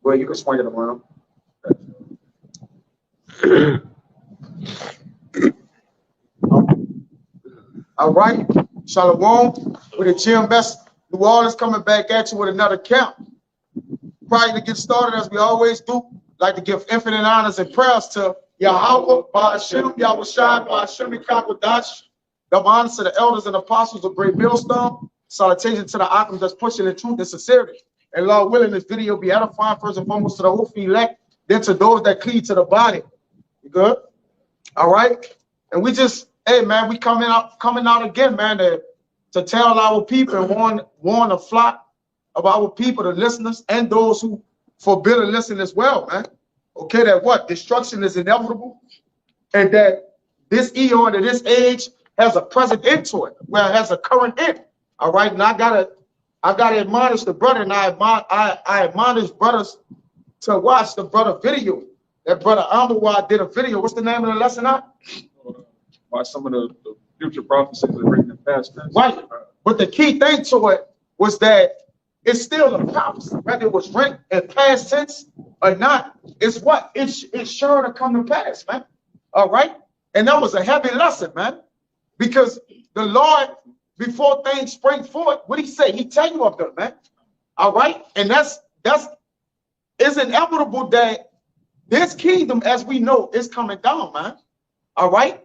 Well, you can swing it around. All right. Shalom. With the GMS New Orleans coming back at you with another count. Prior to get started, as we always do, like to give infinite honors and prayers to Yahweh, Ba'ashem, Yahushua, Ba'ashem, Kakwadash. Double honors to the elders and apostles of Great Millstone. Salutation to the Akams that's pushing the truth and sincerity. And Lord willing, this video be edifying first and foremost to the whole elect, then to those that cleave to the body. You good? All right. And we just, hey man, we coming out again, man, to tell our people and warn the flock of our people, the listeners, and those who forbid to listen as well, man. Okay, that what? Destruction is inevitable, and that this eon and this age has a present end to it, where it has a current end. All right, and I gotta admonish the brother, and I admonish brothers to watch the brother video. That brother Amawad did a video. What's the name of the lesson now? By some of the future prophecies that written in past tense. Right. But the key thing to it was that it's still a prophecy, whether it was written in past tense or not. It's what? It's sure to come to pass, man. All right. And that was a heavy lesson, man. Because the Lord, before things spring forth, what he say? He tell you of them, man. All right. And that's it's inevitable that this kingdom, as we know, is coming down, man. All right.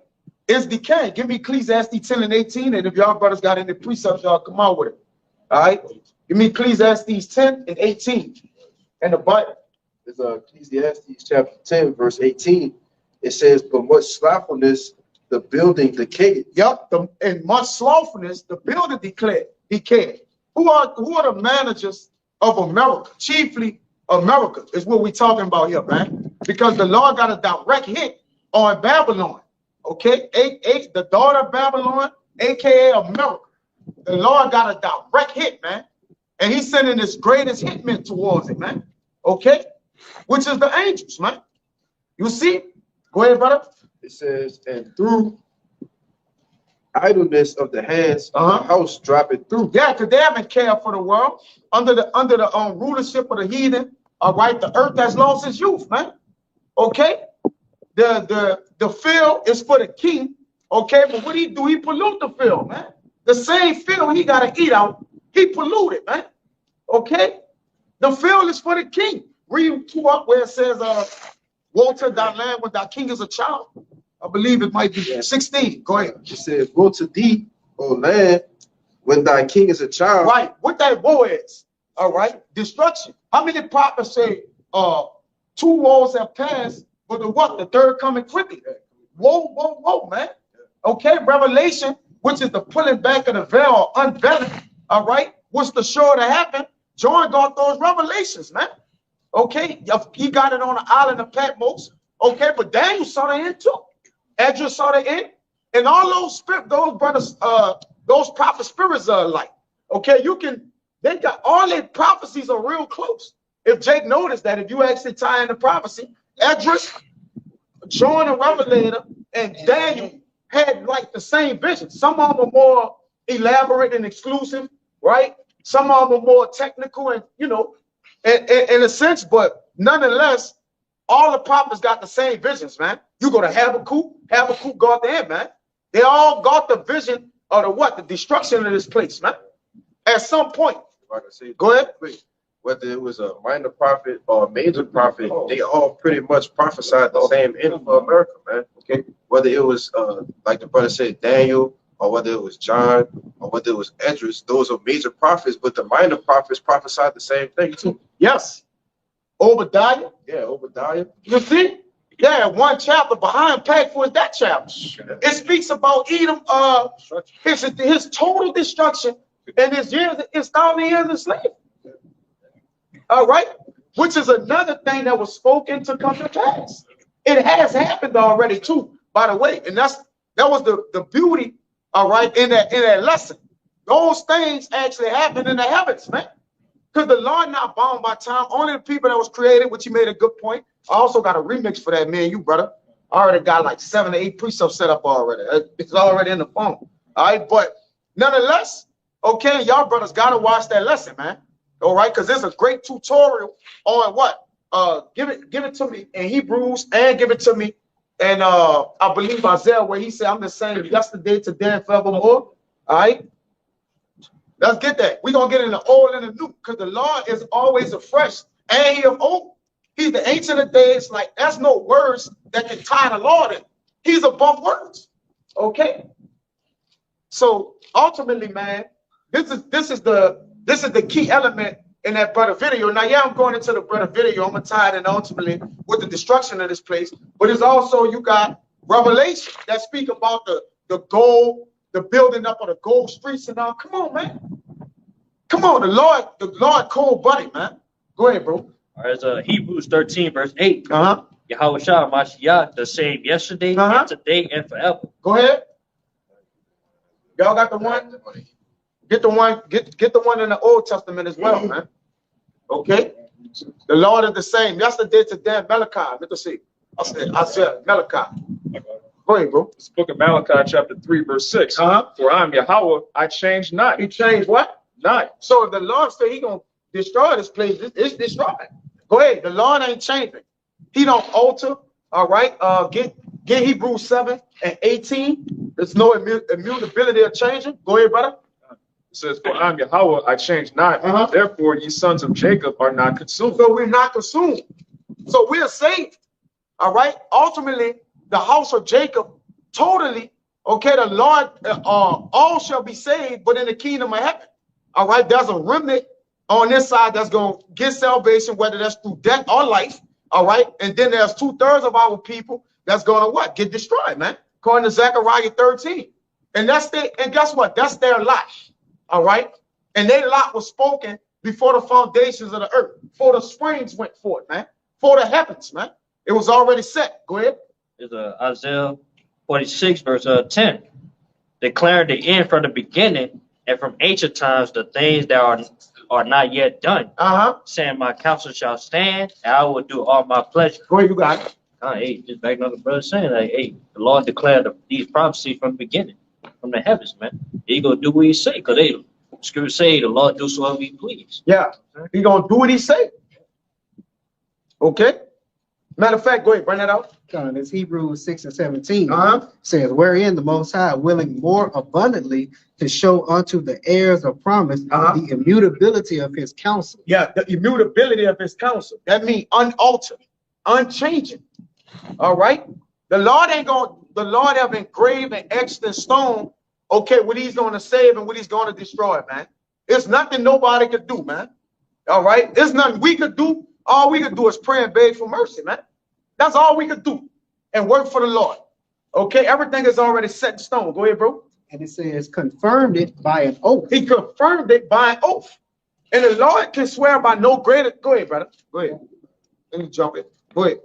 It's decaying. Give me Ecclesiastes 10 and 18. And if y'all brothers got any precepts, y'all come out with it. All right. Give me Ecclesiastes 10 and 18 and the Bible. It's Ecclesiastes chapter 10, verse 18. It says, but much slothfulness, the building decayed. Yep. And much slothfulness, the building decayed. Who are the managers of America? Chiefly America is what we're talking about here, man. Because the Lord got a direct hit on Babylon. Okay, the daughter of Babylon, aka America. The Lord got a direct hit, man, and he's sending his greatest hitmen towards it, man. Okay, which is the angels, man. You see? Go ahead, brother. It says, and through idleness of the hands, the house dropping through. Yeah, because they haven't cared for the world under the rulership of the heathen. All right, the earth has lost its youth, man. Okay. The field is for the king, okay, but what he do? He pollute the field, man. The same field he gotta eat out, he polluted, man. Okay, the field is for the king. Read 2 up where it says, "Woe to thy land when thy king is a child." I believe it might be 16. Go ahead. It says, "Woe to thee, O land, when thy king is a child." Right. What that woe is? All right, destruction. How many prophets say 2 woes have passed? But the what? The third coming quickly. Whoa, whoa, whoa, man. Okay, Revelation, which is the pulling back of the veil, unveiling. All right, what's the sure to happen? John got those revelations, man. Okay, he got it on the island of Patmos. Okay, but Daniel saw the end too. Ezra saw the end, and all those brothers, those prophet spirits are alike. Okay, they got all their prophecies are real close. If Jake noticed that, if you actually tie in the prophecy. Edris, John the Revelator, and Daniel had like the same vision. Some of them are more elaborate and exclusive, right? Some of them are more technical and, you know, in a sense, but nonetheless, all the prophets got the same visions, man. You go to Habakkuk got the end, man. They all got the vision of the what? The destruction of this place, man. At some point. If I can say, go ahead. Please. Whether it was a minor prophet or a major prophet, they all pretty much prophesied the same end for America, man. Okay, whether it was like the brother said, Daniel, or whether it was John, or whether it was Edris, those are major prophets, but the minor prophets prophesied the same thing too. Yes. Obadiah. Yeah, Obadiah. You see? Yeah, 1 chapter behind packed for that chapter. It speaks about Edom, his total destruction and his 1,000 years of slavery. All right, which is another thing that was spoken to come to pass. It has happened already too, by the way, and that was the beauty, all right, in that lesson. Those things actually happen in the heavens, man. Because the Lord not bound by time. Only the people that was created, which you made a good point. I also got a remix for that, me and you, brother. I already got like 7 or 8 precepts set up already. It's already in the phone. All right, but nonetheless, okay, y'all brothers gotta watch that lesson, man. All right, because there's a great tutorial on what? give it to me in Hebrews and give it to me. And I believe Isaiah, where he said, I'm the same yesterday, today, and forevermore. All right. Let's get that. We're going to get in the old and the new, because the Lord is always afresh and he of old. He's the ancient of days. Like, there's no words that can tie the Lord in. He's above words. Okay. So ultimately, man, this is the key element in that brother video. Now, yeah, I'm going into the brother video. I'm gonna tie it in ultimately with the destruction of this place. But it's also, you got Revelation that speak about the gold, the building up of the gold streets and all. Come on, man. Come on, the Lord cold buddy, man. Go ahead, bro. All right, it's Hebrews 13, verse 8. Uh-huh. Yahweh Shah Mashiach, the same yesterday, and today, and forever. Go ahead. Y'all got the one? Get the one in the Old Testament as well, man. Okay. The Lord is the same yesterday, today, Malachi. Let us see. I said Malachi. Go ahead, bro. It's the book of Malachi, chapter 3, verse 6. For I am Yahweh, I change not. He changed what? Not. So if the Lord said he gonna destroy this place, it's destroyed. Go ahead. The Lord ain't changing. He don't alter. All right. Get Hebrews 7 and 18. There's no immutability of changing. Go ahead, brother. It says, for I am Yahweh, I change not. Therefore, ye sons of Jacob are not consumed. So we're not consumed. So we are saved. All right. Ultimately, the house of Jacob, totally. Okay. The Lord, all shall be saved, but in the kingdom of heaven. All right. There's a remnant on this side that's going to get salvation, whether that's through death or life. All right. And then there's 2/3 of our people that's going to what? Get destroyed, man. According to Zechariah 13. And guess what? That's their lot. All right. And their lot was spoken before the foundations of the earth, before the springs went forth, man, before the heavens, man. It was already set. Go ahead. It's Isaiah 46, verse 10. Declaring the end from the beginning and from ancient times the things that are not yet done. Saying my counsel shall stand, and I will do all my pleasure. Go ahead, you got it. Hey, just back on the brother saying, like, hey, the Lord declared these prophecies from the beginning, from the heavens, man. He gonna do what he say, because the scripture say the Lord do so he please. Yeah, he gonna do what he say. Okay. Matter of fact, go ahead, bring that out. It's Hebrews 6 and 17. Says, wherein the Most High willing more abundantly to show unto the heirs of promise the immutability of his counsel. Yeah, the immutability of his counsel. That means unaltered, unchanging. All right. The Lord have engraved and etched in stone, okay, what he's going to save and what he's going to destroy, man. It's nothing nobody could do, man. All right. It's nothing we could do. All we could do is pray and beg for mercy, man. That's all we could do and work for the Lord. Okay. Everything is already set in stone. Go ahead, bro. And it says, confirmed it by an oath. He confirmed it by an oath. And the Lord can swear by no greater. Go ahead, brother. Go ahead. Let me jump in. Go ahead.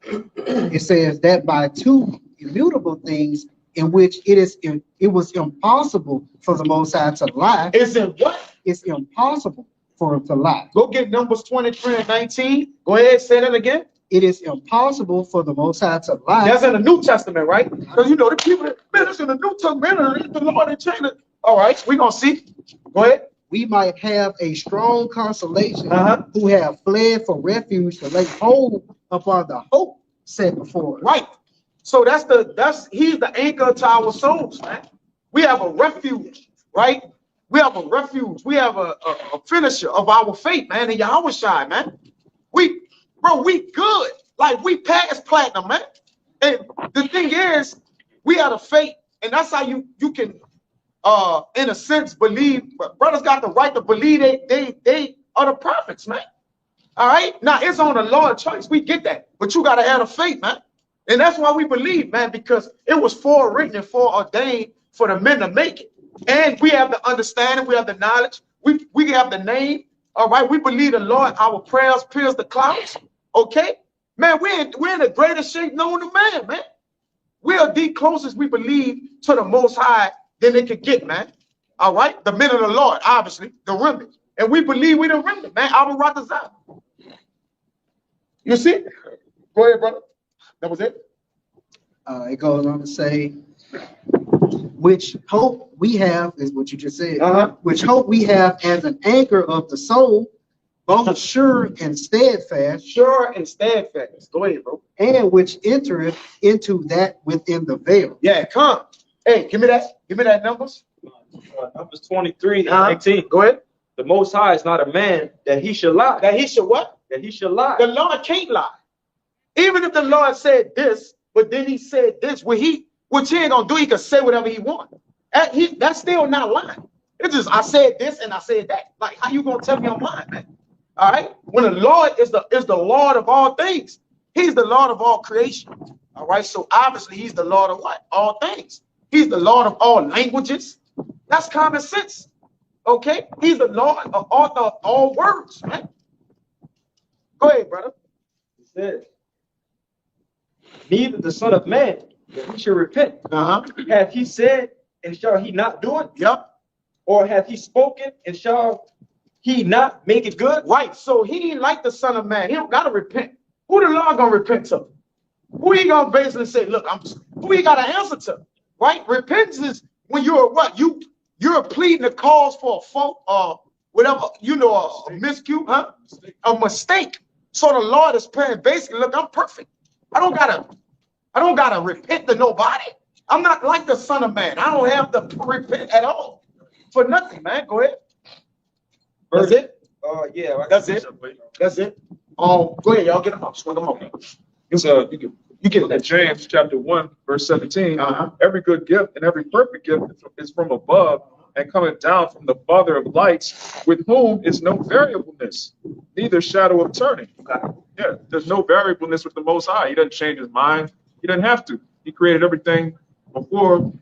It says that by two immutable things in which it was impossible for the Most High to lie. It's in what? It's impossible for him to lie. Go get Numbers 23 and 19. Go ahead, say that again. It is impossible for the Most High to lie. That's in the New Testament, right? Because you know the people, man, that's in the New Testament. The Lord ain't changed it. All right, we're gonna see. Go ahead. We might have a strong consolation who have fled for refuge to lay hold upon the hope set before us. Right. So he's the anchor to our souls, man. We have a refuge, right? We have a refuge. We have a finisher of our faith, man. And Yahweh Shai, man. We good. Like we past platinum, man. And the thing is, we have a faith, and that's how you can in a sense believe. Brothers got the right to believe they are the prophets, man. All right. Now it's on the Lord's choice. We get that, but you gotta have a faith, man. And that's why we believe, man, because it was forewritten and foreordained for the men to make it. And we have the understanding, we have the knowledge, we have the name. All right, we believe the Lord, our prayers pierce the clouds. Okay, man, we're in the greatest shape known to man, man. We are the closest we believe to the Most High than it could get, man. All right, the men of the Lord, obviously, the remnant. And we believe we the remnant, man. Our rock is out. You see? Go ahead, brother. That was it. It goes on to say, which hope we have is what you just said. Which hope we have as an anchor of the soul, both sure and steadfast, Sure and steadfast. Go ahead, bro. and which entereth into that within the veil. Yeah, come. Hey, give me that. Give me that numbers. Numbers 23 and Uh-huh. 18. Go ahead. The Most High is not a man that he should lie. That he should what? That he should lie. The Lord can't lie. Even if the Lord said this, but then he said this, which he ain't gonna do, he can say whatever he wants. That's still not lying. It's just I said this and I said that. Like, how you gonna tell me I'm lying, man? All right. When the Lord is the Lord of all things, he's the Lord of all creation. All right. So obviously he's the Lord of what? All things. He's the Lord of all languages. That's common sense. Okay. He's the Lord of author of all words, man. Go ahead, brother. It says, neither the Son of Man that he should repent. Hath he said, and shall he not do it? Yep. Or hath he spoken, and shall he not make it good? Right. So he ain't like the Son of Man. He don't gotta repent. Who the Lord gonna repent to? Who he gonna basically say, look, who he gotta answer to? Right? Repentance is when you're what? You're pleading the cause for a fault or whatever, you know, a miscue, huh? A mistake. So the Lord is praying basically, look, I'm perfect. I don't gotta repent to nobody. I'm not like the Son of Man. I don't have to repent at all for nothing, man. Go ahead. That's it. Yeah. That's it. That's it. Go ahead, y'all. Get them up. Swing them up. So you get that James chapter 1, verse 17. Every good gift and every perfect gift is from above and coming down from the Father of lights, with whom is no variableness, neither shadow of turning. Yeah, there's no variableness with the Most High. He doesn't change his mind. He doesn't have to. He created everything before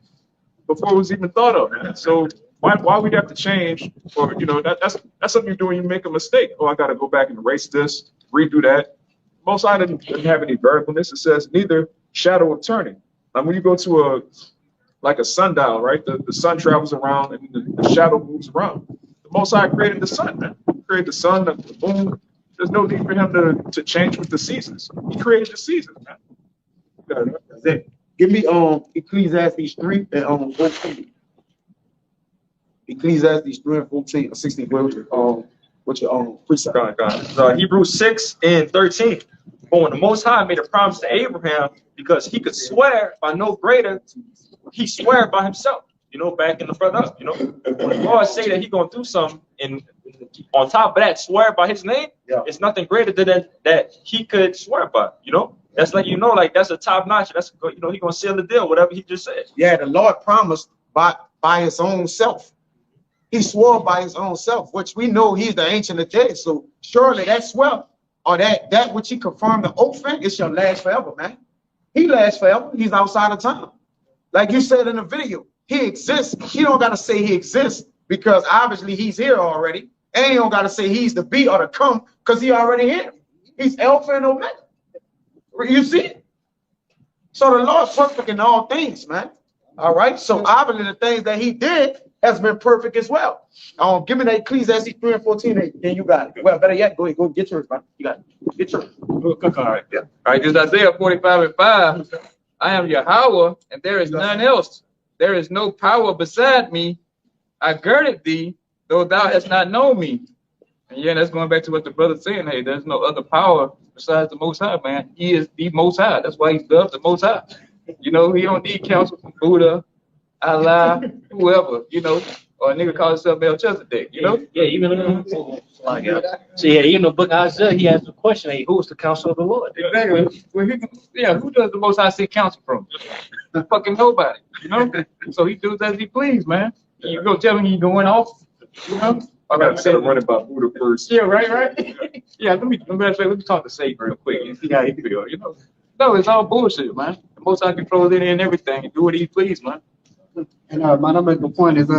it was even thought of. So why we'd have to change? Or that's something you do when you make a mistake. Oh, I got to go back and erase this, redo that. Most High doesn't have any variableness. It says neither shadow of turning. Now, when you go to a sundial, right? The sun travels around and the shadow moves around. The Most High created the sun, man. He created the sun, the moon. There's no need for him to change with the seasons. He created the seasons, man. That's it. Give me Ecclesiastes 3 and 14. Ecclesiastes 3 and 14 and 16. What's your precept? Hebrews 6 and 13. But when the Most High made a promise to Abraham, because he could swear by no greater, he swore by himself. Back in the front up. When the Lord say that he gonna do something, and on top of that, swear by his name, it's nothing greater than that he could swear by. That's like like that's a top notch. That's he gonna seal the deal, whatever he just said. Yeah, the Lord promised by his own self. He swore by his own self, which we know he's the Ancient of Days. So surely that swear or that which he confirmed the oath in, it shall last forever, man. He lasts forever. He's outside of time. Like you said in the video, he exists. He don't gotta say he exists because obviously he's here already. And he don't gotta say he's the be or to come because he already here. He's Alpha and Omega. You see? So the Lord's perfect in all things, man. All right. So obviously the things that he did has been perfect as well. Give me that Ecclesiastes 3 and 14. Then you got it. Well, better yet, go get yours, man. You got it. Get yours. All right, yeah. All right, this is Isaiah 45 and 5. I am Yahweh, and there is none else. There is no power beside me. I girded thee, though thou hast not known me. And yeah, that's going back to what the brother's saying. Hey, there's no other power besides the Most High, man. He is the Most High. That's why he's dubbed the Most High. He don't need counsel from Buddha, Allah, whoever, or a nigga call himself Melchizedek, Yeah, even even the book of Isaiah, he asked the question, hey, who is the counsel of the Lord? Exactly. Well, who does the Most High seek counsel from? Fucking nobody, So he does as he please, man. You go tell him you going off, I got to run it by Buddha first. Yeah, right. Yeah, let me talk to Satan real quick and see how he feel. No, it's all bullshit, man. The Most High controls it and everything and do what he please, man. And my number one point is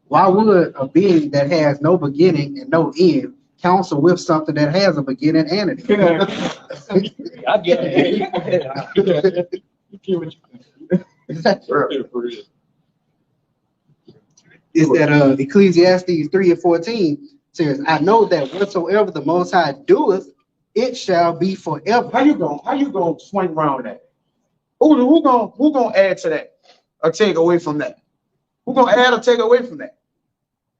why would a being that has no beginning and no end counsel with something that has a beginning and an end? I get it. Is that Ecclesiastes 3 and 14 says, I know that whatsoever the Most High doeth, it shall be forever. How you gonna swing around that? Who gonna add to that or take away from that? Who gonna add or take away from that?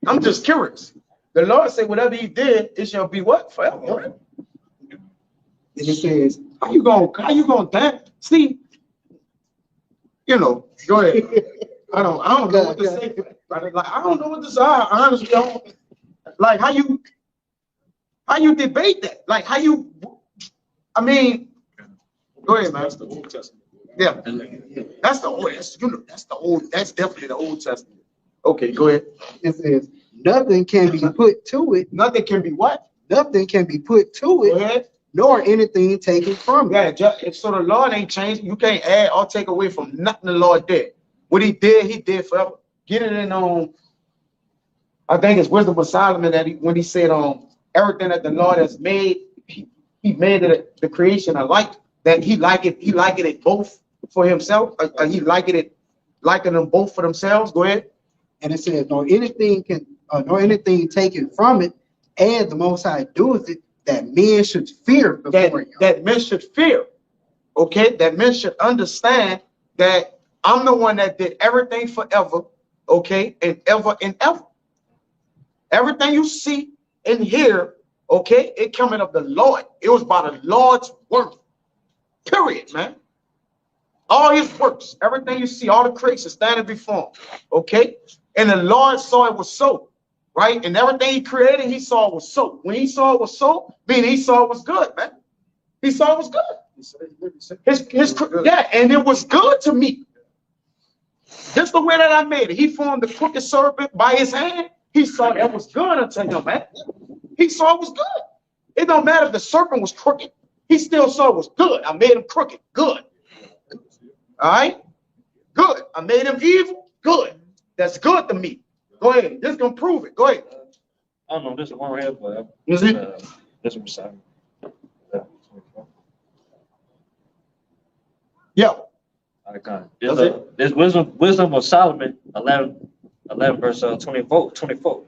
I'm just curious. The Lord said, whatever he did, it shall be what? Forever. Right? And it says, How you gonna dance? See, you know, go ahead. I don't know what to say. Like, I don't know what to say. Honestly, I don't, like how you debate that? Like how you, I mean, go ahead, man. That's the Old Testament. Yeah, that's the old. That's definitely the Old Testament. Okay, go ahead. it says, nothing can be put to it. Nothing can be what? Nothing can be put to Go it, ahead. nor anything taken from it. Yeah, so the Lord ain't changed. You can't add or take away from nothing the Lord did. What he did forever. Get it in I think it's Wisdom of Solomon that when he said everything that the Lord has made, he made it the creation alike. That he liked it both for himself. He liked it liking them both for themselves. Go ahead. And it says, nor anything taken from it, and the Most High doeth it, that men should fear before him. That men should fear. Okay, that men should understand that I'm the one that did everything forever. Okay, and ever and ever. Everything you see and hear, okay, it coming of the Lord. It was by the Lord's work. Period, man. All his works, everything you see, all the creation standing before him. Okay, and the Lord saw it was so. Right? And everything he created, he saw it was so. When he saw it was so, meaning he saw it was good, man. He saw it was good. Yeah, and it was good to me. Just the way that I made it. He formed the crooked serpent by his hand. He saw it was good unto him, man. He saw it was good. It don't matter if the serpent was crooked. He still saw it was good. I made him crooked. Good. All right? Good. I made him evil. Good. That's good to me. Go ahead. This gonna prove it. Go ahead. I don't know. This is one right here, but Is it? this was Simon. Yeah. This wisdom of Solomon, 11 verse 24.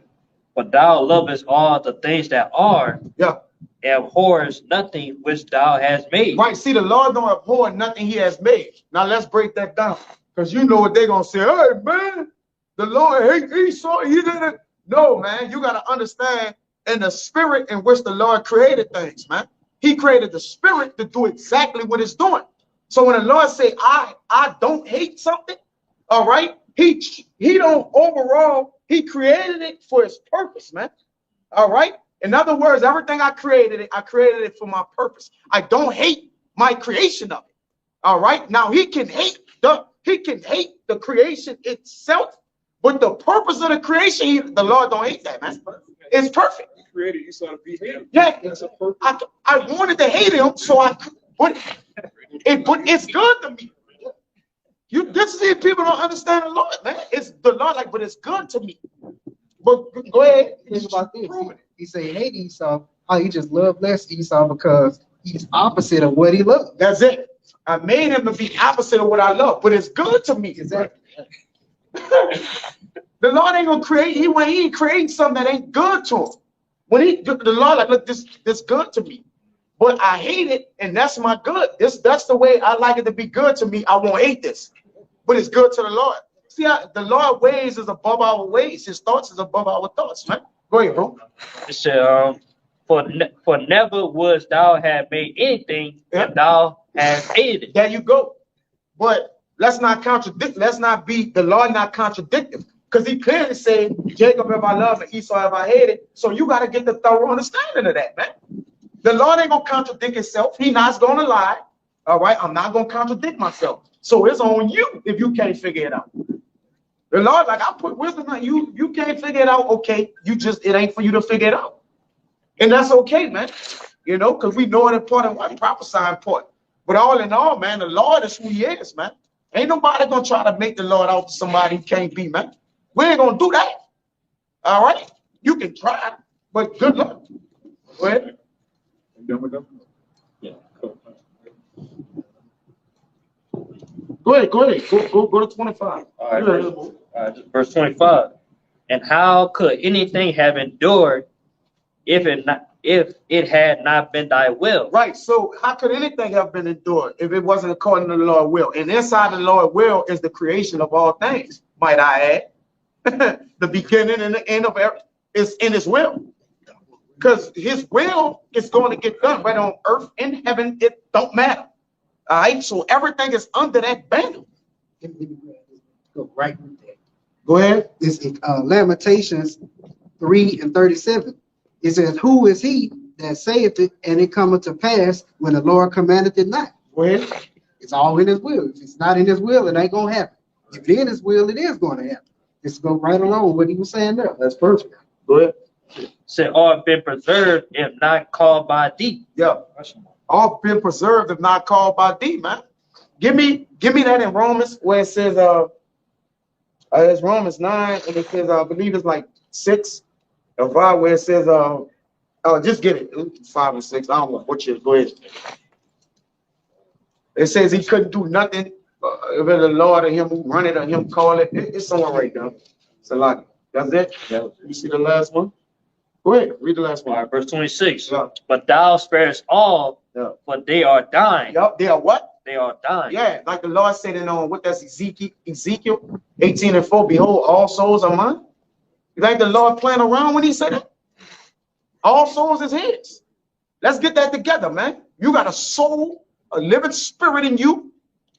But thou lovest all the things that are, Yeah. and abhorrest nothing which thou hast made. Right. See, the Lord don't abhor nothing he has made. Now let's break that down. Because you know what they're gonna say. Hey, man, the Lord hate Esau. He didn't. No, man, you gotta understand in the spirit in which the Lord created things, man. He created the spirit to do exactly what it's doing. So when the Lord say, I don't hate something, all right, he don't overall, he created it for his purpose, man. All right. In other words, everything I created it for my purpose. I don't hate my creation of it. All right. Now he can hate the creation itself, but the purpose of the creation, the Lord don't hate that, man. It's perfect. He created Esau to be him. Yeah. That's a purpose. I wanted to hate him, so but it's good to me. This is it. People don't understand the Lord, man. It's the Lord, but it's good to me. But go ahead. Think about this. He said, hate Esau. Oh, he just loved less Esau because he's opposite of what he loved. That's it. I made him to be opposite of what I love, but it's good to me. Exactly. The Lord ain't gonna create. He ain't creating something that ain't good to him. When the Lord look, this good to me, but I hate it, and that's my good. That's the way I like it to be good to me. I won't hate this, but it's good to the Lord. See, the Lord's ways is above our ways. His thoughts is above our thoughts, man. Go ahead, bro. It said, for never wouldst thou have made anything if thou hast hated it. There you go. But let's not contradict. Let's not be the Lord not contradictive, because he clearly said, Jacob have I loved and Esau have I hated. So you got to get the thorough understanding of that, man. The Lord ain't gonna contradict himself. He not gonna lie. All right, I'm not gonna contradict myself. So it's on you if you can't figure it out. The Lord, I put wisdom on you. You can't figure it out. Okay, it ain't for you to figure it out, and that's okay, man. You know, because we know it important, what prophesying important. But all in all, man, the Lord is who he is, man. Ain't nobody gonna try to make the Lord out to somebody he can't be, man. We ain't gonna do that. All right, you can try, but good luck. Go ahead. Done with them? Yeah. Go ahead. Go to 25. All right, verse 25. And how could anything have endured if it had not been thy will? Right. So how could anything have been endured if it wasn't according to the Lord's will? And inside the Lord's will is the creation of all things, might I add. The beginning and the end of everything. is in his will. Because his will is going to get done right on earth and heaven. It don't matter. All right. So everything is under that banner. Go right with that. Go ahead. It's Lamentations 3:37. It says, "Who is he that saith it, and it cometh to pass when the Lord commandeth it not?" Go ahead. It's all in his will. If it's not in his will, it ain't gonna happen. If it's in his will, it is gonna happen. It's go right along with what he was saying there. That's perfect. Go ahead. Said, all have been preserved if not called by thee. Yeah. All been preserved if not called by thee, man. Give me that in Romans where it says it's Romans 9 and it says I believe it's like 6 or 5 where it says just get it 5 and 6. I don't want to butcher it. Go ahead. It says he couldn't do nothing if the Lord or him who run it or him call it. It's somewhere right there. It's a lot. That's it. Yeah. You see the last one? Go ahead, read the last one. All right, verse 26. Yeah. But thou sparest all, Yeah. for they are dying. Yup, they are what? They are dying. Yeah, like the Lord said in what that's Ezekiel 18:4. Behold, all souls are mine. You think the Lord playing around when he said it? All souls is his. Let's get that together, man. You got a soul, a living spirit in you.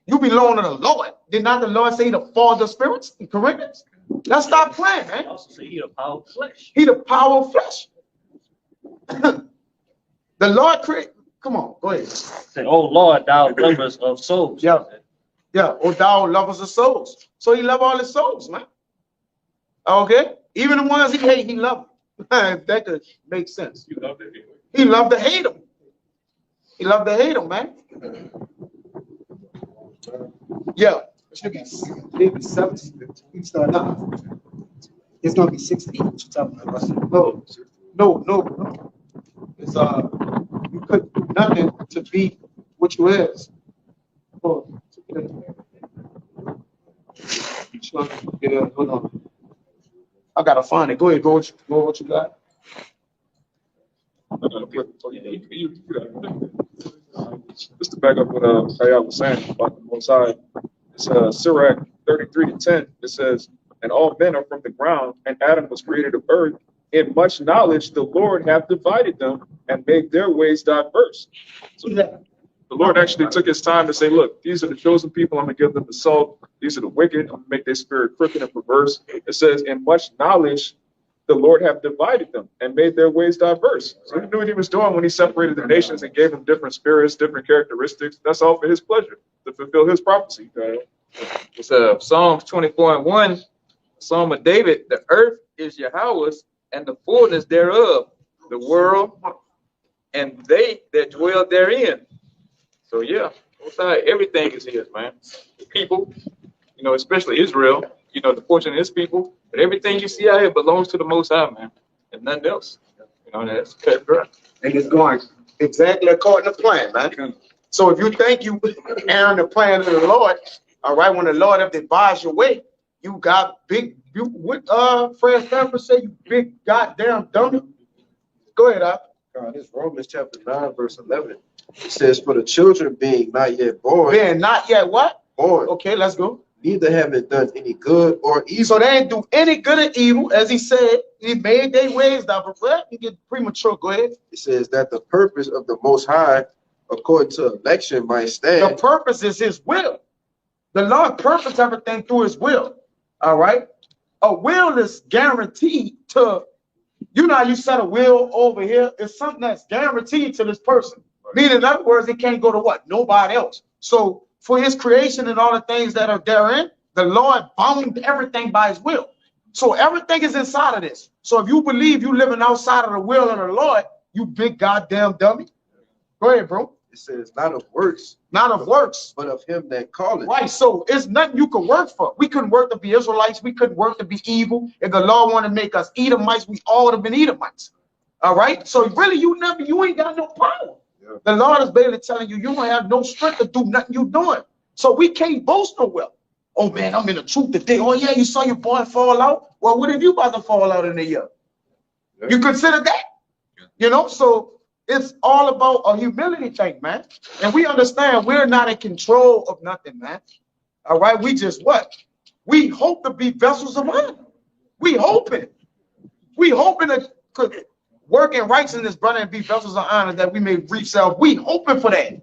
You belong to the Lord. Did not the Lord say the Father of spirits in Corinthians? Let's stop playing, man. Also say he the power of flesh. He the power of flesh. The Lord create. Come on, go ahead. Say, oh Lord, thou lovers of souls. Yeah. Yeah. Oh, thou lovers of souls. So he love all his souls, man. Okay. Even the ones he hate, he love them. That could make sense. You love it. He loved to hate them. He loved to hate them, man. Yeah. It should be maybe 7. We start out. It's gonna be 16. What you talking about? No. It's you couldn't do nothing to be what you is. Hold on. I gotta find it. Go ahead. Go what you got. Just to back up what Kayal was saying about the Most High, it's Sirach 33:10. It says, "And all men are from the ground, and Adam was created of earth. In much knowledge the Lord hath divided them and made their ways diverse." So the Lord actually took his time to say, look, these are the chosen people. I'm going to give them the salt. These are the wicked. I'm going to make their spirit crooked and perverse. It says, in much knowledge the Lord hath divided them and made their ways diverse. So he knew what he was doing when he separated the nations and gave them different spirits, different characteristics. That's all for his pleasure, to fulfill his prophecy. It's Psalms 24:1, Psalm of David. The earth is Yahweh's, and the fullness thereof, the world, and they that dwell therein. So yeah, everything is his, man. The people, especially Israel, the portion of his people, but everything you see out here belongs to the Most High, man, and nothing else. That's cut dry. And it's going exactly according to plan, man. So if you think you airing the plan of the Lord, all right, when the Lord have divided your way, you got what Fred Stanford say, you big goddamn dummy. Go ahead, Al. This Romans chapter 9, verse 11. It says, "For the children being not yet born." Being not yet what? Born. Okay, let's go. Neither have it done any good or evil. So they ain't do any good or evil, as he said. He made their ways down. But you get premature. Go ahead. It says that the purpose of the Most High, according to election, might stand. The purpose is his will. The Lord purposed everything through his will. All right. A will is guaranteed to, how you set a will over here. It's something that's guaranteed to this person. Meaning, in other words, it can't go to what? Nobody else. So for his creation and all the things that are therein, the Lord bound everything by his will. So everything is inside of this. So if you believe you living outside of the will of the Lord, you big goddamn dummy. Go ahead, bro. It says not of works. Not of works. But of him that calleth. Right. So it's nothing you could work for. We couldn't work to be Israelites. We couldn't work to be evil. If the Lord wanted to make us Edomites, we all would have been Edomites. All right. So really, you ain't got no power. Yeah. The Lord is basically telling you, you don't have no strength to do nothing you're doing. So we can't boast no well. Oh man, I'm in the truth today. Oh yeah, you saw your boy fall out. Well, what if you about to fall out in a year? Yeah. You consider that? Yeah. So it's all about a humility thing, man. And we understand we're not in control of nothing, man. All right. We just what? We hope to be vessels of honor. We hoping. We hoping to work in righteousness, brother, and be vessels of honor that we may reach self. We hoping for that.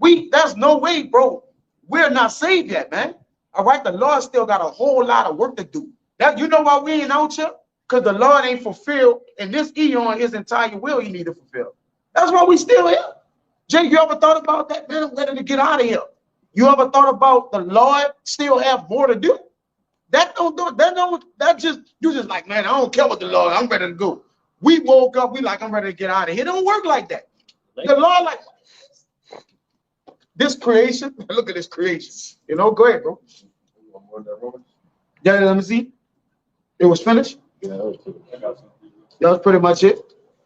There's no way, bro. We're not saved yet, man. All right, the Lord still got a whole lot of work to do. That you know why we ain't out here? Because the Lord ain't fulfilled in this eon his entire will he need to fulfill. That's why we still here. Jake, you ever thought about that, man? I'm ready to get out of here. You ever thought about the Lord still have more to do? That don't do it. That just you just like, man, I don't care what the Lord. I'm ready to go. We woke up, we like, I'm ready to get out of here. It don't work like that. The Lord like this creation. Look at this creation. You know, go ahead, bro. Yeah, let me see. It was finished. Yeah, that was pretty much it.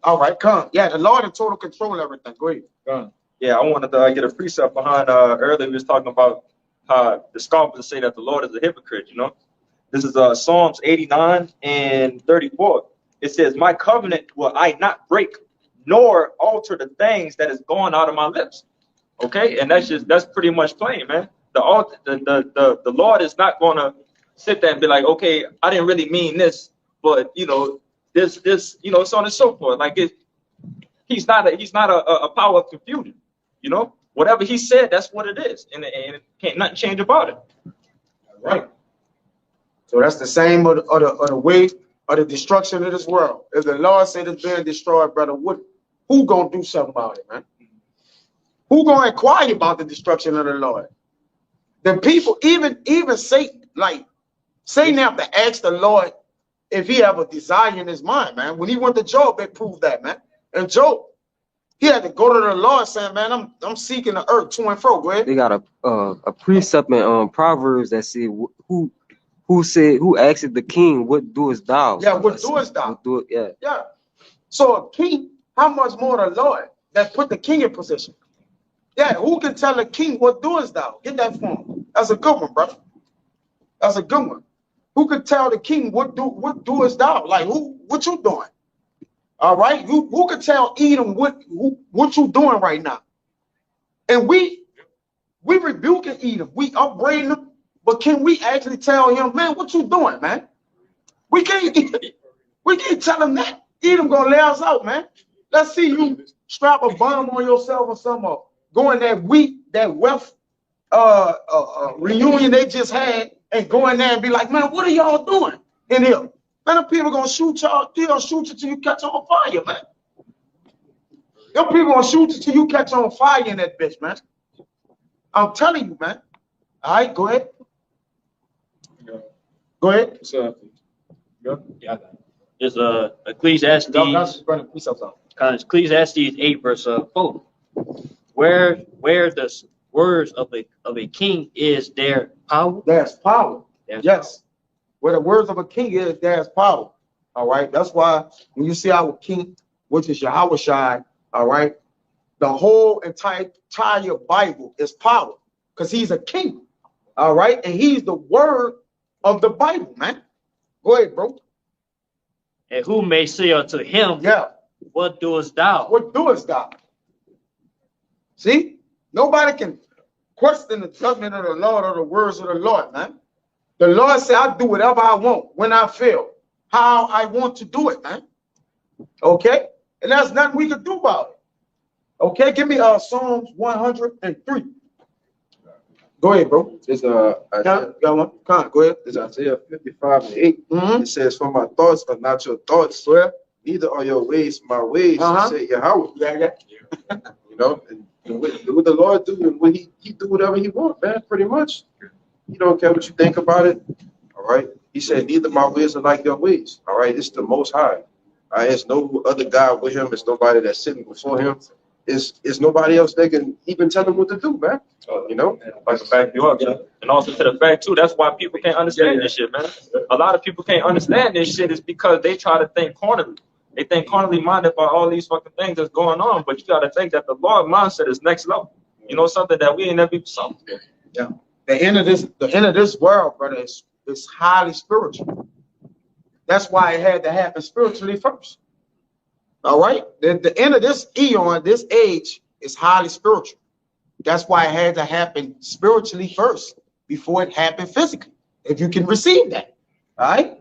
All right, come. Yeah, the Lord in total control of everything. Go ahead. Yeah, I wanted to get a precept behind earlier we was talking about how the scoffers say that the Lord is a hypocrite, you know. This is Psalms 89 and 34. It says, my covenant will I not break, nor alter the things that is going out of my lips. Okay, and that's pretty much plain, man. The Lord is not gonna sit there and be like, okay, I didn't really mean this, but you know, this, you know, so on and so forth. Like he's not a power of confusion. You know, whatever he said, that's what it is, and it can't nothing change about it. Right. So that's the same of the way of the destruction of this world. If the Lord said it's being destroyed, brother, who gonna do something about it, man? Who gonna inquire about the destruction of the Lord? The people, even Satan, like Satan have to ask the Lord if he have a desire in his mind, man. When he went to Job, it proved that, man. And Job, he had to go to the Lord saying, man, I'm seeking the earth to and fro. Go ahead. They got a precept in Proverbs that said who asked the king, what doest thou? Yeah, what doest thou? Yeah. So a king, how much more the Lord that put the king in position? Yeah, who can tell the king what doest thou? Get that from. That's a good one, brother. That's a good one. Who could tell the king what doest thou? Like what you doing? All right, who could tell Edom what you doing right now? And we rebuking Edom, we upbraiding him, but can we actually tell him, man, what you doing, man? We can't tell him that. Edom gonna lay us out, man. Let's see you strap a bomb on yourself or something, going that wealth reunion they just had, and go in there and be like, man, what are y'all doing in here? Man, them people gonna shoot y'all, they'll shoot you till you catch on fire, man. Them people gonna shoot you till you catch on fire in that bitch, man. I'm telling you, man. All right, go ahead. Go ahead. Yeah. It's Ecclesiastes. Ecclesiastes 8 verse 4. Where the words of a king is there power? There's power. Yes. Where the words of a king is, there's power. All right. That's why when you see our king, which is Yahushua, all right, the whole entire Bible is power because he's a king. All right. And he's the word of the Bible, man. Go ahead, bro. And who may say unto him, yeah, what doest thou? What doest thou? See, nobody can question the judgment of the Lord or the words of the Lord, man. The Lord said, I do whatever I want, when I feel, how I want to do it, man. Okay? And there's nothing we can do about it. Okay, give me Psalms 103. Go ahead, bro. It's go ahead. It's Isaiah 55 and 8. It says, for my thoughts are not your thoughts, neither are your ways my ways. Say Yahweh. Yeah. You know, and what the Lord do, and when he do whatever he wants, man, pretty much. He don't care what you think about it. All right. He said, neither my ways are like your ways. All right. It's the Most High. All right. It's no other God with him. It's nobody that's sitting before him. It's nobody else that can even tell him what to do, man. You know? I can back you up, man. And also to the fact, too, that's why people can't understand this shit, man. A lot of people can't understand this shit is because they try to think carnally. They think carnally minded by all these fucking things that's going on, but you got to think that the Lord mindset is next level. You know, something that we ain't never even saw. Yeah. The end of this world, brother, is highly spiritual. That's why it had to happen spiritually first. All right. The end of this eon, this age, is highly spiritual. That's why it had to happen spiritually first before it happened physically. If you can receive that. All right.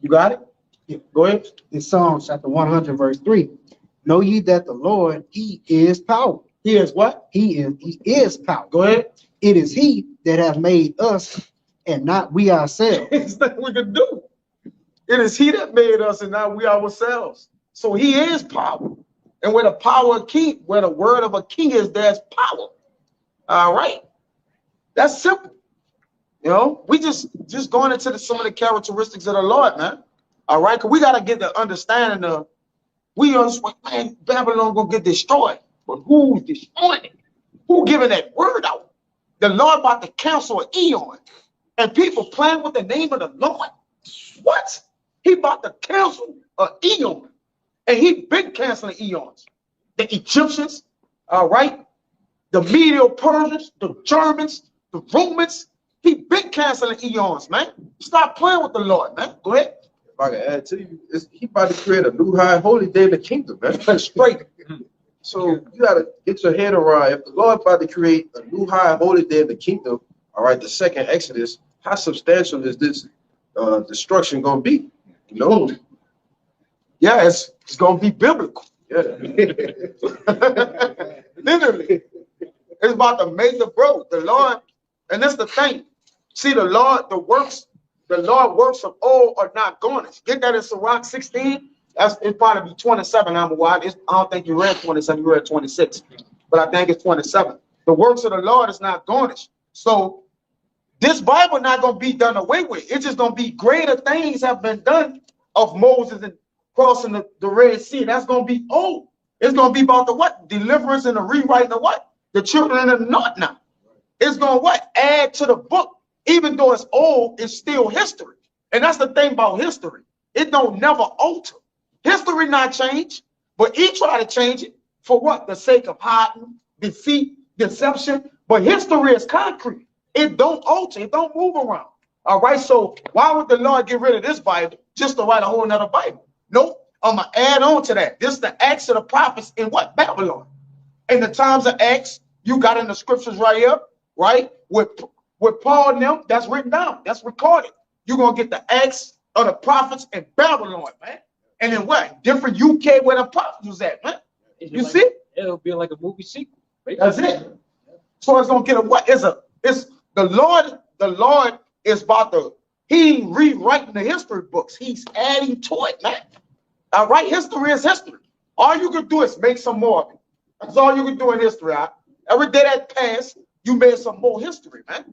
You got it? Yeah, go ahead. In Psalms chapter 100, verse 3. Know ye that the Lord, he is power. He is what? He is power. Go ahead. It is he that hath made us and not we ourselves. It's nothing we can do. It is he that made us and not we ourselves. So he is power. And where the power of king, where the word of a king is, there's power. All right. That's simple. You know, we just going into some of the characteristics of the Lord, man. All right. Because we got to get the understanding of, man, Babylon gonna get destroyed. But who's destroying it? Who giving that word out? The Lord about to cancel an eon. And people playing with the name of the Lord. What? He about to cancel an eon. And he been canceling eons. The Egyptians, all right? The Medo-Persians, the Germans, the Romans. He been canceling eons, man. Stop playing with the Lord, man. Go ahead. If I can add to you, he about to create a new high holy day in the kingdom, man. That's straight. So you gotta get your head around. If the Lord about to create a new high holy day in the kingdom, all right, the second Exodus, how substantial is this destruction gonna be? You know? Yeah, it's gonna be biblical. Yeah. Literally. It's about to make the growth. The Lord, and that's the thing. See, the Lord works of old are not garnished. Get that in Sirach 16. It's probably be 27. I don't think you read 27, you read 26. But I think it's 27. The works of the Lord is not garnished. So this Bible not gonna be done away with. It's just gonna be greater things have been done of Moses and crossing the Red Sea. That's gonna be old. It's gonna be about the what? Deliverance and the rewriting of what? The children of the north now. It's gonna what? Add to the book. Even though it's old, it's still history. And that's the thing about history. It don't never alter. History not change, but he try to change it for what? The sake of hiding, defeat, deception. But history is concrete. It don't alter. It don't move around. All right. So why would the Lord get rid of this Bible just to write a whole nother Bible? Nope. I'm going to add on to that. This is the Acts of the prophets in what? Babylon. In the times of Acts, you got in the scriptures right here, right? With Paul and them, that's written down. That's recorded. You're going to get the Acts of the prophets in Babylon, man. And then what? Different UK where the prophets was at, man. You see? It'll be like a movie sequel. That's it. So it's going to get a what? It's the Lord is about to, he ain't rewriting the history books. He's adding to it, man. All right, history is history. All you can do is make some more of it. That's all you can do in history. Right? Every day that passed, you made some more history, man.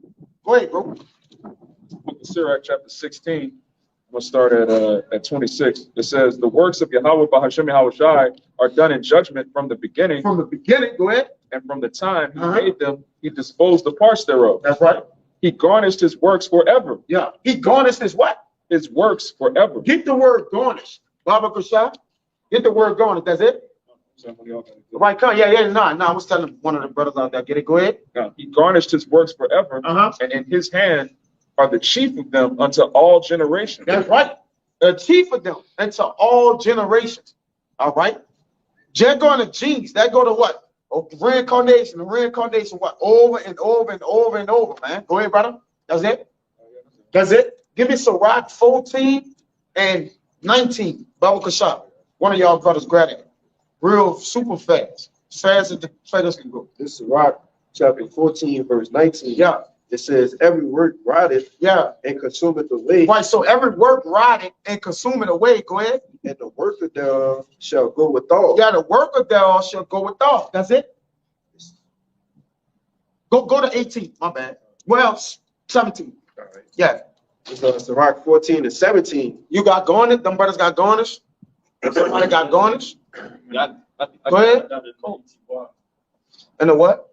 Go ahead, bro. Book of Sirach, chapter 16. I'm going to start at 26. It says, the works of Yahweh Bahashem Yahushai are done in judgment from the beginning. From the beginning, go ahead. And from the time he made them, he disposed the parts thereof. That's right. He garnished his works forever. Yeah. He garnished his what? His works forever. Get the word garnish. Baba Kushah. Get the word garnish. That's it. Right, come. Yeah. No, I was telling one of the brothers out there. Get it? Go ahead. Yeah. He garnished his works forever. And in his hand are the chief of them unto all generations. That's right. The chief of them unto all generations. All right. Just going to genes. That go to what? Oh, reincarnation. What? Over and over and over and over, man. Go ahead, brother. That's it. That's it. Give me Sirach 14 and 19. Baba Kashab. One of y'all brothers grab it. Real super fast. Fast as the feathers can go. This is Sirach chapter 14, verse 19. Yeah. It says, every work rotted, yeah, and consumeth away. Right, so every work rotted and consumeth away. Go ahead. And the worker thereof shall go withal. Yeah, the worker thereof shall go withal. That's it. Go to 18. My bad. Well, 17. All right. Yeah. It's Sirach 14 and 17. You got garnished. Them brothers got garnished. Somebody got garnished. Go ahead. And the what?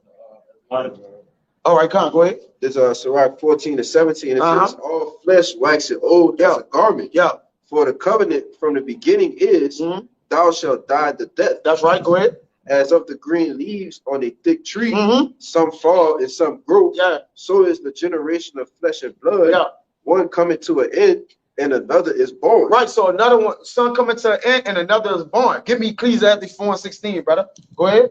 All right, come on, go ahead. There's Sirach 14 and 17. It says, all flesh waxeth old as a garment. Yeah. For the covenant from the beginning is, thou shalt die the death. That's right, go ahead. As of the green leaves on a thick tree, some fall and some grow. Yeah. So is the generation of flesh and blood. Yeah. One coming to an end, and another is born. Right, so another one, son coming to an end, and another is born. Give me Ecclesiastes 4 and 16, brother. Go ahead.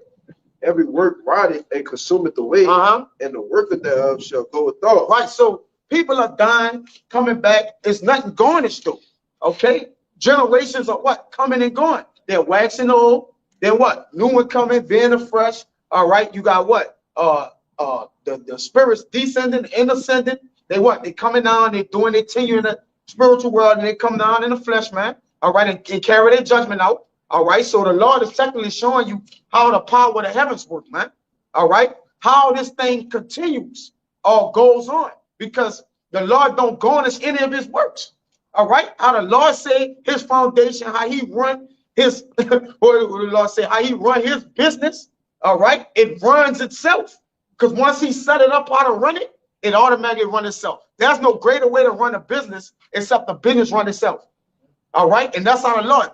Every work rotted and consumeth away, and the worker thereof shall go withal. Right, so people are dying, coming back. It's nothing garnished though. Okay? Generations are what? Coming and going. They're waxing old. Then what? New one coming, being afresh. All right, you got what? The spirits descending and ascending. They what? They coming down, they doing their tenure in the spiritual world, and they come down in the flesh, man. All right, and carry their judgment out. All right, so the Lord is technically showing you how the power of the heavens work, man. All right, how this thing continues or goes on, because the Lord don't garnish any of his works. All right, how the Lord say his foundation, how he run his, what the Lord say, how he run his business. All right, it runs itself, because once he set it up how to run it, it automatically run itself. There's no greater way to run a business except the business run itself. All right, and that's how the Lord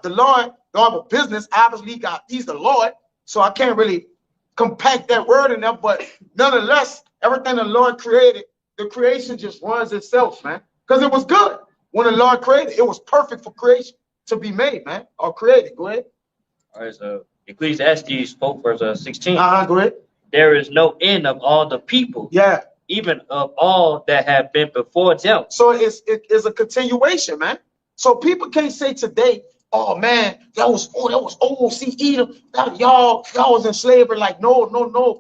don't have a business. Obviously, he's the Lord, so I can't really compact that word in there. But nonetheless, everything the Lord created, the creation just runs itself, man, because it was good. When the Lord created, it was perfect for creation to be made, man, or created. Go ahead. All right, so Ecclesiastes 4, verse 16. Go ahead. There is no end of all the people. Yeah. Even of all that have been before them. So it's a continuation, man. So people can't say today, oh man, that was old. See, Edom, y'all was in slavery. Like, no,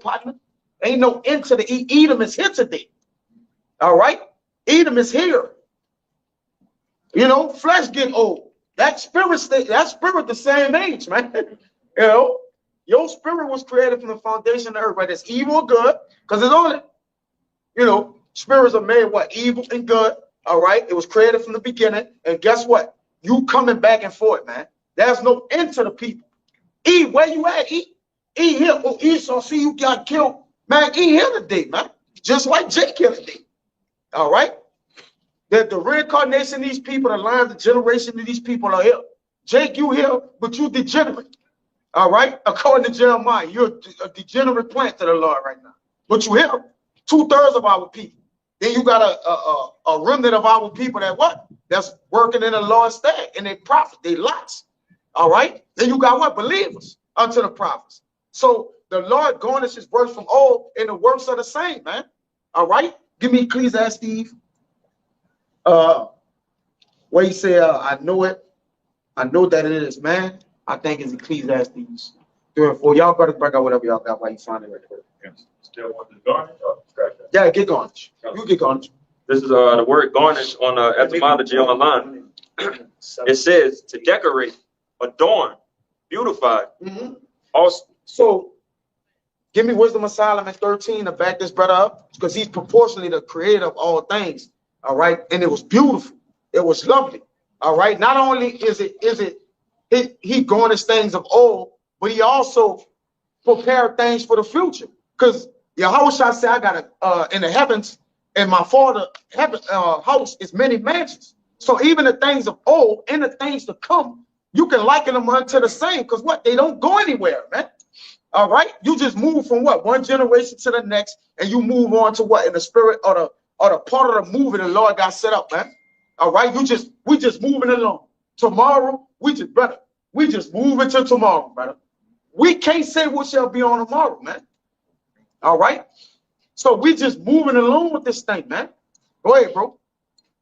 partner. Ain't no end to the Edom is here today. All right, Edom is here. You know, flesh get old. That spirit the same age, man. You know, your spirit was created from the foundation of the earth, whether it's evil or good, because it's on it. You know, spirits are made what? Evil and good. All right. It was created from the beginning. And guess what? You coming back and forth, man. There's no end to the people. E, where you at? E here. Oh, Esau, see you got killed. Man, E here today, man. Just like Jake here today. All right. The reincarnation of these people, the line of the generation of these people are here. Jake, you here, but you degenerate. All right. According to Jeremiah, you're a degenerate plant to the Lord right now. But you here. 2/3 of our people. Then you got a remnant of our people that what? That's working in the Lord's stead, and they prophet, they lots. All right. Then you got what? Believers unto the prophets. So the Lord garnishes works from old, and the works are the same, man. All right. Give me Ecclesiastes. Where you say, I know it. I know that it is, man. I think it's Ecclesiastes 3 and 4. Y'all better break out whatever y'all got while you find it right there. Still want the garnish? Yeah, get garnish. You get garnish. This is the word garnish on etymology online. It says to decorate, adorn, beautify. Also, so give me Wisdom of Solomon 13 to back this brother up, because he's proportionally the creator of all things. All right, and it was beautiful. It was lovely. All right. Not only is he garnished things of old, but he also prepared things for the future. Because Yahweh shall say, I got in the heavens, and my father house is many mansions. So even the things of old and the things to come, you can liken them unto the same, because what? They don't go anywhere, man. All right. You just move from what? One generation to the next, and you move on to what? In the spirit or the part of the movie the Lord got set up, man. All right. We just moving along. Tomorrow, we just moving to tomorrow, brother. We can't say what shall be on tomorrow, man. All right. So we just moving along with this thing, man. Go ahead, bro.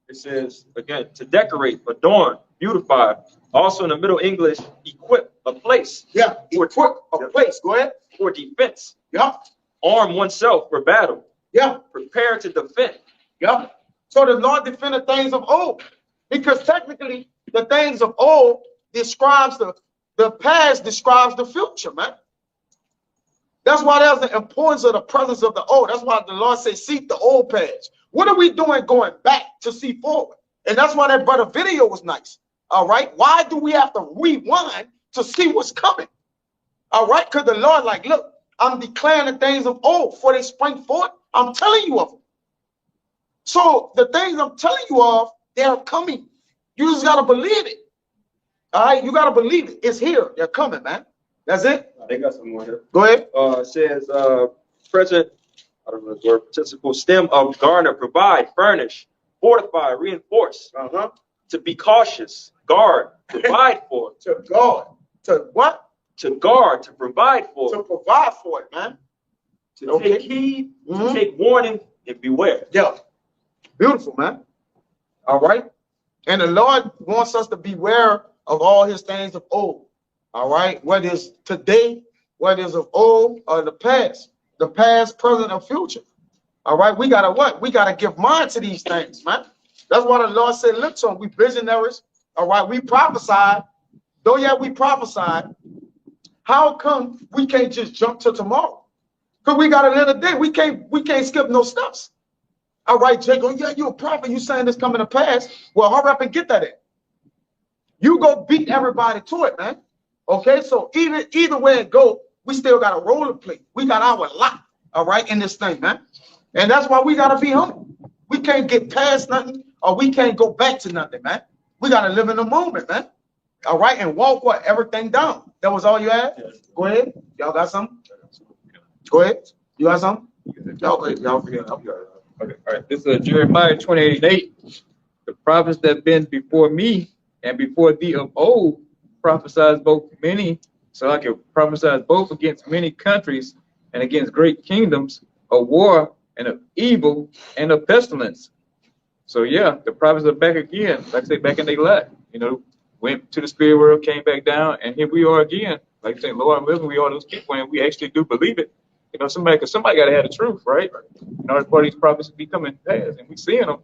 It says, again, to decorate, adorn, beautify. Also in the Middle English, equip a place. Yeah, equip a place. Go ahead. For defense. Yeah. Arm oneself for battle. Yeah. Prepare to defend. Yeah. So the Lord defended things of old, because technically the things of old describes the past, describes the future, man. That's why there's the importance of the presence of the old. That's why the Lord says, seek the old past. What are we doing going back to see forward? And that's why that brother video was nice. All right. Why do we have to rewind to see what's coming? All right. Because the Lord, like, look, I'm declaring the things of old before they spring forth. I'm telling you of them. So the things I'm telling you of, they're coming. You just got to believe it. All right. You got to believe it. It's here. They're coming, man. That's it. They got some more here. Go ahead. It says present, I don't know the word, participle stem of garner, provide, furnish, fortify, reinforce. To be cautious, guard, provide for. To guard. To what? To guard, to provide for. To provide for it, man. To take heed, to take warning, and beware. Yeah. Beautiful, man. All right. And the Lord wants us to beware of all his things of old. All right. What is today, what is of old, or the past, present, and future. All right. We gotta what? We gotta give mind to these things, man. That's why the Lord said, look to them. We visionaries. All right. We prophesied. Though yet we prophesied. How come we can't just jump to tomorrow? Because we got another day. We can't skip no steps. All right, Jacob, yeah, you're a prophet. You saying this coming to pass. Well, hurry up and get that in. You go beat everybody to it, man. Okay, so either way it go, we still got a role to play. We got our lot, all right, in this thing, man. And that's why we got to be humble. We can't get past nothing, or we can't go back to nothing, man. We got to live in the moment, man. All right, and walk everything down. That was all you had? Go ahead. Y'all got something? Go ahead. You got something? Y'all go ahead. Y'all forget. Okay, all right. This is Jeremiah 28:8. The prophets that have been before me and before thee of old prophesied both many, so I can prophesy both against many countries and against great kingdoms, of war and of evil and of pestilence. So yeah, the prophets are back again, like I say, back in their life. You know, went to the spirit world, came back down, and here we are again. Like I say, Lord, we are those people, and we actually do believe it. You know, somebody got to have the truth, right? In order for these prophecies to be coming past, and we seeing them.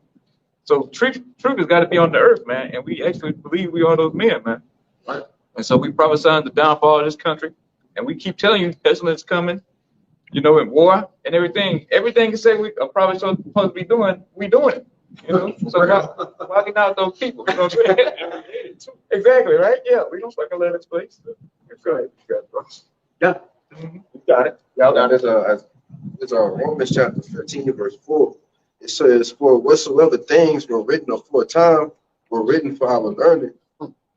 So truth has got to be on the earth, man, and we actually believe we are those men, man. Right. And so we prophesying the downfall of this country, and we keep telling you pestilence coming, you know, and war and everything. Everything you say we are probably supposed to be doing, we doing it. You know, so walking out those people. You know what I'm saying? Exactly, right? Yeah, we don't fucking let this place. Go ahead, yeah. Mm-hmm. Got it. Now there's a Romans chapter 15, verse 4. It says, "For whatsoever things were written aforetime were written for our learning,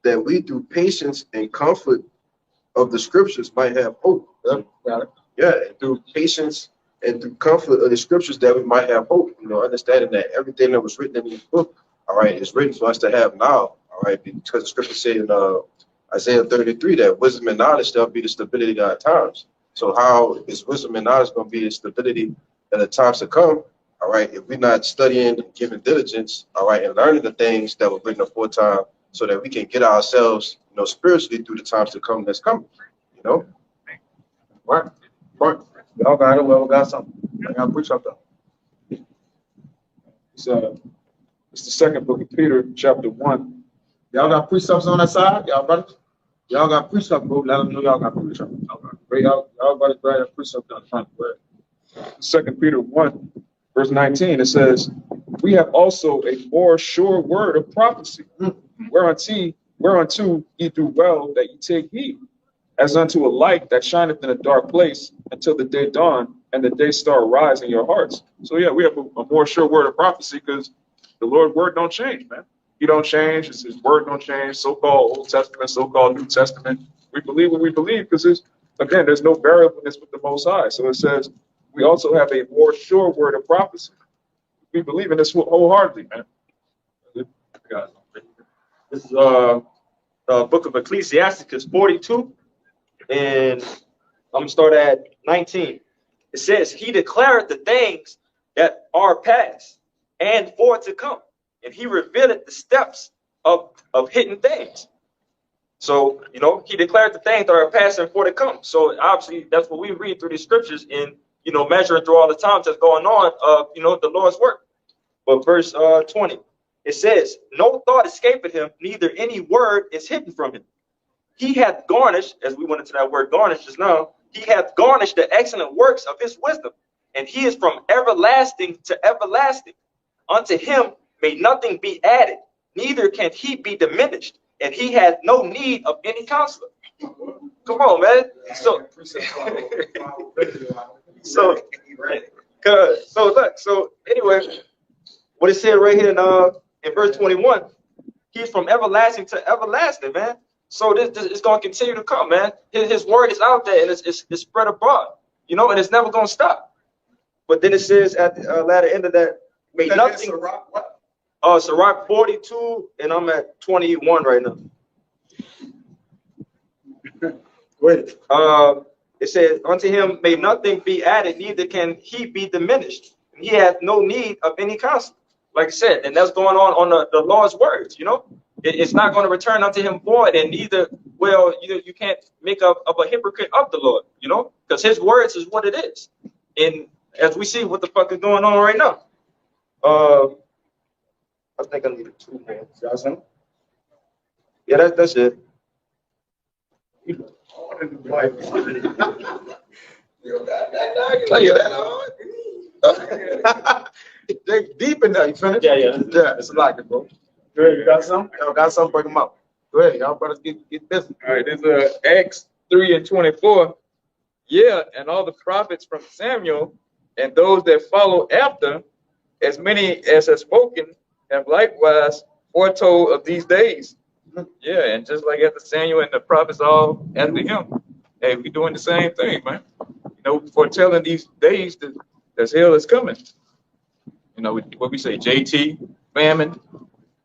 that we through patience and comfort of the scriptures might have hope." Got it. Yeah, through patience and through comfort of the scriptures that we might have hope. You know, understanding that everything that was written in this book, all right, is written for us to have now. All right, because the scripture said in Isaiah 33 that wisdom and knowledge shall be the stability of our times. So how is wisdom and knowledge going to be the stability in the times to come? All right, if we're not studying and giving diligence, all right, and learning the things that were written aforetime, so that we can get ourselves, you know, spiritually through the times to come that's coming. You know, right. Y'all got it. Well, we got something. I got to preach up though. It's the second book of Peter, chapter 1. Y'all got precepts on that side, y'all brothers? Y'all got precepts, bro. Let them know y'all got precepts. Y'all brothers grab that precept down front. 2 Peter 1, verse 19, it says, "We have also a more sure word of prophecy, whereunto ye do well that ye take heed, as unto a light that shineth in a dark place until the day dawn and the day star rise in your hearts." So yeah, we have a more sure word of prophecy because the Lord's word don't change, man. He don't change. His word don't change. So-called Old Testament, so-called New Testament. We believe what we believe because there's no variableness with the Most High. So it says we also have a more sure word of prophecy. We believe in this wholeheartedly, man. This is the book of Ecclesiasticus 42, and I'm gonna start at 19. It says, "He declared the things that are past and for to come, and he revealed the steps of hidden things." So, you know, he declared the things that are past and for to come. So obviously that's what we read through the scriptures in, you know, measuring through all the times that's going on of, you know, the Lord's work. But verse 20, it says, "No thought escapeth him, neither any word is hidden from him. He hath garnished," as we went into that word garnished just now, "he hath garnished the excellent works of his wisdom, and he is from everlasting to everlasting. Unto him may nothing be added, neither can he be diminished, and he hath no need of any counselor." Come on, man. So anyway, what it said right here in verse 21, he's from everlasting to everlasting, man. So this is going to continue to come, man. His word is out there, and it's spread abroad, you know, and it's never going to stop. But then it says at the latter end of that, may nothing. Sirach 42, and I'm at 21 right now. Wait. It says, "Unto him may nothing be added, neither can he be diminished. And he hath no need of any counsel." like I said, and that's going on the Lord's words, you know. It's not going to return unto him void, and neither will you can't make of a hypocrite of the Lord, you know, because his words is what it is. And as we see what the fuck is going on right now. I think I needed 2 minutes. You got some? Yeah, that's it. They deep in there. You finished? Yeah. Yeah, it's a lot, bro. Go ahead, you got some? Y'all got some? Break them up. Go ahead, y'all better get busy. All right, this is Acts 3:24. Yeah, and all the prophets from Samuel and those that follow after, as many as have spoken, have likewise foretold of these days. Yeah, and just like after Samuel and the prophets all after him, hey, we doing the same thing, man. You know, foretelling these days that hell is coming. You know, what we say, JT, famine,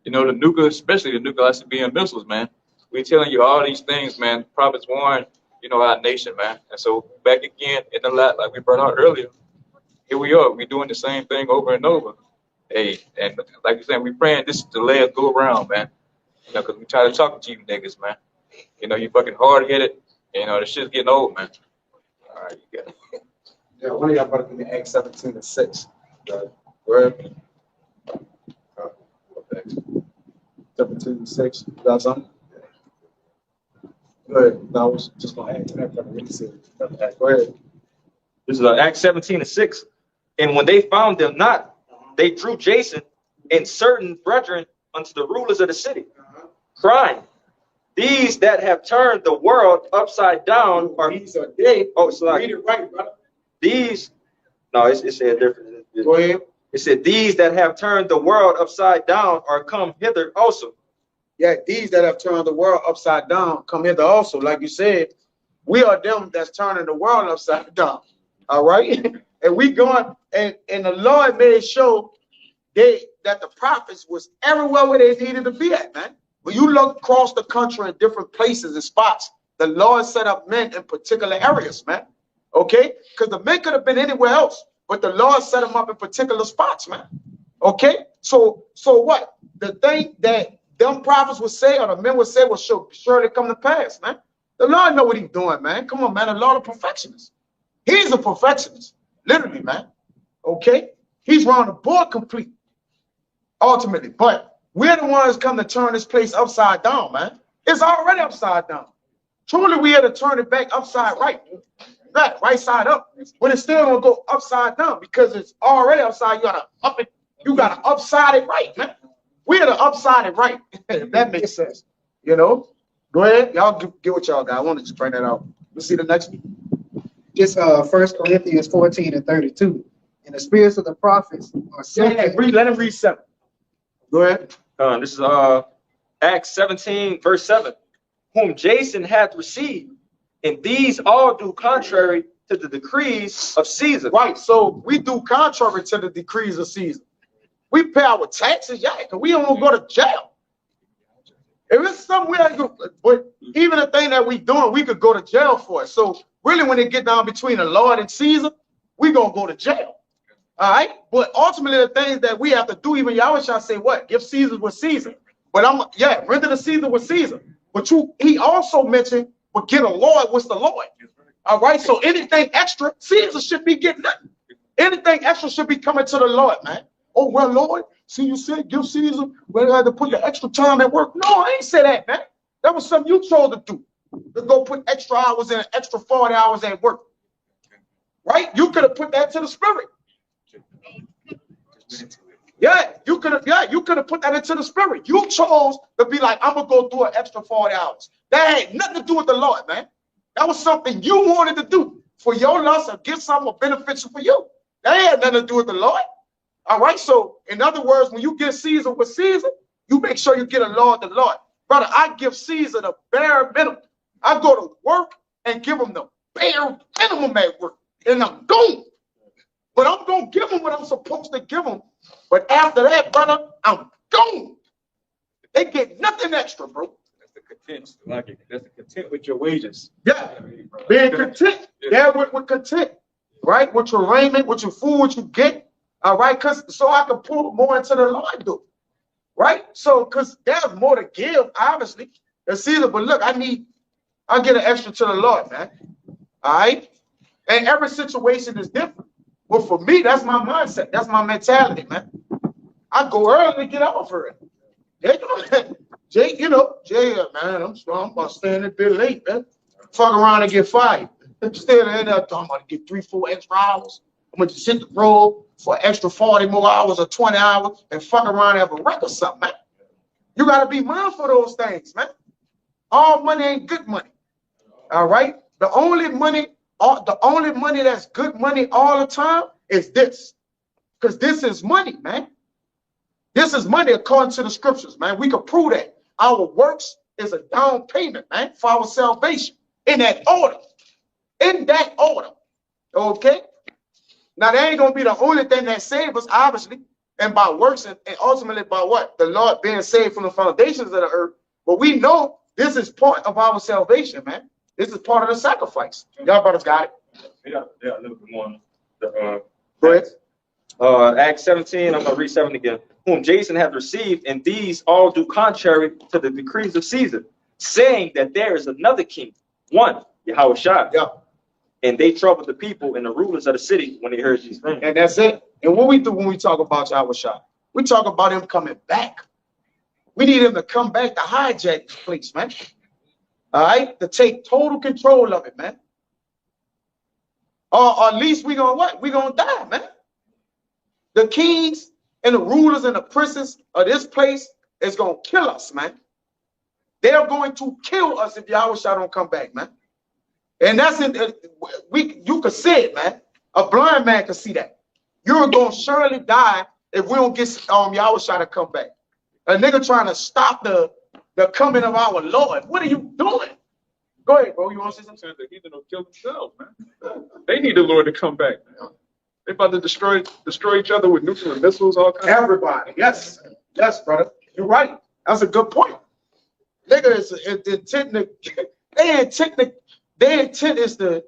you know, the nuclear, especially the nuclear ICBM missiles, man. We're telling you all these things, man. Prophets warn, you know, our nation, man. And so back again in the lot, like we brought out earlier, here we are. We're doing the same thing over and over. Hey, and like you said, we praying this is the last go around, man. You know, because we try to talk to you niggas, man. You know, you fucking hard-headed. You know, the shit's getting old, man. All right, you got it. Yeah, one of y'all better give me Acts 17:6. Go ahead. 17:6. You got something? Go ahead. No, I was just going to add to that. But I really said, go ahead. This is Acts 17:6. And when they found them not, they drew Jason and certain brethren unto the rulers of the city, crying, these that have turned the world upside down are these are they. Oh, it's like read it right, brother. These. No, it said different. Go ahead. It said these that have turned the world upside down are come hither also. Yeah, these that have turned the world upside down come hither also. Like you said, we are them that's turning the world upside down. All right, and we going and the Lord made sure that the prophets was everywhere where they needed to be at, man. When you look across the country in different places and spots, the Lord set up men in particular areas, man. Okay, because the men could have been anywhere else, but the Lord set them up in particular spots, man. Okay, so what? The thing that them prophets would say or the men would say will surely come to pass, man. The Lord know what he's doing, man. Come on, man. The Lord of perfectionist. He's a perfectionist, literally, man. Okay, he's round the board complete, ultimately. But we're the ones come to turn this place upside down, man. It's already upside down. Truly, we had to turn it back upside right side up. But it's still gonna go upside down because it's already upside. You gotta up it. You gotta upside it right, man. We had to upside it right. If that makes sense, you know. Go ahead, y'all get what y'all got. I want to just bring that out. Let's see the next one. Just 1 Corinthians 14:32. And the spirits of the prophets are sent. Let him read 7. Go ahead. This is Acts 17:7. Whom Jason hath received, and these all do contrary to the decrees of Caesar. Right. So we do contrary to the decrees of Caesar. We pay our taxes, yeah, because we don't go to jail. If it's somewhere, but even the thing that we doing, we could go to jail for it. So really, when it get down between the Lord and Caesar, we gonna go to jail. All right. But ultimately, the things that we have to do, even Yahweh shall say, what? Give Caesar what Caesar. But render to Caesar what Caesar. But he also mentioned, but get a Lord what's the Lord. All right. So anything extra, Caesar should be getting nothing. Anything extra should be coming to the Lord, man. Oh, well, Lord, see, you said give Caesar, we had to put the extra time at work. No, I ain't say that, man. That was something you chose to do. To go put extra hours in, extra 40 hours at work. Right? You could have put that to the spirit. Yeah, you could have put that into the spirit. You chose to be like, I'm gonna go do an extra 40 hours. That had nothing to do with the Lord, man. That was something you wanted to do for your lust or get something beneficial for you. That had nothing to do with the Lord. All right. So in other words, when you give Caesar with Caesar, you make sure you get a Lord the Lord. Brother, I give Caesar the bare minimum. I go to work and give him the bare minimum at work. And I'm gone. But I'm going to give him what I'm supposed to give him. But after that, brother, I'm gone. They get nothing extra, bro. That's the content. Like that's the content with your wages. Yeah. Being content. Yeah, with content. Right? With your raiment, with your food, what you get. All right, so I can pour more into the Lord, do. Right? So, because there's more to give, obviously. It's either, but look, I'll get an extra to the Lord, man. All right? And every situation is different. But for me, that's my mindset. That's my mentality, man. I go early to get off early. Jay, man, I'm about to stay in a bit late, man. Fuck around and get fired. Stay in there, I'm about to get 3-4 extra hours. I'm going to just hit the road for an extra 40 more hours or 20 hours and fuck around and have a wreck or something, man. You got to be mindful of those things, man. All money ain't good money. All right? The only money that's good money all the time is this. Because this is money, man. This is money according to the scriptures, man. We can prove that. Our works is a down payment, man, for our salvation. In that order. In that order. Okay? Now, that ain't going to be the only thing that saves us, obviously. And by works and ultimately by what? The Lord being saved from the foundations of the earth. But we know this is part of our salvation, man. This is part of the sacrifice. Y'all brothers got it? Yeah, a little bit more. Go ahead. Acts 17, I'm going to read 7 again. Whom Jason hath received, and these all do contrary to the decrees of Caesar, saying that there is another king, one, Yahushua. Yeah. And they troubled the people and the rulers of the city when they heard these things. And that's it. And what we do when we talk about Yahushua, we talk about him coming back. We need him to come back to hijack this place, man. All right? To take total control of it, man. Or at least we gonna what? We gonna die, man. The kings and the rulers and the princes of this place is gonna kill us, man. They're going to kill us if Yahushua don't come back, man. And that's you could see it, man. A blind man can see that. You're gonna surely die if we don't get Yahushua to come back. A nigga trying to stop the coming of our Lord. What are you doing? Go ahead, bro. You want to say something? The heathen will kill themselves, man. They need the Lord to come back, man. They about to destroy each other with nuclear missiles, all kinds. Everybody, yes, brother. You're right. That's a good point. Nigga their intent is to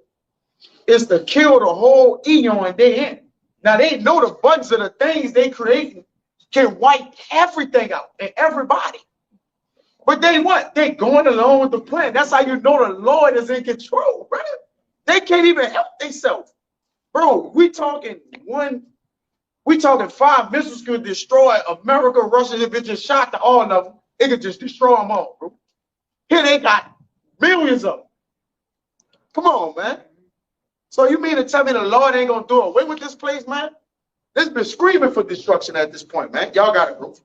kill the whole eon they in. Now they know the buttons of the things they creating can wipe everything out and everybody. But they what? They going along with the plan. That's how you know the Lord is in control, brother. They can't even help themselves. Bro, we talking 5 missiles could destroy America, Russia. If it just shot to all of them, it could just destroy them all, bro. Here they got millions of them. Come on, man. So you mean to tell me the Lord ain't gonna do away with this place, man? This been screaming for destruction at this point, man. Y'all got it, bro.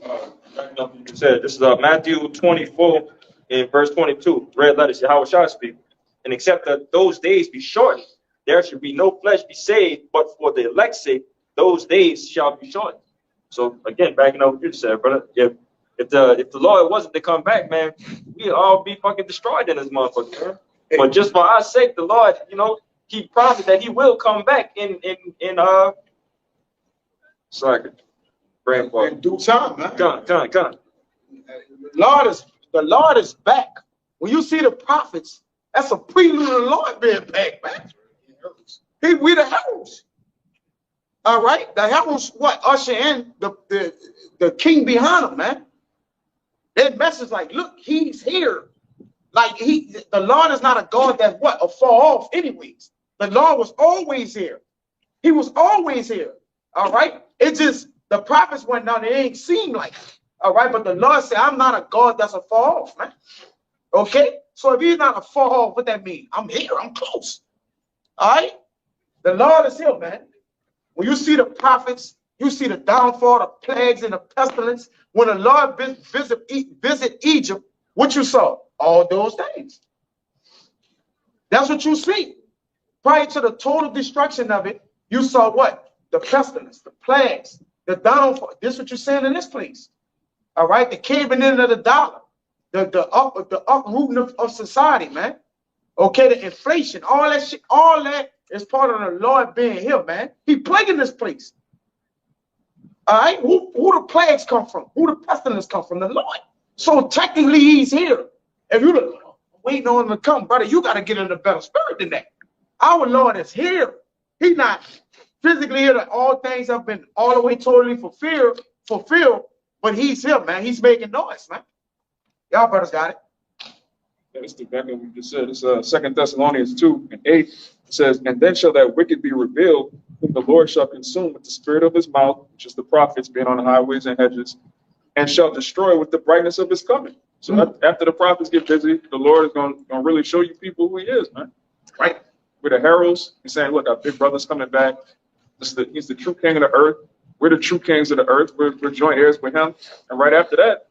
You said this is Matthew 24 in verse 22. Red letters, Yahushua speak. And except that those days be shortened, there should be no flesh be saved, but for the elect's sake, those days shall be shortened. So again, backing up what you said, brother, if the Lord wasn't to come back, man, we'd all be fucking destroyed in this motherfucker, man. But just for our sake, the Lord, he promised that he will come back in sorry, grandpa. In due time, man. Come. The Lord is back. When you see the prophets, that's a prelude of the Lord being back, man. We the heralds. All right? The heralds what? Usher in the king behind him, man. That message like, look, he's here. Like the Lord is not a God that what? A far off anyways. The Lord was always here. He was always here. All right? It just, the prophets went down, they ain't seem like it. All right? But the Lord said, I'm not a God that's a far off, man. Okay? So if he's not a far off, what that mean? I'm here, I'm close. All right? The Lord is here, man. When you see the prophets, you see the downfall, the plagues, and the pestilence. When the Lord visit Egypt, what you saw? All those things. That's what you see. Prior to the total destruction of it, you saw what? The pestilence, the plagues, the downfall. This is what you're saying in this place. All right? The caving in of the dollar, the uprooting of society, man. Okay, the inflation, all that shit, all that is part of the Lord being here, man. He plaguing this place. All right? Who the plagues come from? Who the pestilence come from? The Lord. So technically he's here. If you're waiting on him to come, brother, you got to get in a better spirit than that. Our Lord is here. He's not physically here that all things have been all the way totally fulfilled, but he's here, man. He's making noise, man. Y'all brothers got it. That's exactly what we just said. It's 2 Thessalonians 2:8. It says, and then shall that wicked be revealed, whom the Lord shall consume with the spirit of his mouth, which is the prophets being on the highways and hedges, and shall destroy with the brightness of his coming. So after the prophets get busy, the Lord is going to really show you people who he is, man. Right? With the heralds, he's saying, look, our big brother's coming back. He's the true king of the earth. We're the true kings of the earth. We're joint heirs with him. And right after that,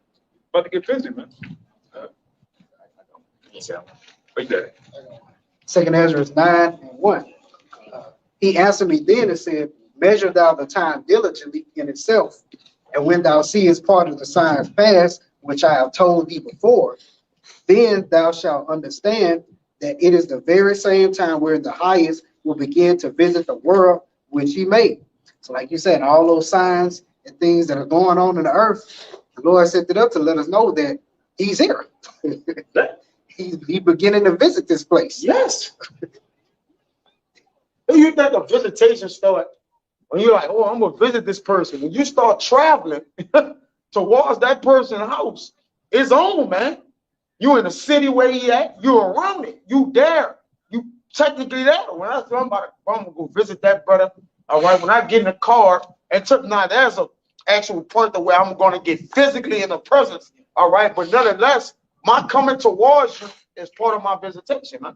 about to get busy, man. Right there. 2 Ezra 9:1. He answered me then and said, measure thou the time diligently in itself, and when thou seest part of the signs past, which I have told thee before, then thou shalt understand that it is the very same time where the highest will begin to visit the world which he made. So like you said, all those signs and things that are going on in the earth, the Lord set it up to let us know that he's here. He's beginning to visit this place. Yes. You think a visitation start when you're like, oh, I'm going to visit this person. When you start traveling towards that person's house, it's on, man. You in the city where he at, you around it, you there, you technically there. When I'm gonna go visit that brother, all right, when I get in the car and now there's an actual point where I'm gonna get physically in the presence, all right, but nonetheless, my coming towards you is part of my visitation, man.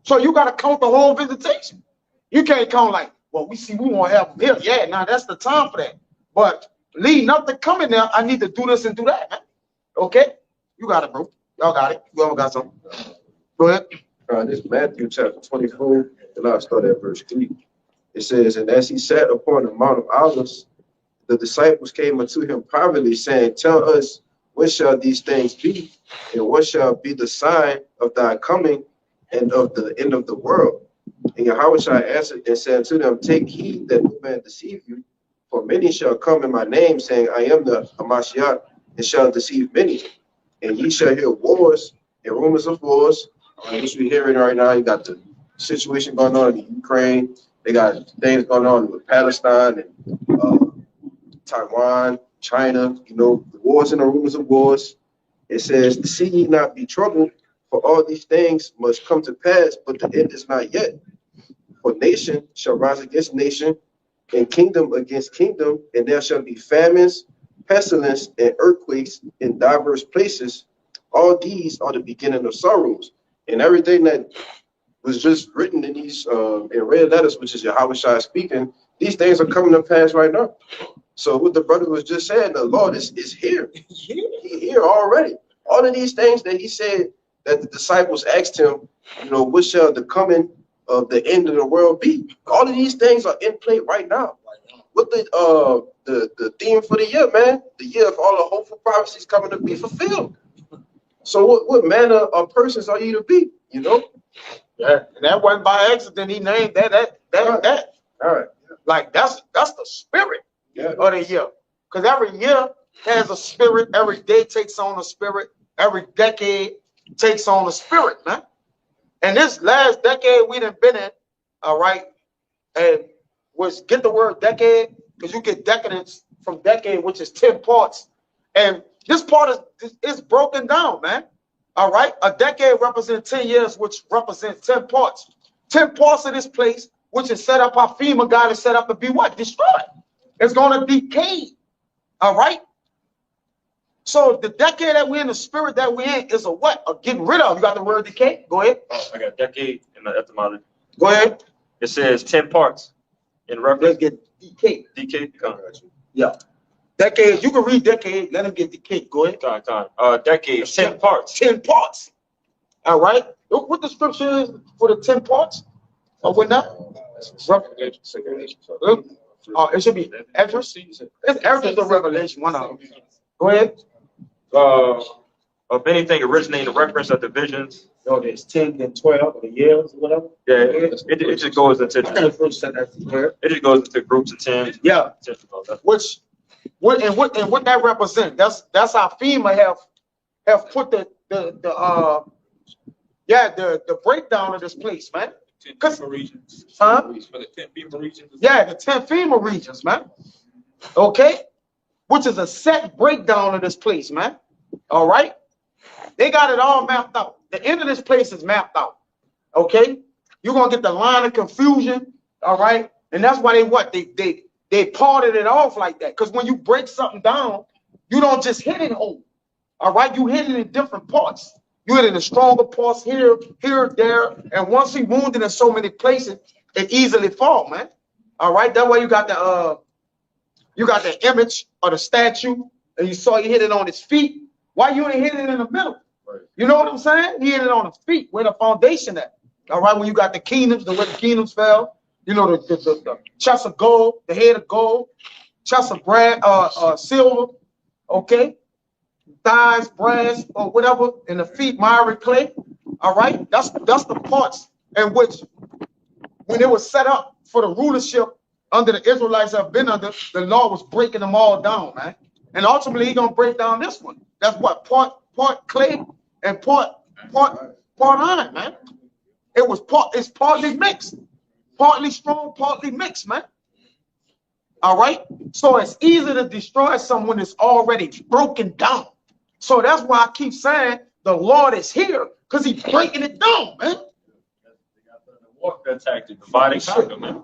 So you gotta count the whole visitation. You can't count like, well, we want to have him here. Yeah, now that's the time for that. But leading up to coming there, I need to do this and do that, man. Okay? You got it, bro. Y'all got it. You all got something. Go ahead. This is Matthew chapter 24, and I'll start at verse 3. It says, and as he sat upon the Mount of Olives, the disciples came unto him privately, saying, tell us, when shall these things be? And what shall be the sign of thy coming and of the end of the world? And Yahushua answered and said to them, take heed that no man deceive you, for many shall come in my name, saying, I am the Hamashiach, and shall deceive many. And ye shall hear wars and rumors of wars, which we're hearing right now. You got the situation going on in Ukraine. They got things going on with Palestine and Taiwan, China, the wars and the rumors of wars. It says, see ye not be troubled, for all these things must come to pass, but the end is not yet. For nation shall rise against nation, and kingdom against kingdom, and there shall be famines, pestilence, and earthquakes in diverse places. All these are the beginning of sorrows. And everything that was just written in these in red letters, which is Yahushua speaking, these things are coming to pass right now. So what the brother was just saying, the Lord is here. He's here already. All of these things that he said that the disciples asked him, what shall the coming of the end of the world be? All of these things are in play right now. What the theme for the year, man? The year of all the hopeful prophecies coming to be fulfilled. So what manner of persons are you to be? Yeah, and that wasn't by accident. He named that. All right. Like that's the spirit of the year. Because every year has a spirit. Every day takes on a spirit. Every decade takes on a spirit, man. And this last decade we done been in, all right, and get the word decade, because you get decadence from decade, which is 10 parts. And this part is broken down, man. All right. A decade represents 10 years, which represents 10 parts. 10 parts of this place, which is set up, our FEMA God is set up to be what? Destroyed. It's going to decay. All right. So the decade that we're in, the spirit that we're in is a what? A getting rid of. You got the word decay? Go ahead. I got decade in the etymology. Go ahead. It says 10 parts in reference. Let's get decay. Decay. Yeah. Decade. You can read decade. Let him get decay. Go ahead. Time. Decade. 10 parts. 10 parts. All right. What the scripture is for the 10 parts? Or what not? It should be Esdras. It's Esdras or Revelation. One of them. Go ahead. Of anything originating the reference of the visions. No, there's 10 and 12 of the years or whatever. Yeah, it just goes into it just goes into groups of 10. Yeah. What that represents? That's how FEMA have put the breakdown of this place, man. 'Cause- regions. Huh? For the 10 FEMA regions. Yeah, the 10 FEMA regions, man. Okay? Which is a set breakdown of this place, man. All right? They got it all mapped out. The end of this place is mapped out. Okay? You're gonna get the line of confusion, all right? And that's why they parted it off like that. Because when you break something down, you don't just hit it whole. All right, you hit it in different parts. You hit it in the stronger parts here, there, and once he wounded in so many places, it easily fall, man. All right, that way you got the image of the statue, and you saw he hit it on his feet. Why you ain't hit it in the middle? Right. You know what I'm saying? He hit it on the feet, where the foundation at. All right, when you got the kingdoms, the way the kingdoms fell, you know, the chest of gold, the head of gold, chest of silver, okay, thighs, brass, or whatever, and the feet, miry clay. All right, that's the parts in which, when it was set up for the rulership under the Israelites have been under, the Lord was breaking them all down, man. And ultimately, He's gonna break down this one. That's what part clay and part iron, man. It's partly mixed, partly strong, partly mixed, man. All right, so it's easy to destroy someone that's already broken down. So that's why I keep saying the Lord is here, because He's breaking it down, man. Warfare tactic, divide and conquer, man.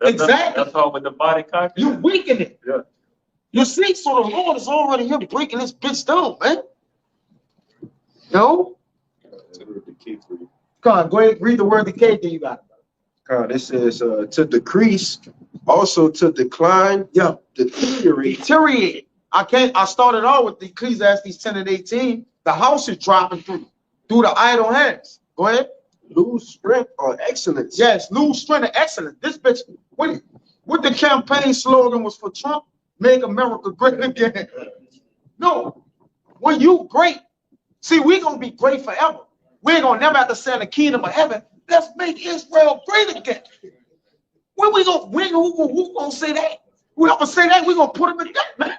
Exactly. That's all with divide and conquer. You weaken it. Yeah. You see, so the Lord is already here breaking this bitch down, man. No? Come on, go ahead, read the word decay, then you got it. It says to decrease, also to decline, Yeah. deteriorate. Deteriorate. I started off with the Ecclesiastes 10 and 18. The house is dropping through the idle hands. Go ahead. Lose strength or excellence. Yes, lose strength and excellence. This bitch, what the campaign slogan was for Trump, make America great again. No, when you great, see, we're gonna be great forever. We ain't gonna never have to say in the kingdom of heaven, let's make Israel great again. When we gonna win, who gonna say that? Whoever say that, we're gonna put them in death, man.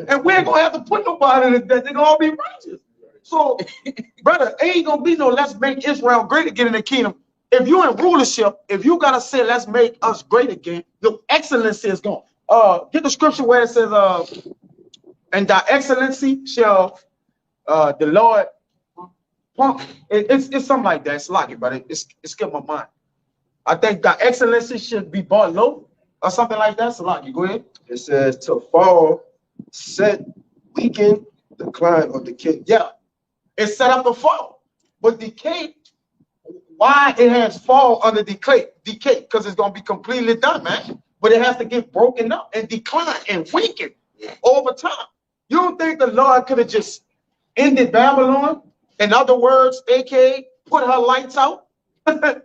And we ain't gonna have to put nobody in death. They're gonna all be righteous. So, brother, ain't gonna be no let's make Israel great again in the kingdom. If you're in rulership, if you gotta say let's make us great again, the excellency is gone. Get the scripture where it says, and thy excellency shall the Lord pump. It's something like that. It's like it, but it's skipped my mind. I think thy excellency should be brought low or something like that. So like, go ahead. It says to fall, set, weaken, decline, or decay. Yeah, it's set up to fall, but decay. Why it has fall under decay? Because it's gonna be completely done, man. But it has to get broken up and decline and weaken over time. You don't think the Lord could have just ended Babylon? In other words, aka put her lights out? The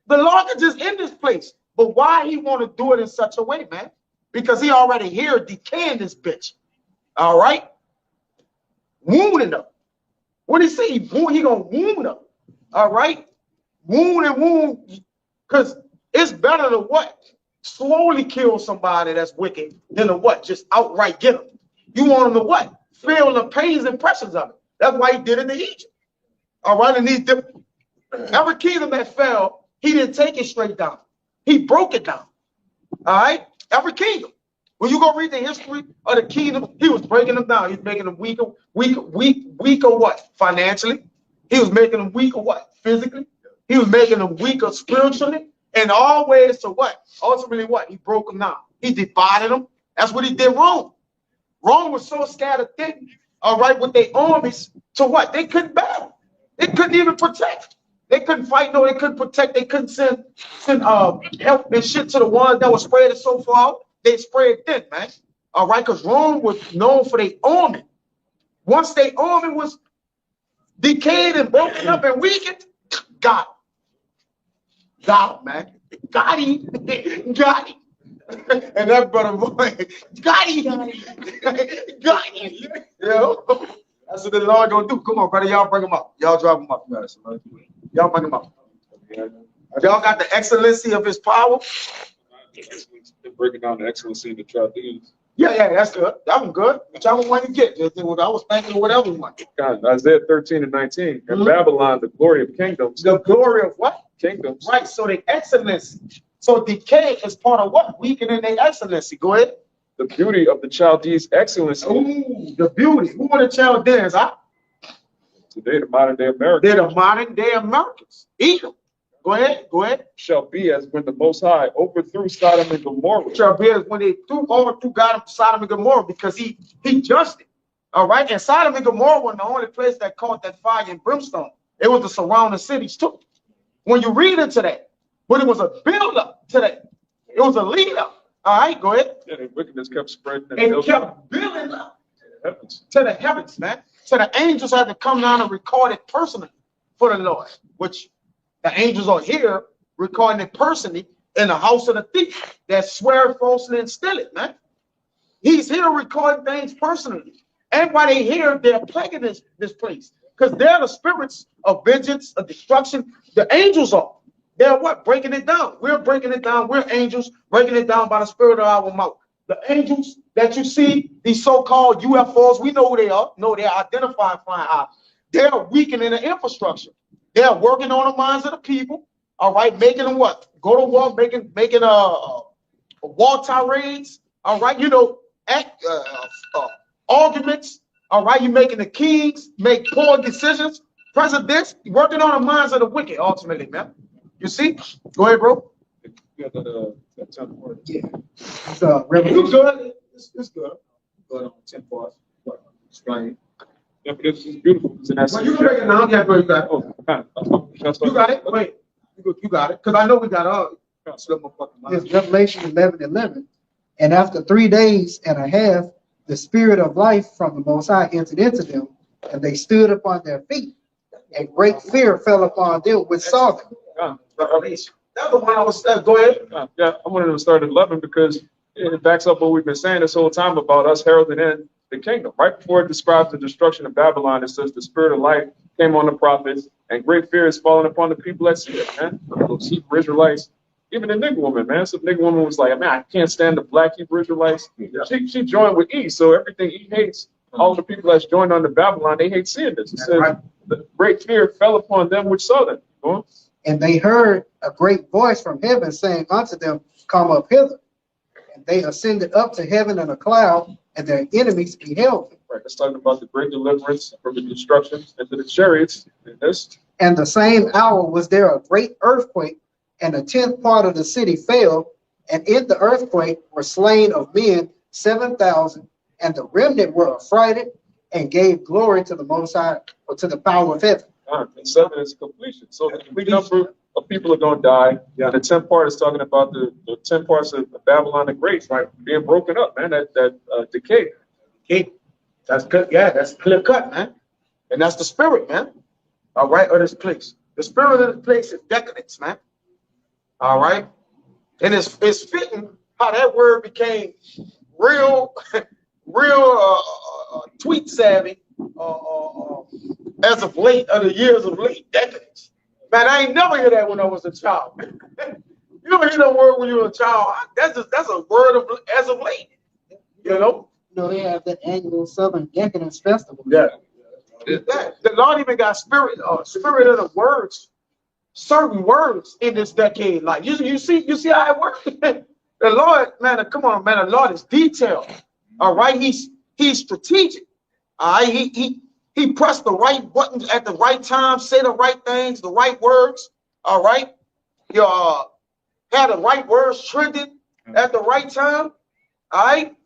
Lord could just end this place. But why He want to do it in such a way, man? Because He already here decaying this bitch. All right? Wounding her. What He say? He gonna wound her. All right? Wound and wound. Because it's better to what? Slowly kill somebody that's wicked than to what? Just outright get them. You want them to what? Feel the pains and pressures of it. That's why He did it to Egypt. All right? And every kingdom that fell, He didn't take it straight down. He broke it down. All right? Every kingdom. When you go read the history of the kingdom, He was breaking them down. He was making them weaker what? Financially. He was making them weaker what? Physically. He was making them weaker spiritually. And always to what? Ultimately what? He broke them down. He divided them. That's what He did wrong. Rome was so scattered thin, all right, with their armies to what? They couldn't battle. They couldn't even protect. They couldn't fight, no, they couldn't protect. They couldn't send help and shit to the ones that were spread so far out. They spread thin, man. All right, because Rome was known for their army. Once their army was decayed and broken up and weakened, got him. Got him, man. Got him. Got him. And that brother boy, got him. Got him. You know? That's what the Lord gonna do. Come on, brother. Y'all bring him up. Y'all drive him up. Y'all bring him up. Y'all got the excellency of His power. They're breaking down the excellency of the Chaldeans. Yeah, that's good. That was good. Whichever one you get. I was thinking whatever one. God, Isaiah 13 and 19. In Babylon, the glory of kingdoms. The glory of what? kingdoms. Right, so the excellency. So decay is part of what? Weakening their excellency. Go ahead. The beauty of the Chaldees' excellency. Ooh, the beauty. Who are the Chaldeans? Huh? Today, the modern day Americans. They're the modern day Americans. Edom. Go ahead. Go ahead. Shall be as when the Most High overthrew Sodom and Gomorrah. Shall be as when they overthrew God, Sodom and Gomorrah, because he judged it. All right. And Sodom and Gomorrah were the only place that caught that fire and brimstone. It was the surrounding cities too. When you read into that, but it was a build-up to that. It was a lead-up. All right, go ahead. Yeah, the wickedness kept spreading. And kept building up to the heavens, man. So the angels had to come down and record it personally for the Lord, which the angels are here recording it personally in the house of the thief that swear falsely and steal it, man. He's here recording things personally. And while they're here, they're plaguing this place because they're the spirits of vengeance, of destruction. The angels are. They're what? Breaking it down. We're breaking it down. We're angels breaking it down by the spirit of our mouth. The angels that you see, these so-called UFOs, we know who they are. No, they're identifying flying high. They're weakening the infrastructure. They're working on the minds of the people. All right, making them what? Go to war, making war tirades. All right, you know, arguments. All right, you're making the kings make poor decisions. Presidents working on the minds of the wicked. Ultimately, man. You see? Go ahead, bro. Yeah, Yeah. So, You good? It's good. Good on 10 parts. Explain. Yeah, but this is beautiful. Well, you can break it down. Yeah, bro, you got it. You got it. Wait. You got it. Because I know we got it's Revelation 11:11. And after 3 days and a half, the spirit of life from the Most High entered into them, and they stood upon their feet. And great fear fell upon them which saw them. Revelation. That's the one I was. Go ahead. Yeah, I wanted to start at 11 because it backs up what we've been saying this whole time about us heralding in the kingdom. Right before it describes the destruction of Babylon, it says the spirit of life came on the prophets, and great fear is falling upon the people that see it, man. Those Hebrew Israelites, even the nigger woman, man. Some nigger woman was like, man, I can't stand the black Hebrew Israelites. She joined with E, so everything E hates, all the people that's joined under Babylon, they hate seeing this. It says the great fear fell upon them which saw them. Go on. And they heard a great voice from heaven saying unto them, come up hither. And they ascended up to heaven in a cloud, and their enemies beheld them. Right, it's talking about the great deliverance from the destruction into the chariots. And the same hour was there a great earthquake, and a 10th part of the city fell, and in the earthquake were slain of men 7,000, and the remnant were affrighted and gave glory to the Most High, or to the power of heaven. And 7 is completion. So the number of people are going to die. Yeah. The 10th part is talking about the 10 parts of Babylon the Great, right, being broken up, man. That decay. That's good. Yeah, that's clear cut, man. And that's the spirit, man. All right, of this place. The spirit of the place is decadence, man. All right, and it's fitting how that word became real tweet savvy as of late, of the years of late decades. Man, I ain't never hear that when I was a child. You don't hear that word when you were a child. That's a word of as of late. You know. You know, they have the annual Southern Decadence Festival. Yeah. The Lord even got spirit of the words, certain words in this decade. Like you see how it works. The Lord, man, come on, man. The Lord is detailed. All right, he's strategic. All right, he pressed the right buttons at the right time, say the right things, the right words. All right, you had the right words trending at the right time. All right.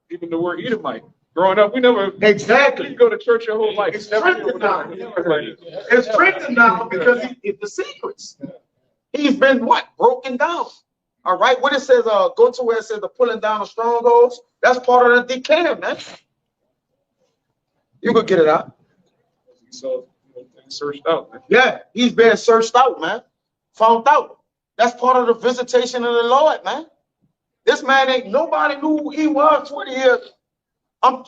Even the word Edomite. Growing up, we never exactly. You go to church your whole life. It's strengthened now. It's strengthened now because it's the secrets. He's been what? Broken down. All right. What it says, go to where it says the pulling down of strongholds. That's part of the decay, man. You could get it out. So searched out, man. Yeah, he's been searched out, man. Found out. That's part of the visitation of the Lord, man. This man ain't nobody knew who he was 20 years. I'm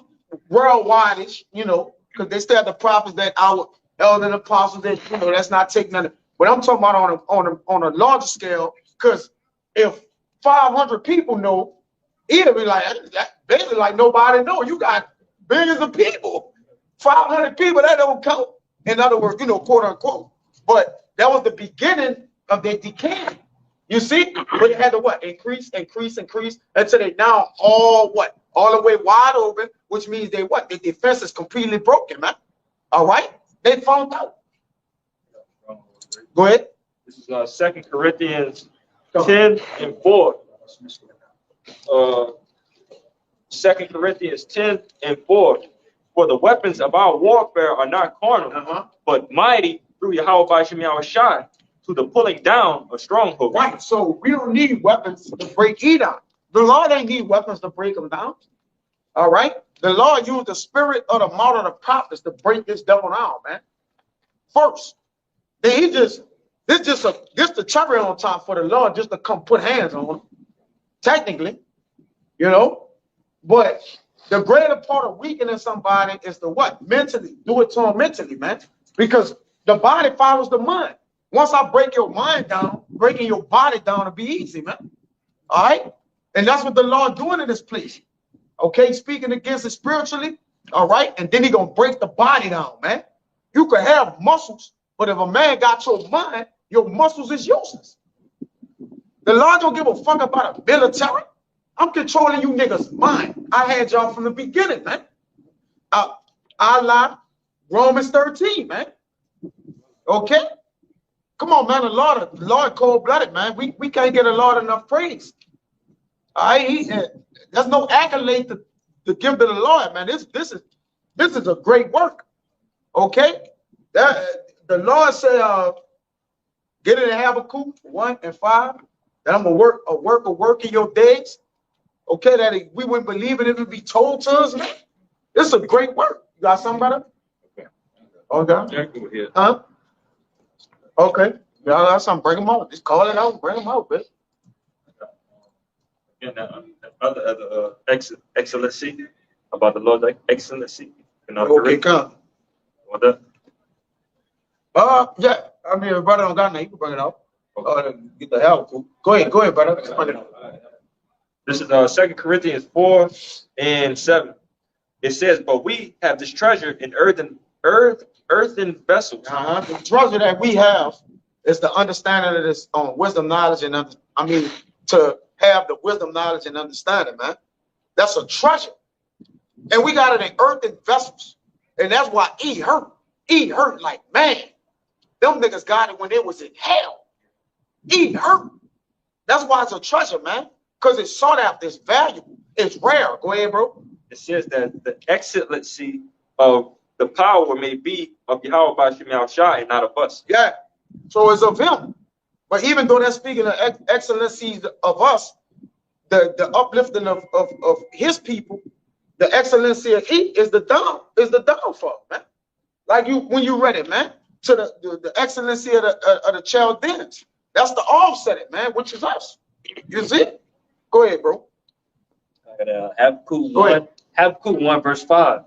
worldwide-ish, you know, because they still have the prophets that our elder apostles that, you know, that's not taking nothing. But I'm talking about on a larger scale, because if 500 people know, it'll be like basically like nobody know. You got billions of people. 500 people, that don't count. In other words, you know, quote unquote. But that was the beginning of their decay. You see? But it had to what? Increase until they now all what? All the way wide open, which means they what? Their defense is completely broken, man. All right? They found out. Go ahead. This is 2 Corinthians 10 and 4. 2 Corinthians 10 and 4. For the weapons of our warfare are not carnal, but mighty through Yahweh by Shem Yahushai to the pulling down of strongholds. Right. So we don't need weapons to break Edom. The Lord ain't need weapons to break them down. All right. The Lord used the spirit of the mouth of the prophets to break this devil down, man. First, then this the cherry on top for the Lord just to come put hands on him. Technically, you know, but the greater part of weakening somebody is the what? Mentally. Do it to them mentally, man. Because the body follows the mind. Once I break your mind down, breaking your body down will be easy, man. All right? And that's what the Lord doing in this place. Okay, speaking against it spiritually, all right? And then he gonna break the body down, man. You can have muscles, but if a man got your mind, your muscles is useless. The Lord don't give a fuck about a military. I'm controlling you niggas' mind. I had y'all from the beginning, man. Allah, Romans 13, man. Okay? Come on, man. The Lord cold-blooded, man. We can't get a Lord enough praise. All right? There's no accolade to give to the Lord, man. This is a great work. Okay? The Lord said, get it in Habakkuk 1 and 5. That I'm a work in your days. Okay, that we wouldn't believe it if it be told to us, man. This is a great work. You got something better? Okay. Yeah, go ahead. Huh? Okay. Y'all got something, bring them out. Just call it out, bring them out, bitch. And other excellency, about the Lord's excellency. Okay, come. What that? Yeah. I mean, if brother don't got nothing, you can bring it out. Get the hell, cool. Go ahead, brother. Let's bring it out. This is 2 Corinthians 4 and 7. It says, but we have this treasure in earthen vessels. The treasure that we have is the understanding of this wisdom, knowledge, and to have the wisdom, knowledge, and understanding, man. That's a treasure. And we got it in earthen vessels. And that's why E hurt. E hurt like, man. Them niggas got it when it was in hell. E hurt. That's why it's a treasure, man. Because it's sought after, it's valuable, it's rare. Go ahead, bro. It says that the excellency of the power may be of Yahweh by Shem Yahushai and not of us. Yeah. So it's of him. But even though that's speaking of excellencies of us, the uplifting of his people, the excellency of he is the downfall, man. Like when you read it, man, to the excellency of the Chaldeans. That's the offset, man, which is us. You see? Go ahead, bro. I got Habakkuk 1 verse 5.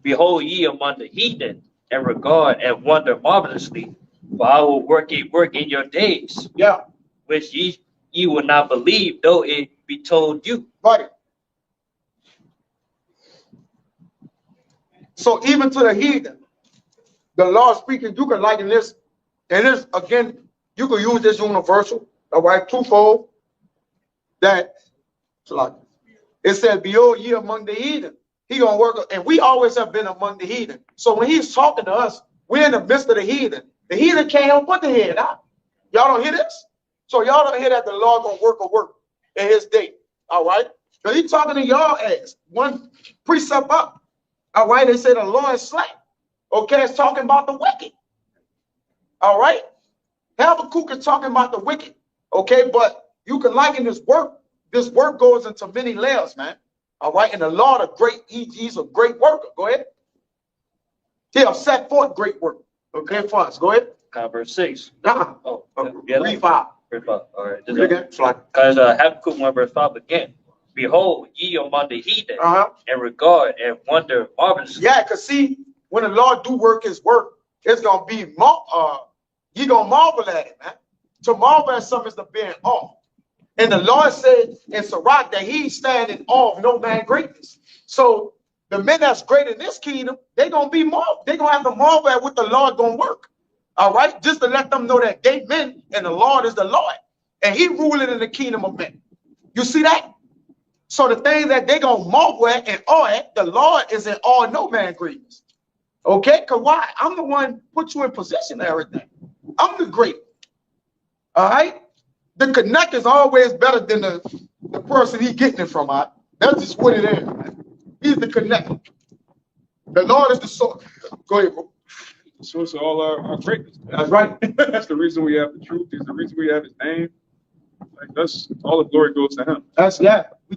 Behold ye among the heathen, and regard and wonder marvelously, for I will work a work in your days. Yeah. Which ye will not believe, though it be told you. Right. So even to the heathen, the Lord speaking, you can liken this, and this again, you can use this universal, all right, twofold. That it said, behold ye among the heathen. He gonna work, and we always have been among the heathen. So when he's talking to us, we're in the midst of the heathen. The heathen can't help but the head out. Y'all don't hear this? So y'all don't hear that the Lord gonna work a work in his day. All right? Because he's talking to y'all ass. One precept up. All right, they say the Lord is slack. Okay, it's talking about the wicked. All right? Habakkuk is talking about the wicked. Okay, but you can liken this work. This work goes into many layers, man. All right, and the Lord of great, he's a great worker. Go ahead. He'll set forth great work. Okay, for us. Go ahead. Verse 6. Read 5. Verse 5. All right. Because Habakkuk 1 verse 5 again. Behold ye among the heathen, and regard and wonder marvelously. Yeah, because see, when the Lord do work his work, it's gonna be you gonna marvel at it, man. To marvel at something is to be in awe. And the Lord said in Sirach that he's standing in awe of no man greatness. So the men that's great in this kingdom, they're gonna have to marvel at what the Lord gonna work. All right, just to let them know that they men and the Lord is the Lord, and He ruling in the kingdom of men. You see that? So the thing that they gonna marvel at and awe at, the Lord is in awe, no man grieves. Okay, cause why? I'm the one put you in position of everything. I'm the great. All right, the connect is always better than the person he getting it from. That's just what it is, man. He's the connect. The Lord is the source. Go ahead, bro. The source of all our greatness. That's right. That's the reason we have the truth. He's the reason we have His name. Like, that's all the glory goes to Him. That's we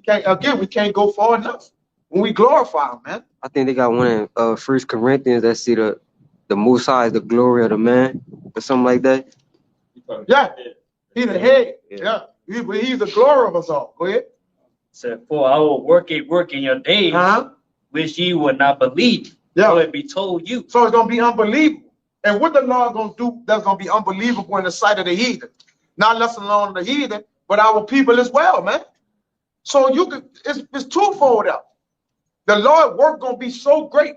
can't go far enough when we glorify Him, man. I think they got one in 1 Corinthians that see the Most High is the glory of the man or something like that. Yeah, He's the head. Yeah, He's the glory of us all. Go ahead. Said, for I will work in your days, which ye will not believe. Yeah. Will it be told you? So it's gonna be unbelievable. And what the Lord gonna do that's gonna be unbelievable in the sight of the heathen. Not less alone the heathen, but our people as well, man. So it's twofold up. The Lord work gonna be so great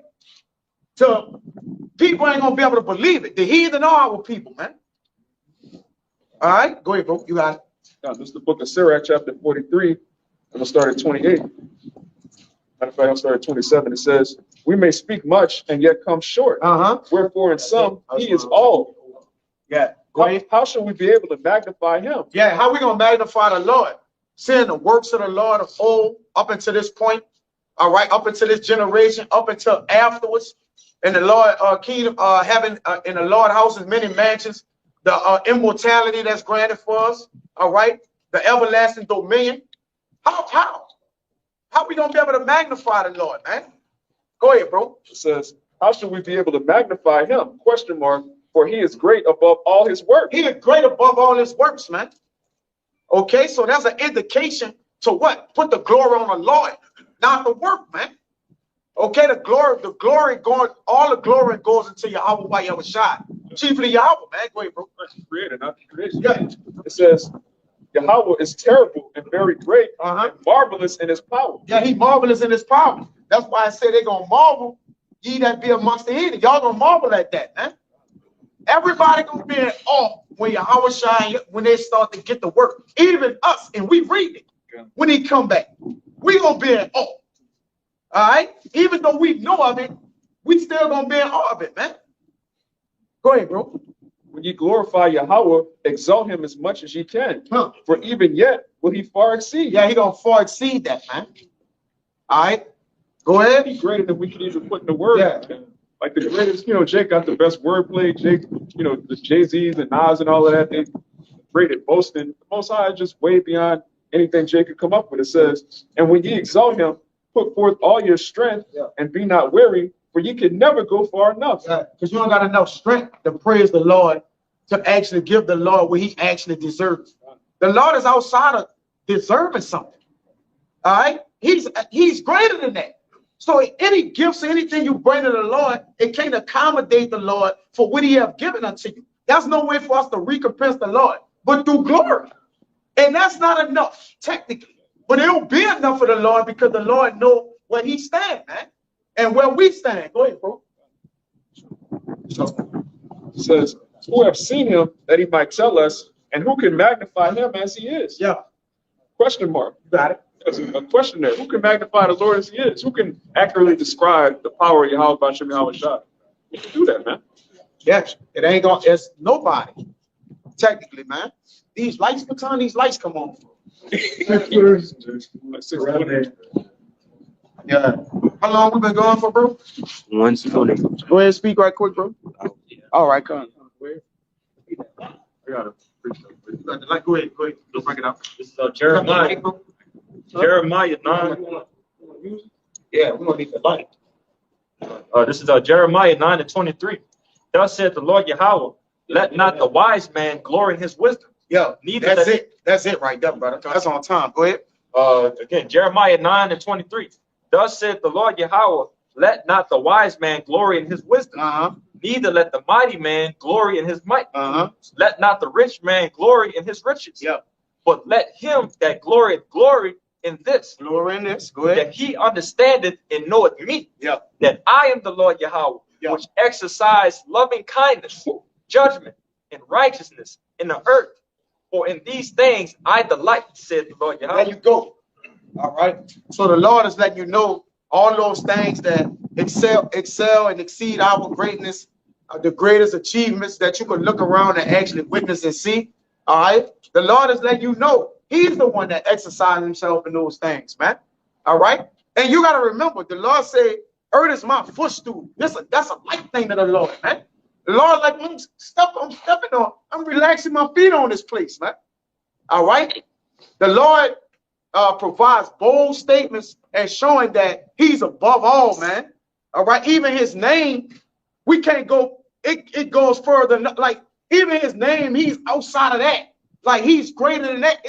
to people ain't gonna be able to believe it. The heathen are our people, man. All right, go ahead, bro. You got it. Now, this is the book of Sirach, chapter 43. I'm gonna start at 28. Matter of fact, I'll start at 27. It says, "We may speak much and yet come short. Wherefore in some He is all." Yeah. How shall we be able to magnify Him? Yeah, how we gonna magnify the Lord? Seeing the works of the Lord of old up until this point, all right, up until this generation, up until afterwards, and the Lord kingdom having in the Lord houses many mansions, the immortality that's granted for us, all right, the everlasting dominion. How we gonna be able to magnify the Lord, man? Go ahead, bro. It says, "How shall we be able to magnify Him? Question mark. For He is great above all His works." He is great above all His works, man. Okay, so that's an indication to what? Put the glory on the Lord, not the work, man. Okay, the glory going, all the glory goes into Yahweh by Yahushua. Chiefly Yahweh, man. Go ahead, bro. Creator, not the creation. Yeah. It says, Yahweh is terrible and very great, and marvelous in His power. Yeah, He's marvelous in His power. That's why I say they're gonna marvel, ye that be amongst the heathen. Y'all gonna marvel at that, man. Everybody gonna be in awe when Yahweh shine, when they start to get the work. Even us, and we read it. When He come back, we gonna be in awe. All right? Even though we know of it, we still gonna be in awe of it, man. Go ahead, bro. When ye glorify Yahweh, exalt Him as much as ye can. For even yet will He far exceed. Yeah, He gonna far exceed that, man. All right? Go ahead. He's greater than we can even put in the word. Yeah. Like the greatest, Jake got the best wordplay. Jake, the Jay-Z's and Nas and all of that, they great at boasting. The Most High is just way beyond anything Jake could come up with. It says, "And when ye exalt Him, put forth all your strength and be not weary, for ye can never go far enough." Because you don't got enough strength to praise the Lord, to actually give the Lord what He actually deserves. The Lord is outside of deserving something. All right? He's greater than that. So any gifts, anything you bring to the Lord, it can't accommodate the Lord for what He have given unto you. That's no way for us to recompense the Lord, but through glory. And that's not enough, technically. But it'll be enough for the Lord because the Lord knows where He stands, man. And where we stand. Go ahead, bro. It says, "Who have seen Him that He might tell us, and who can magnify Him as He is?" Yeah. Question mark. You got it. There's a question there. Who can magnify the Lord as He is? Who can accurately describe the power of Yahweh Bashem Yahweh Shai? Who can do that, man? Yes, it ain't gonna. It's nobody. Technically, man. These lights, what time these lights come on? Yeah. How long we been going for, bro? 120. Go ahead and speak right quick, bro. All right, come on. I got it. Go ahead. Go bring it up. This is Jeremiah. Jeremiah 9. Yeah, we're gonna need the light. This is Jeremiah 9:23. Thus said the Lord Yahweh, let not the wise man glory in his wisdom. Yeah, Neither that's it. That's it right there, brother. That's on time. Go ahead. Again, Jeremiah 9:23. Thus said the Lord Yahweh, let not the wise man glory in his wisdom. Neither let the mighty man glory in his might. Let not the rich man glory in his riches. Yeah. But let him that glorieth glory in this. Glory in this. Go ahead. That he understandeth and knoweth me. Yeah. That I am the Lord Yahweh, which exercise loving kindness, judgment and righteousness in the earth. For in these things I delight, said the Lord Yahweh. There you go. All right. So the Lord is letting you know all those things that excel and exceed our greatness, the greatest achievements that you can look around and actually witness and see. All right. The Lord is letting you know He's the one that exercises Himself in those things, man. All right. And you got to remember, the Lord said, earth is my footstool. That's a light thing to the Lord, man. The Lord, like, I'm stepping on, I'm relaxing my feet on this place, man. All right. The Lord provides bold statements and showing that He's above all, man. All right. Even His name, we can't go, it goes further. Like, even His name, He's outside of that. Like, He's greater than that.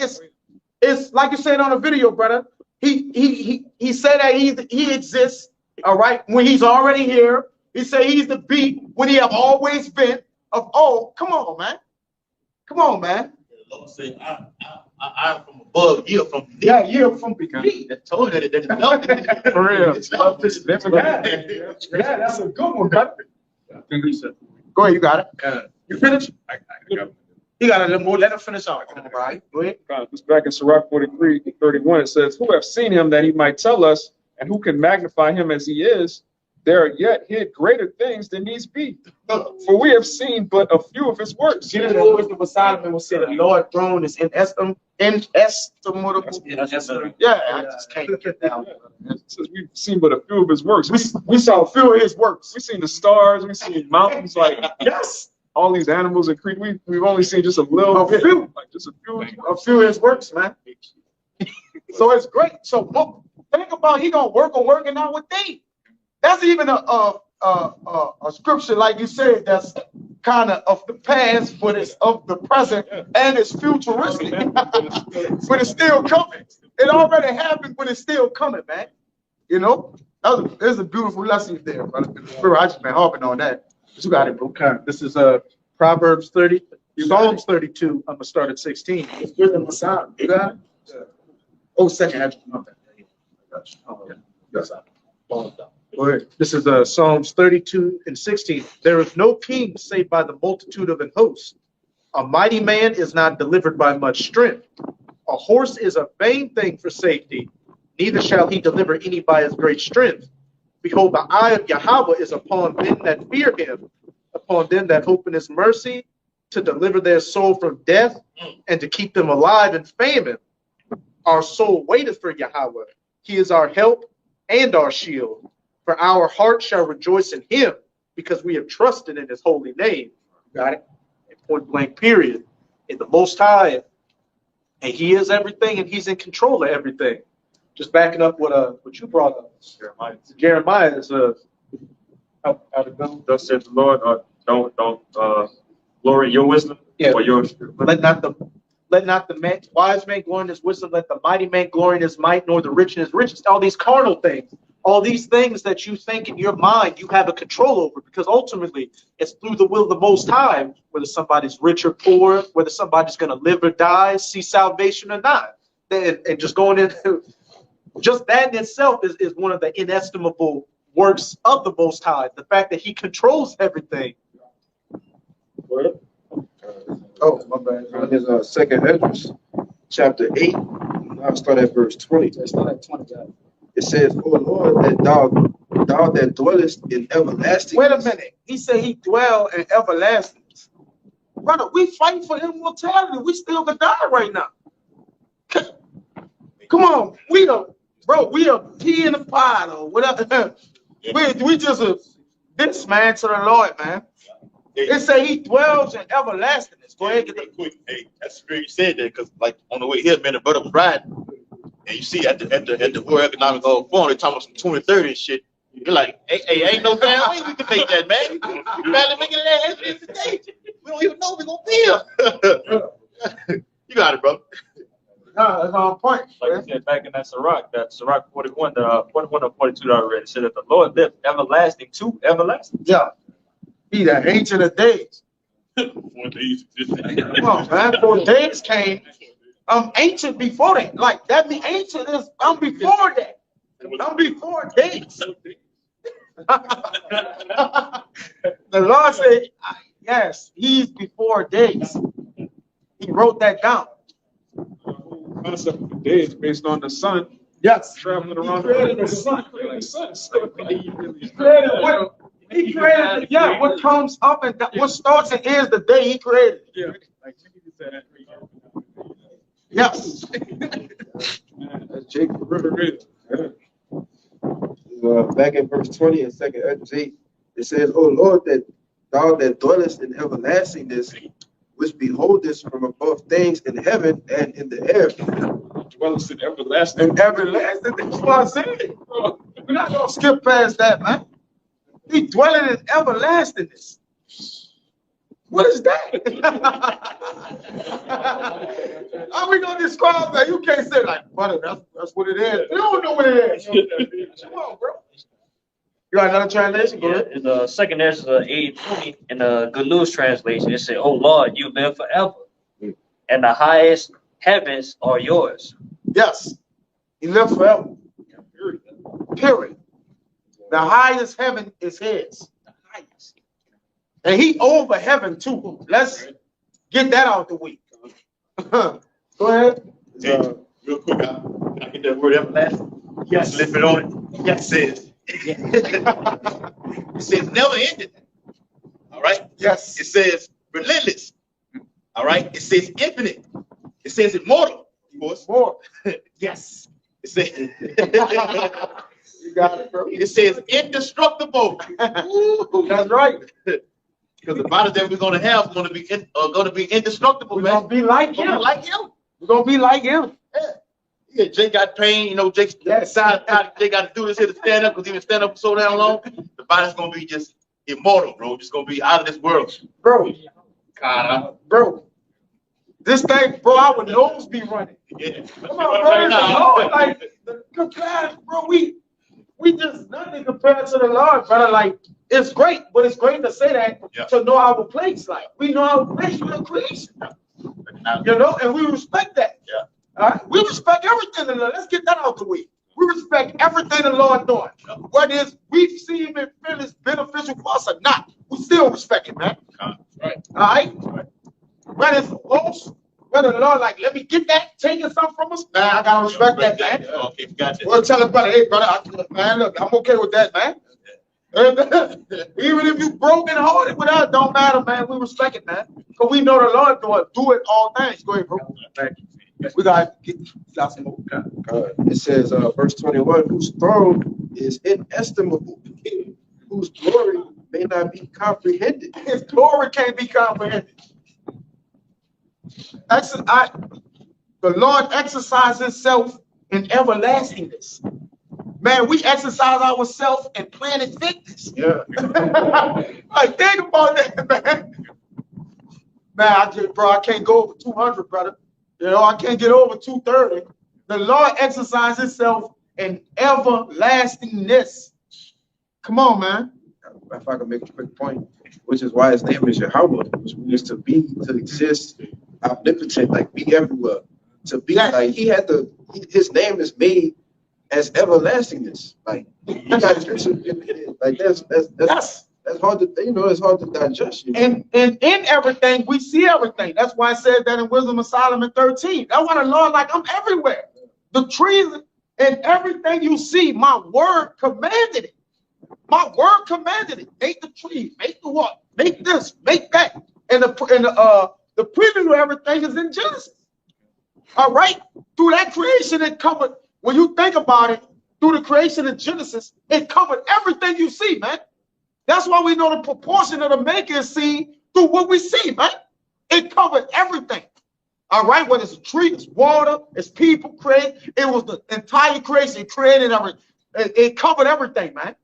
It's like you said on the video, brother. He said that he exists, all right, when He's already here. He said He's the be when He have always been of old. Come on, man. Come on, man. The Lord said, I'm from above, you're from beneath. Yeah, you're from beneath. That told you that. For real. Yeah, that's a good one, brother. Go ahead, you got it. You finished? You got a little more. Let him finish off. All right. Go ahead. It's back in Sirach 43:31. It says, "Who have seen Him that He might tell us, and who can magnify Him as He is? There are yet hid greater things than these be. For we have seen but a few of His works." Get it over with Solomon will say the Lord throne is inestimable. Yeah, I just can't get down. It says we've seen but a few of His works. We saw a few of His works. We've seen the stars. We've seen mountains. Like, yes. All these animals and creatures. We've only seen just a little bit. Like just a few of His works, man. So it's great. So think about He gonna work on working out with thee. That's even a scripture, like you said, that's kind of the past, but it's of the present and it's futuristic. But it's still coming. It already happened, but it's still coming, man. You know, there's a beautiful lesson there, brother. I just been harping on that. You got it, bro. Okay. This is Proverbs 30, Psalms 32. I'm gonna start at 16. It's good in the sound. You got it? Oh, second. Go ahead. This is Psalms 32 and 16. There is no king save by the multitude of an host. A mighty man is not delivered by much strength. A horse is a vain thing for safety. Neither shall he deliver any by his great strength. Behold, the eye of Yahweh is upon them that fear Him, upon them that hope in His mercy, to deliver their soul from death and to keep them alive in famine. Our soul waiteth for Yahweh. He is our help and our shield. For our heart shall rejoice in Him, because we have trusted in His holy name. Got it? Point blank, period. In the Most High, and He is everything, and He's in control of everything. Just backing up what you brought up. Jeremiah is how to go. Thus says the Lord, don't glory in your wisdom or your. Let not the wise man glory in his wisdom. Let the mighty man glory in his might, nor the rich in his riches. All these carnal things, all these things that you think in your mind you have a control over, because ultimately it's through the will of the Most High, whether somebody's rich or poor, whether somebody's going to live or die, see salvation or not. And just going into just that in itself is one of the inestimable works of the Most High. The fact that He controls everything. Oh, my bad. There's Second Esdras, chapter 8. I'll start at verse 20. It says, "O Lord, that thou that dwellest in everlasting." Wait a minute. He said He dwell in everlasting. Brother, we fight for immortality. We still could die right now. Come on, we are pea in the pot or whatever. We just this man to the Lord, man. It say He dwells in everlastingness. Go ahead, get that quick. Hey, that's great you said that, because like on the way here, man, the brother was riding, and you see at the World Economic Forum, they're talking about some 2030 and shit. You're like, hey, ain't no damn way we can make that, man. You barely making that as today. We don't even know we're gonna be here. You got it, bro. No, that's on point. Like you said back in that Sirach 41, the 41 or 42 that I read, it said that the Lord lived everlasting to everlasting. Yeah. He the ancient of days. Come on, man. 4 days came. I'm ancient before that. Like that mean ancient is I'm before that. I'm before days. The Lord said, yes, he's before days. He wrote that down. The concept of the day is based on the sun. Yes. Traveling around the sun. He created, yeah, what comes up and what starts and ends the day he created. Yeah. Yes. That's Jacob River. Back in verse 20 in 2nd Ezra 8, it says, "O Lord, that thou that dwellest in everlastingness, which beholdest from above things in heaven and in the air." Dwellest in everlasting. And everlasting, that's what I said. We're not going to skip past that, man. He dwelling in everlastingness. What is that? How we going to describe that? You can't say like, brother, that's what it is. You don't know what it is. Come on, bro. You got another translation? Go ahead. In the second Ezra 8:20 in the Good News translation, it said, "Oh Lord, you live forever, and the highest heavens are yours." Yes. He lived forever. Period. The highest heaven is his. And he over heaven too. Let's get that out the way. Go ahead. Hey, real quick, can I get that word everlasting? Yes. Slip it on it. Yes. It says never ending. All right. Yes. It says relentless. All right. It says infinite. It says immortal. Of course. More. Yes. It says. You got it, bro. It says indestructible. That's right. Because the body that we're going to have is going to be indestructible. We're going to be like him. Like him. We're going to be like him. Yeah, Jake got pain. You know, Jake decided Jake got to do this here to stand up because he been standing up for so damn long. The body's going to be just immortal, bro. Just going to be out of this world. Bro. God, bro. This thing, bro, our nose be running. yeah. Come on, bro. Like, compared, bro, we just nothing compared to the Lord, brother. Like, it's great, but it's great to say that to know our place. Like, we know our place with the creation. You know, and we respect that. Yeah. All right? We respect everything in the Lord. Let's get that out the way. We respect everything the Lord doing. Whether it's we see him and feel it's beneficial for us or not, we still respect it, man. Right. All right? Whether it's close, whether the Lord like, let me get that, taking something from us, man, I gotta respect that, man. Okay, got that. We'll tell him, brother, hey, brother, man, look, I'm okay with that, man. Even if you broken hearted with us, don't matter, man. We respect it, man. Because we know the Lord do it all things. Go ahead, bro. Thank you. We got some more. It says, verse 21, whose throne is inestimable, whose glory may not be comprehended. His glory can't be comprehended. The Lord exercises himself in everlastingness. Man, we exercise ourselves in Planet Fitness. Yeah. Like, think about that, man. Man, I can't go over 200, brother. You know, I can't get over 230. The Lord exercises himself in everlastingness. Come on, man. If I can make a quick point, which is why his name is Yahweh, which means to be, to exist, omnipotent, like be everywhere. To be like he had his name is made as everlastingness. Like he got like that's hard to it's hard to digest. You know? And in everything we see everything. That's why I said that in Wisdom of Solomon 13. That's why the Lord like I'm everywhere. The trees and everything you see, my word commanded it. My word commanded it. Make the tree, make the what, make this, make that. And the preview of everything is in Genesis. All right, through that creation, it covered. When you think about it, through the creation of Genesis, it covered everything you see, man. That's why we know the proportion of the making is seen through what we see, man. It covered everything. All right, whether it's a tree, it's water, it's people created. It was the entire creation. It created everything. It covered everything, man.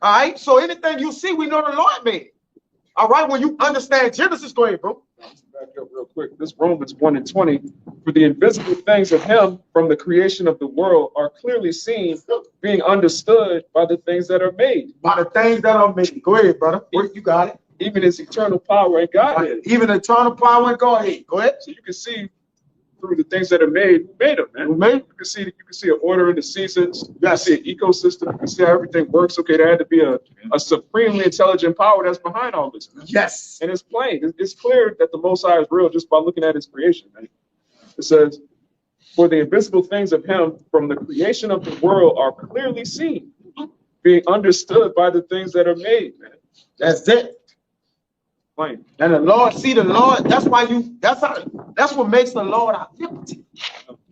All right, so anything you see, we know the Lord made it. All right, when you understand Genesis, go ahead, bro. Back up real quick. This Romans 1:20. For the invisible things of him from the creation of the world are clearly seen, being understood by the things that are made. By the things that are made. Go ahead, brother. You got it. Even his eternal power and Godhead. Even eternal power and Godhead. Go ahead. So you can see through the things that are made. Who made them, man? Who made? You can see an order in the seasons. You can see an ecosystem. You can see how everything works. Okay, there had to be a supremely intelligent power that's behind all this, man. Yes. And it's plain. It's clear that the Most High is real just by looking at His creation, man. It says, "For the invisible things of Him from the creation of the world are clearly seen, being understood by the things that are made," man. That's it. Plain. And the Lord, see the Lord, that's what makes the Lord omnipotent.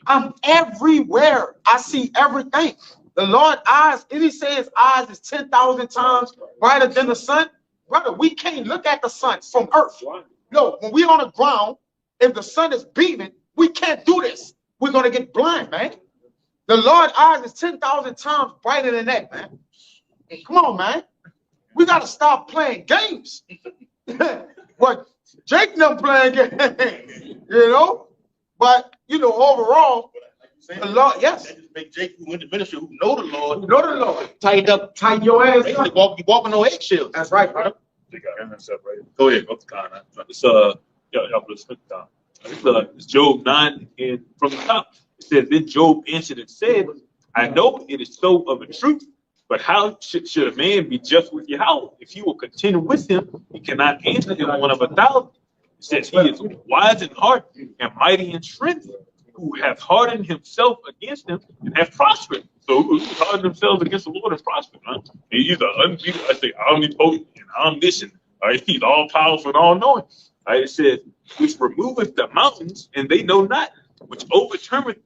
I'm everywhere. I see everything. The Lord's eyes, and He says eyes is 10,000 times brighter than the sun. Brother, we can't look at the sun from earth. No, when we're on the ground, if the sun is beaming, we can't do this. We're going to get blind, man. The Lord's eyes is 10,000 times brighter than that, man. Come on, man. We got to stop playing games. What Jake them playing games, But overall, the Lord, yes. That just make Jake who in the ministry who know the Lord. You know the Lord. Tighten your ass up. Walking on eggshells. That's right, brother. Go ahead. It's Job 9 and from the top. It says, "Then Job answered and said, I know it is so of a truth, but how should a man be just with Yahweh? If he will contend with him, he cannot answer him one of 1,000. It says, he is wise in heart and mighty in strength, who have hardened himself against him and have prospered." So who hardened themselves against the Lord and prospered? Huh? And he's omnipotent and omniscient. Right? He's all powerful and all knowing. Right? It says, "Which removeth the mountains, and they know not, which overturneth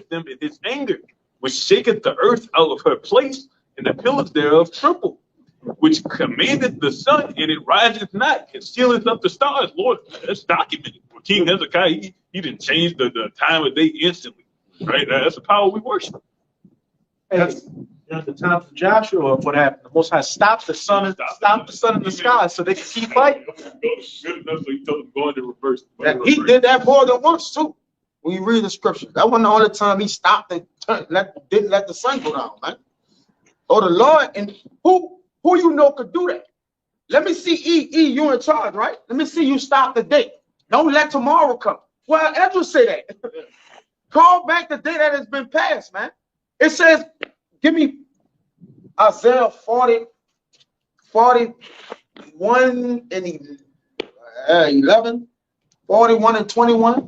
them in his anger, which shaketh the earth out of her place, and the pillars thereof tremble, which commandeth the sun, and it riseth not, and sealeth up the stars." Lord, that's documented. For King Hezekiah, he didn't change the time of day instantly. Right? That's the power we worship. That's the time of Joshua. What happened? The Most High stopped the sun in the sky so they could keep fighting. Good enough, so he told them go into reverse. He did that more than once too. When you read the scripture, that wasn't the only time He stopped and didn't let the sun go down, man. Oh, the Lord, and who could do that? Let me see, you in charge, right? Let me see you stop the day. Don't let tomorrow come. Well, Ezra say that. Call back the day that has been passed, man. It says, give me Isaiah 41 and 11, 41 and 21.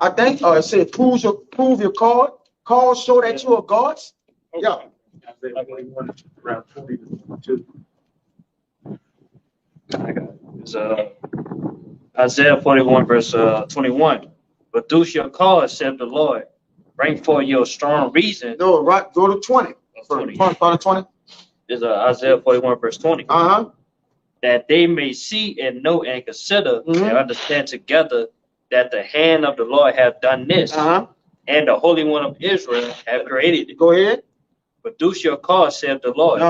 I think. It said, prove your card. Call show that you are gods. Yeah. Around 42. It's Isaiah 41 verse 21. "Produce your cause, said the Lord. Bring forth your strong reason." No, right. Go to 20. Start at 20. Is Isaiah 41 verse 20. "That they may see and know and consider and understand together that the hand of the Lord hath done this, and the Holy One of Israel hath created it." Go ahead. "Produce your cause, said the Lord.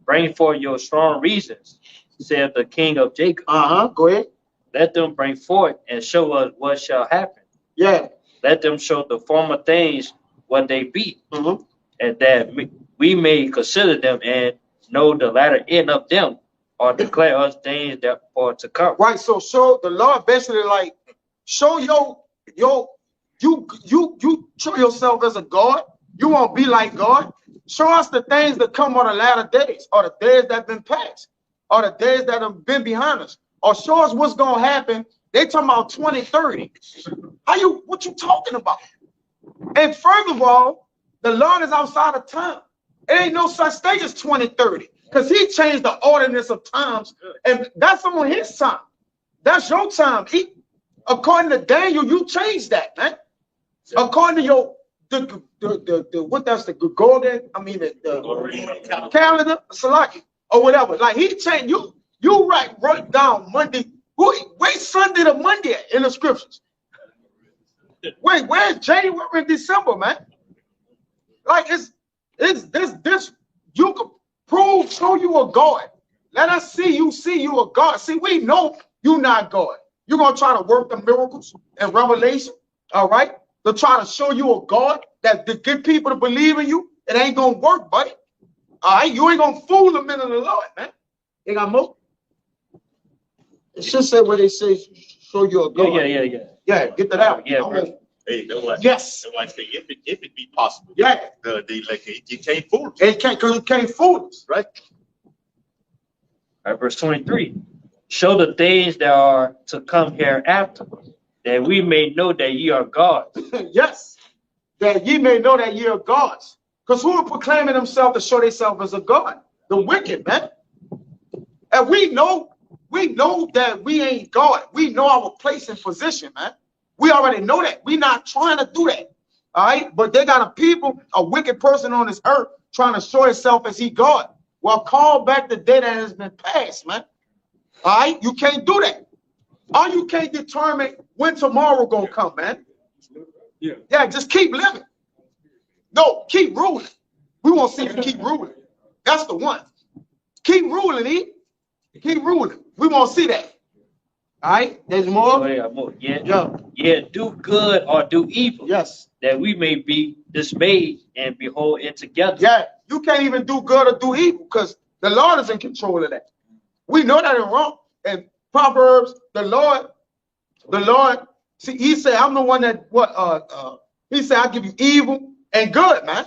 Bring forth your strong reasons, said the King of Jacob." Go ahead. "Let them bring forth and show us what shall happen. Yeah. Let them show the former things what they be, and that we may consider them and know the latter end of them, or declare us things that are to come." Right. So show the Lord basically like show you show yourself as a God. You won't be like God. Show us the things that come on the latter days, or the days that have been past, or the days that have been behind us, or show us what's gonna happen. They talking about 2030. What you talking about? And furthermore, the Lord is outside of time. There ain't no such thing as 2030, because He changed the ordinance of times, and that's on His time. That's your time. According to Daniel, you changed that, man. According to the Gregorian, the calendar, Salaki, or whatever. Like He changed you write down Monday. Wait Sunday to Monday in the scriptures. Wait, where's January and December, man? Like it's this you can show you a God. Let us see you a God. See, we know you not God. You're gonna try to work the miracles and revelation, all right? To try to show you a God that to get people to believe in you. It ain't gonna work, buddy. All right, you ain't gonna fool them in the Lord, man. You got more? It should say where they say show you a God. Yeah. Yeah, get that out. Yeah, Hey, that's why. Yes. That's why I say if it be possible. Yeah. They like you can't fool us. It can't, because you can't fool us, right? All right, verse 23. Show the things that are to come hereafter, that we may know that ye are gods. Yes. That ye may know that ye are gods. Because who are proclaiming themselves to show themselves as a god? The wicked, man. And we know that we ain't God. We know our place and position, man. We already know that. We're not trying to do that. All right. But they got a wicked person on this earth trying to show himself as he God. Well, call back the day that has been passed, man. All right. You can't do that. Or you can't determine when tomorrow gonna come, man. Yeah, just keep living. No, keep ruling. We want to see you keep ruling. That's the one. Keep ruling, E. Keep ruling. We want to see that. All right. There's more. Oh, yeah, more. Yeah, do good or do evil. Yes. That we may be dismayed and behold it together. Yeah, you can't even do good or do evil because the Lord is in control of that. We know that is wrong. And Proverbs, the Lord, see, he said, I'm the one that he said, I give you evil and good, man.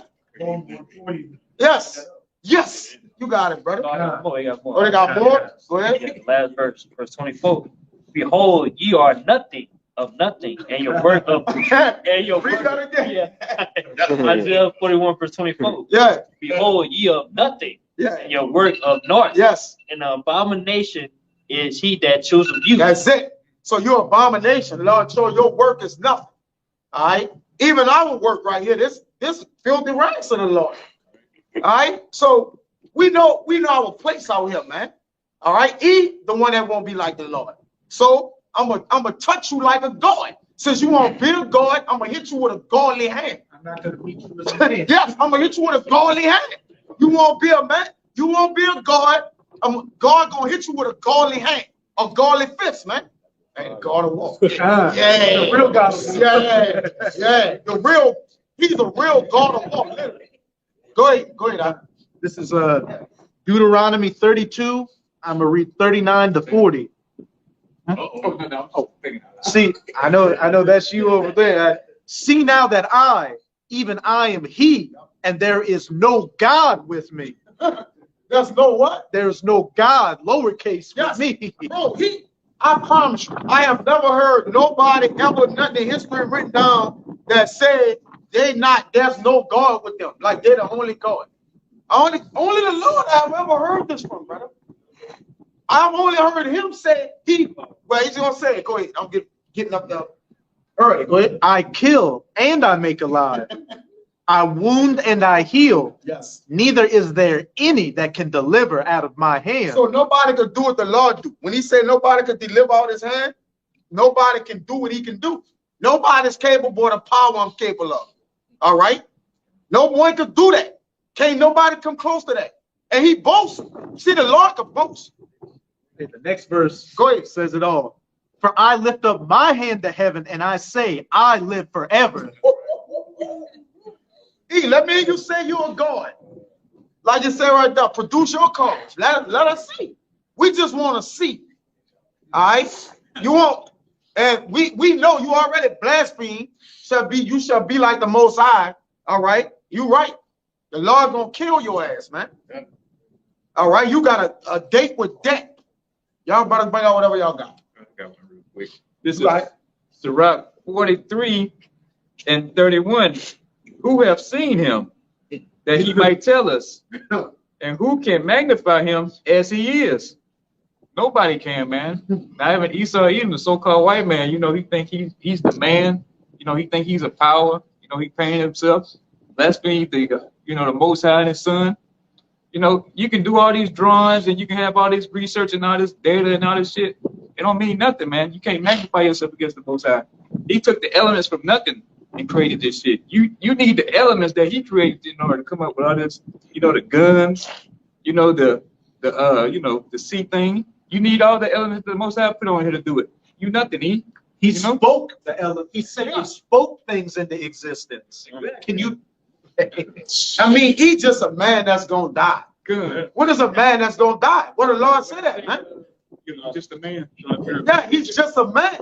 Yes. Yes. You got it, brother. Oh, they got more. Oh, they got more? Go ahead. Yeah, last verse 24. Behold, ye are nothing of nothing, and your work of and your Read that again. Yeah. Isaiah 41 verse 24. Yeah. Behold, ye of nothing, Yeah. and your work of naught. Yes. And the abomination is he that chooseth you. That's it. So your abomination, Lord, show your work is nothing. All right. Even our work right here, this filthy rags of the Lord. All right. So we know our place out here, man. All right. He the one that won't be like the Lord. So I'm gonna touch you like a God. Since you want to be a God, I'm gonna hit you with a godly hand. I'm not gonna meet you with a man. Yes, I'm gonna hit you with a godly hand. You won't be a man. You won't be a God. God gonna hit you with a godly hand, a godly fist, man. And God of war. Yeah, the real God of war. Yeah. He's a real God of war, literally. Go ahead. This is Deuteronomy 32. I'm gonna read 39 to 40. See, I know that's you over there. See now that even I am he, and there is no God with me. There's no what? There's no God, lowercase, Yes. with me. Bro, I promise you, I have never heard nobody ever, nothing in history written down that said there's no God with them. Like they're the only God. Only the Lord I've ever heard this from, brother. I've only heard him say he's gonna say it. Go ahead. I'm getting up there early. Go ahead. I kill and I make alive. I wound and I heal. Yes. Neither is there any that can deliver out of my hand. So nobody could do what the Lord do. When he said nobody could deliver out his hand, nobody can do what he can do. Nobody's capable of the power I'm capable of. All right? No one could do that. Can't nobody come close to that. And he boasts. See, the Lord can boast. The next verse Go ahead. says it all. For I lift up my hand to heaven and I say, I live forever. Let me hear you say you're a God. Like you said right there, produce your cause. Let us see. We just want to see. All right? You won't. And we know you already blaspheme. You shall be like the Most High. All right? You right. The Lord gonna kill your ass, man. All right? You got a date with death. Y'all better bring out whatever y'all got. I got one real quick. This is Sirach 43 and 31. Who have seen him that he might tell us? And who can magnify him as he is? Nobody can, man. Not even Esau, even the so-called white man. You know, he think he's the man. You know, he think he's a power. You know, he painted himself. Blaspheme the Most High and his son. You know, you can do all these drawings and you can have all this research and all this data and all this shit. It don't mean nothing, man. You can't magnify yourself against the Most High. He took the elements from nothing and created this shit. You need the elements that he created in order to come up with all this, the guns, the sea thing. You need all the elements that the Most High put on here to do it. You nothing, He spoke the element. He said he spoke things into existence. Can you? I mean, he's just a man that's gonna die. Good. What is a man that's gonna die? What the Lord said that, man? Just a man. Yeah, he's just a man.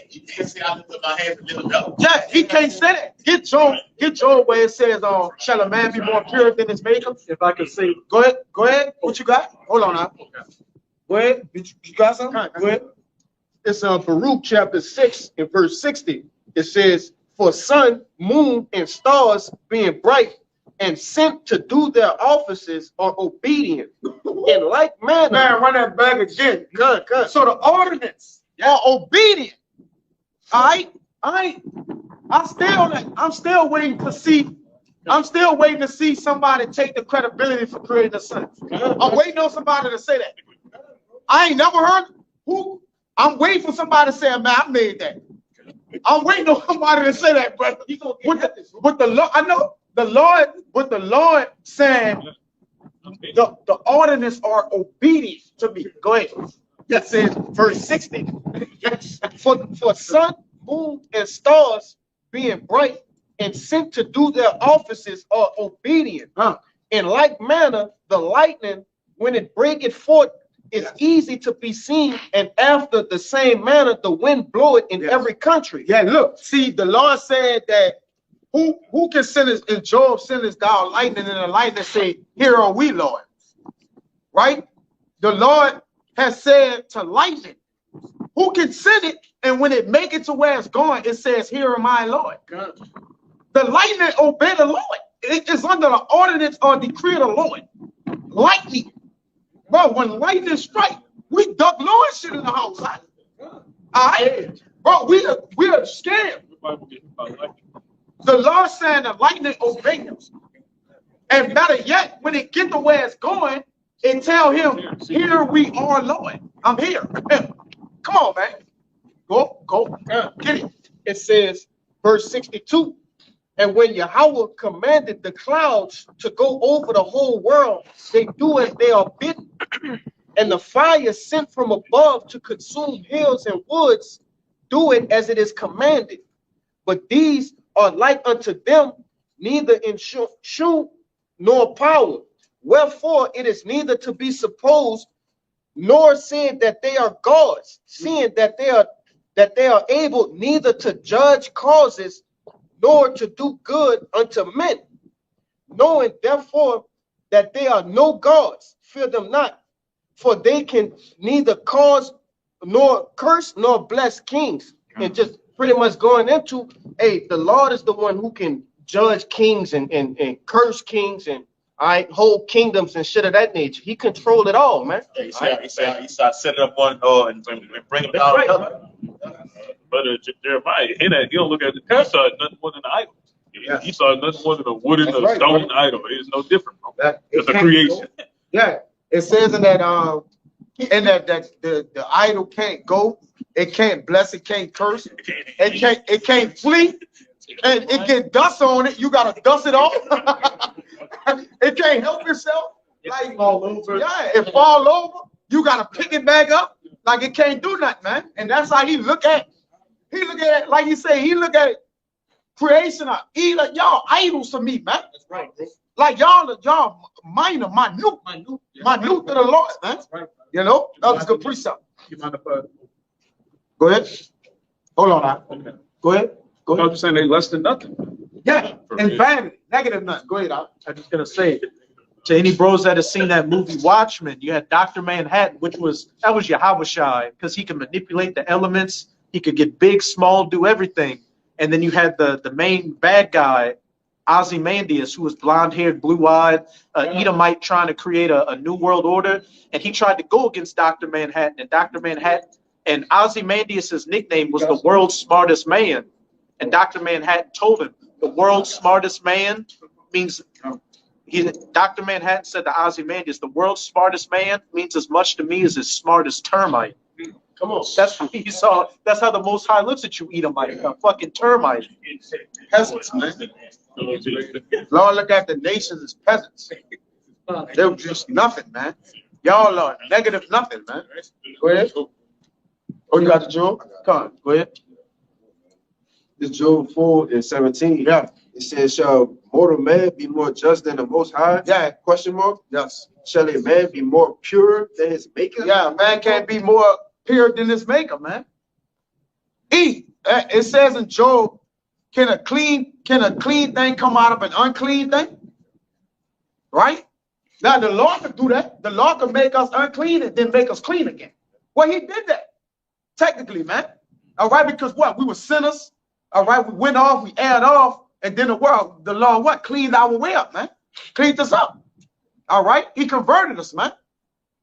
You can't say I lift up my hands and lift up. Yeah, he can't say that. Get Job where it says, shall a man be more pure than his maker? If I could say, Go ahead. What you got? Hold on now. Go ahead. You got something? Go ahead. It's Baruch chapter 6 and verse 60. It says, for sun, moon, and stars being bright and sent to do their offices are obedient. In like manner. Man, run that back again. Good. So the ordinance are obedient. All right? I'm still waiting to see somebody take the credibility for creating the sun. I'm waiting on somebody to say that. I ain't never heard who. I'm waiting for somebody to say, man, I made that. I'm waiting on somebody to say that, brother. With the Lord, I know the Lord, with the Lord saying the ordinance are obedient to me. Go ahead. That says verse 60. For sun, moon, and stars being bright and sent to do their offices are obedient. In like manner, the lightning, when it breaketh forth, is easy to be seen, and after the same manner, the wind bloweth in every country. Yeah, look, see, the Lord said that who can send his, in Job sendest thou lightning, and the lightning say, here are we, Lord. Right? The Lord has said to lightning, who can send it, and when it make it to where it's going, it says, here am I, Lord. The lightning obey the Lord. It is under the ordinance or decree of the Lord. Lightning. Bro, when lightning strike, we duck Lord shit in the house. All right? Bro, we are scared. The Lord saying the lightning obey him. And better yet, when it get to where it's going, it tell him, here we are, Lord. I'm here. Come on, man. Go. Get it. It says, verse 62, and when Yahweh commanded the clouds to go over the whole world, they do as they are bidden. And the fire sent from above to consume hills and woods, do it as it is commanded. But these are like unto them, neither in shoe nor power. Wherefore it is neither to be supposed, nor said that they are gods, seeing that they are able neither to judge causes, nor to do good unto men, knowing therefore that they are no gods, fear them not, for they can neither cause nor curse nor bless kings. And just pretty much going into, hey, the Lord is the one who can judge kings and curse kings and hold kingdoms and shit of that nature. He controlled it all, man. He started setting up one and bring them down. Right. But Jeremiah, you don't look at the past side, nothing more than the idol. Yeah. He saw nothing more than a wooden or stone idol. It is no different, bro. It's a creation. Yeah, it says in that the idol can't go, it can't bless, it can't curse, it can't flee, and it get dust on it. You gotta dust it off. It can't help itself. Like fall over. Yeah, it fall over. You gotta pick it back up. Like it can't do nothing, man. And that's how he look at it. He look at it, like you say, he look at it, creation of like y'all idols to me, man. That's right, bro. Like y'all minor, minute to the Lord, man. That's right. You know, that was a good precept. You mind if go ahead. Hold on now. Okay. Go ahead. I was just saying they less than nothing. Yeah, and vanity, negative nothing. Go ahead, Al. I'm just gonna say, to any bros that have seen that movie Watchmen, you had Dr. Manhattan, that was Yahweh Shai, because he can manipulate the elements, he could get big, small, do everything. And then you had the main bad guy, Ozymandias, who was blonde-haired, blue-eyed, Edomite trying to create a new world order, and he tried to go against Dr. Manhattan, and Dr. Manhattan, and Ozymandias' nickname was the world's smartest man, and Dr. Manhattan told him, the world's smartest man means, Dr. Manhattan said to Ozymandias, the world's smartest man means as much to me as his smartest termite. Come on. That's how he saw, that's how the Most High looks at you, Edomite, a fucking termite. Peasants, man. Lord, look at the nations as peasants. They're just nothing, man. Y'all are negative nothing, man. Go ahead. Oh, you got the Job? Come on, go ahead. This Job 4 and 17. Yeah. It says, shall mortal man be more just than the Most High? Yeah. Question mark. Yes. Shall a man be more pure than his maker? Yeah, man can't be more pure than his maker, man. It says in Job, can a clean thing come out of an unclean thing? Right? Now the Lord could do that. The Lord could make us unclean and then make us clean again. Well, he did that, technically, man. All right, because what? We were sinners. All right, we went off, we aired off, and then the Lord what? Cleaned our way up, man. Cleaned us up. All right, he converted us, man.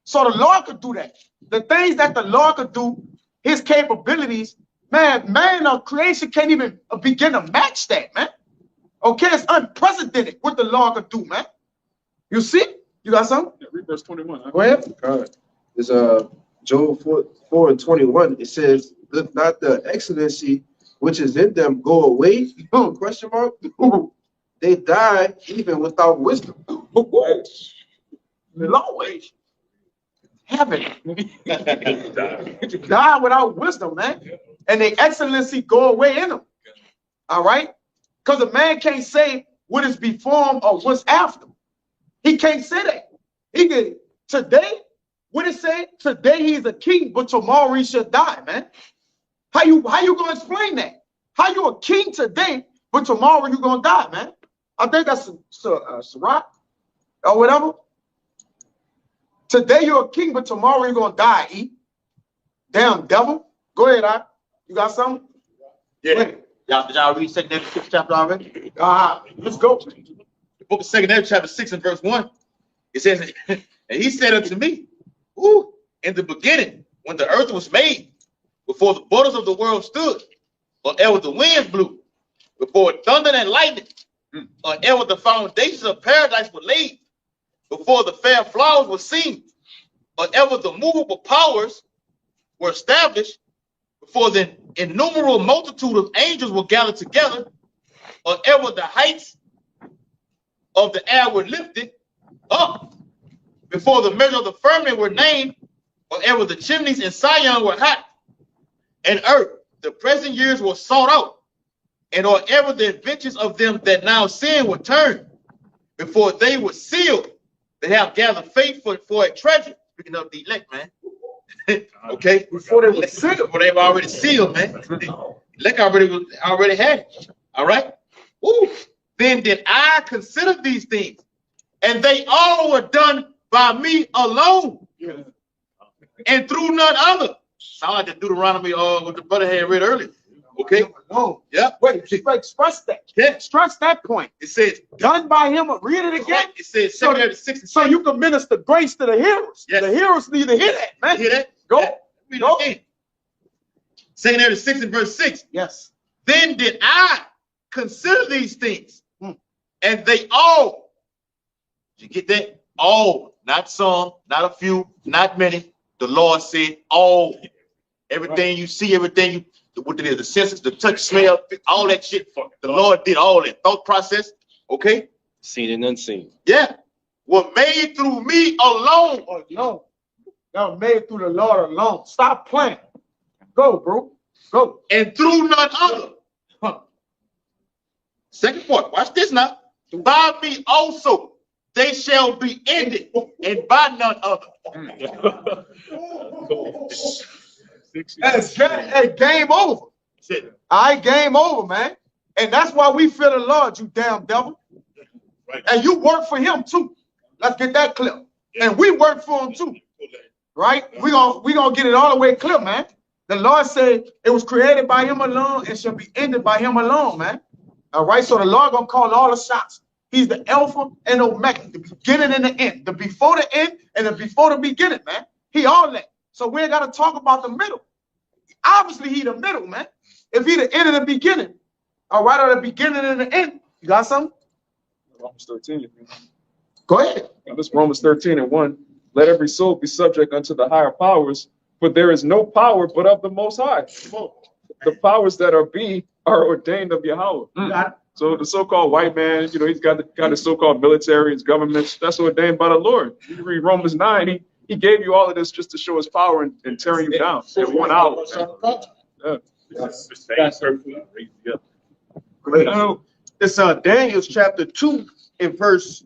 So the Lord could do that. The things that the Lord could do, his capabilities, man of creation can't even begin to match that, man. Okay, it's unprecedented what the Lord could do, man. You see? You got something? Yeah, read verse 21. Huh? Go ahead. All right. It's Job 4:21. It says, "Does not the excellency which is in them go away?" Question mark. They die even without wisdom. Always. Heaven. Die without wisdom, man. And the excellency go away in them. All right? Because a man can't say what is before him or what's after. He can't say that. He can today, what it say? Today he's a king, but tomorrow he should die, man. How you gonna explain that? How you a king today, but tomorrow you gonna die, man? I think that's Sirach or whatever. Today you're a king, but tomorrow you're gonna die. Damn devil. Go ahead, you got something? Yeah. Y'all read 2 Nephi 6 chapter already? Let's go. The book of 2 Nephi chapter 6 and verse 1. It says, and he said unto me, ooh, in the beginning, when the earth was made, before the borders of the world stood, or ever the wind blew, before thunder and lightning, or ever the foundations of paradise were laid, before the fair flowers were seen, or ever the movable powers were established, before the innumerable multitude of angels were gathered together, or ever the heights of the air were lifted up, before the measure of the firmament were named, or ever the chimneys in Sion were hot, and earth, the present years were sought out, and or ever the adventures of them that now sin were turned, before they were sealed, they have gathered faith for a treasure. Speaking of the elect, man. Okay, before they were sealed, before they were already sealed, man. Elect already had it. All right. Ooh. Then did I consider these things, and they all were done by me alone, and through none other. Sound like the Deuteronomy what the brother had read earlier. Okay. No. Yeah. Wait, stress that. Yeah. Stress that point. It says done by him. Read it again. It says 6. So you can minister grace to the hearers. Yes. The hearers need to hear that, man. Hear that? Go. Yeah. Read it again. 2 6 and verse 6. Yes. Then did I consider these things, and they all. Did you get that? All, not some, not a few, not many. The Lord said all. Everything you see, everything what it is, the senses, the touch, smell, all that shit. The Lord did all that thought process. Okay? Seen and unseen. Yeah. Were made through me alone. Alone. That was made through the Lord alone. Stop playing. Go, bro. Go. And through none other. Second part. Watch this now. By me also they shall be ended, and by none other. Hey, game over. Game over, man. And that's why we fear the Lord, you damn devil. Right. And you work for him too. Let's get that clear. And we work for him too. Right? We gonna get it all the way clear, man. The Lord said it was created by him alone and shall be ended by him alone, man. All right. So the Lord gonna call all the shots. He's the Alpha and Omega, the beginning and the end, the before the end and the before the beginning, man. He all that. So we ain't got to talk about the middle. Obviously, he the middle, man. If he the end and the beginning, all right, or the beginning and the end, you got something? Romans 13. Go ahead. Now, this Romans 13 and 1. Let every soul be subject unto the higher powers, for there is no power but of the Most High. The powers that are ordained of Yahweh. So the so-called white man, he's got the so-called military, his governments, that's ordained by the Lord. You read Romans 9, he gave you all of this just to show his power and tearing you down in 1 hour. Yeah. It's Daniel's chapter 2 and verse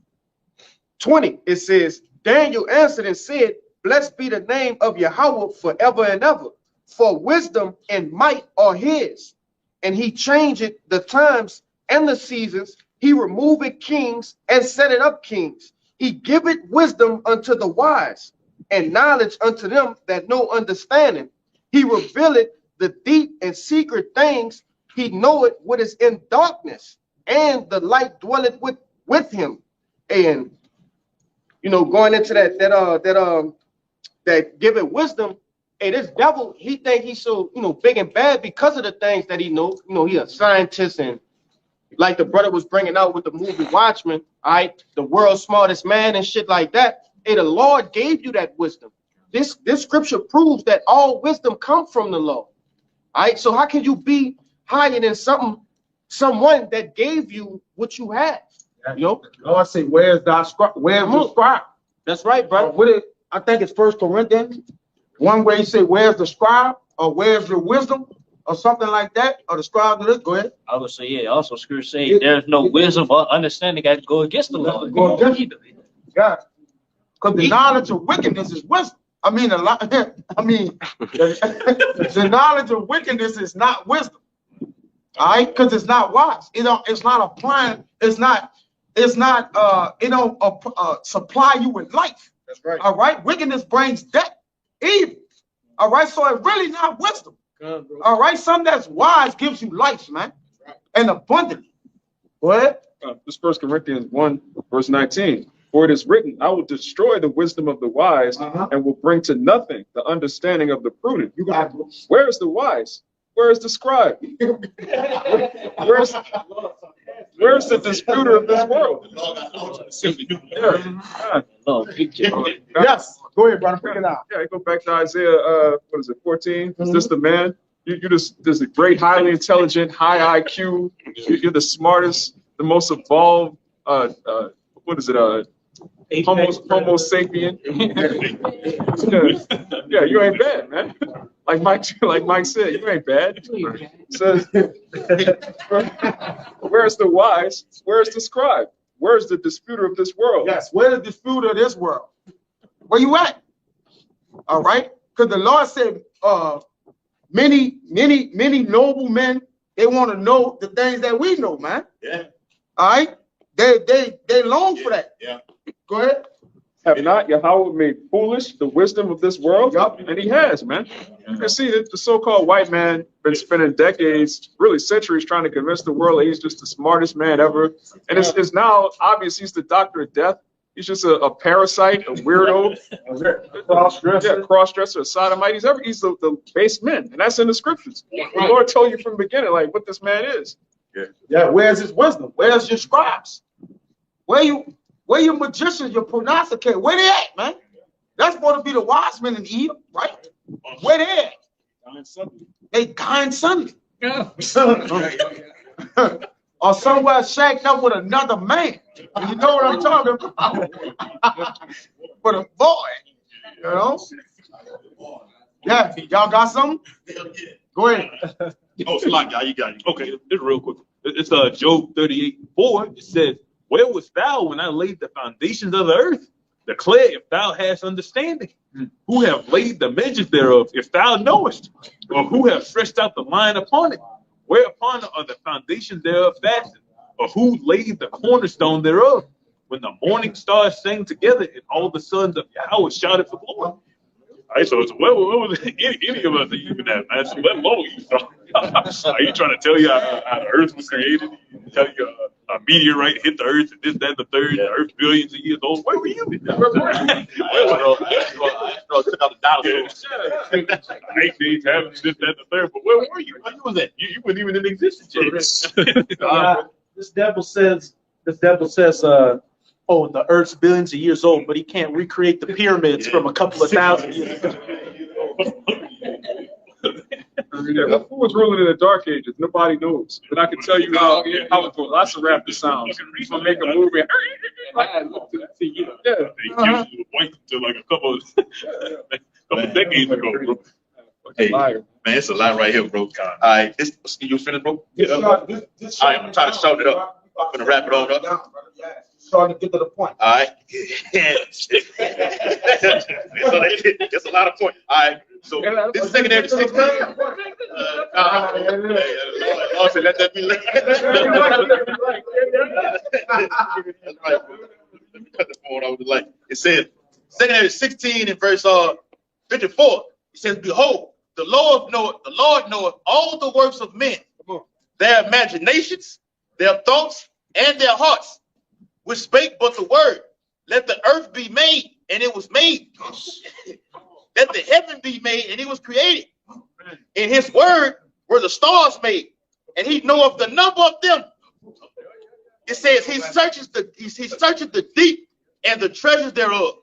20. It says, Daniel answered and said, blessed be the name of Yahweh forever and ever, for wisdom and might are his. And he changeth the times and the seasons. He removeth kings and setteth up kings. He giveth wisdom unto the wise, and knowledge unto them that know understanding. He revealeth the deep and secret things. He knoweth what is in darkness, and the light dwelleth with him. And you know, going into that giving wisdom, hey, this devil, he think he's so, you know, big and bad because of the things that he knows. You know, he a scientist, and like the brother was bringing out with the movie Watchmen, all right, the world's smartest man and shit like that. Hey, the Lord gave you that wisdom. This scripture proves that all wisdom comes from the Lord. All right, so how can you be higher than someone that gave you what you have? You know, Lord say, where's thy scribe? Where's the scribe? That's right, brother. I think it's 1 Corinthians. One way you say, where's the scribe? Or where's your wisdom? Or something like that. Or the scribe of this. Go ahead. I would say, yeah, also scripture say there's no wisdom or understanding that go against the Lord. Go against it. Yeah. Because the knowledge of wickedness is wisdom. I mean, the knowledge of wickedness is not wisdom. All right, because it's not wise. It's not applying. It don't supply you with life. That's right. All right, wickedness brings death, evil. All right, so it's really not wisdom. All right, something that's wise gives you life, man, and abundantly. Go ahead. This 1 Corinthians 1, verse 19. For it is written, I will destroy the wisdom of the wise and will bring to nothing the understanding of the prudent. Where is the wise? Where is the scribe? Where's the disputer of this world? Yes, go ahead, brother. Pick it out. Yeah, go back to Isaiah, 14? Is this the man? You're just a great, highly intelligent, high IQ. You're the smartest, the most evolved, what is it? Homo sapien. Yeah, you ain't bad, man. Like Mike said, you ain't bad. So, where's the wise? Where's the scribe? Where's the disputer of this world? Yes, where's the disputer of this world? Where you at? All right, because the Lord said, many noble men, they want to know the things that we know, man. Yeah. All right, they long for that. Yeah. Go ahead. Have not Yahweh made foolish the wisdom of this world? Yup. And he has, man. You can see that the so-called white man been spending decades, really centuries, trying to convince the world that he's just the smartest man ever. And it's now obvious he's the doctor of death. He's just a parasite, a weirdo, cross-dresser, a sodomite. He's the base man, and that's in the scriptures. The Lord told you from the beginning, like, what this man is. Yeah, where's his wisdom? Where's your scribes? Where your magicians, your prognosticators? Where they at, man? That's supposed to be the wise men in Eden, right? Where they at? They dying Sunday. Yeah. Or somewhere shacked up with another man. You know what I'm talking about? For the boy, you know? Yeah, y'all got something? Go ahead. Oh, Slack, y'all, you got it. Okay, this real quick. It's Job 38:4. It says, where wast thou when I laid the foundations of the earth? Declare if thou hast understanding. Who have laid the measures thereof, if thou knowest? Or who have stretched out the line upon it? Whereupon are the foundations thereof fastened? Or who laid the cornerstone thereof? When the morning stars sang together and all the sons of Yahweh shouted for glory. All right, so what was any of us even that, man? So let alone you. Are you trying to tell you how the earth was created? Tell you a meteorite hit the earth and this, that, and the third, the earth billions of years old? Where were you? Took out the dinosaurs. 8 days having this, that, and the third. But where were you? Where you was at? You weren't even in existence yet. This devil says, oh, the earth's billions of years old, but he can't recreate the pyramids from a couple of thousand years ago. Yeah, who was ruling in the Dark Ages? Nobody knows. But I can tell you how it goes. Lots of rapper sounds. He's gonna make a movie. They wait until like a couple decades ago, bro. Hey, man, it's a lot right here, bro. All right, you finished, bro? Yeah. I'm trying to shout it up. I'm gonna wrap it on up. Starting to get to the point. All right. That's a lot of points. All right. So this is secondary to 16. Also, let that be late. It says, secondary 16 in verse 54. It says, behold, the Lord knoweth all the works of men, their imaginations, their thoughts, and their hearts, which spake but the word, let the earth be made, and it was made. Let the heaven be made, and it was created. In his word were the stars made, and he knoweth the number of them. It says he searches the deep and the treasures thereof.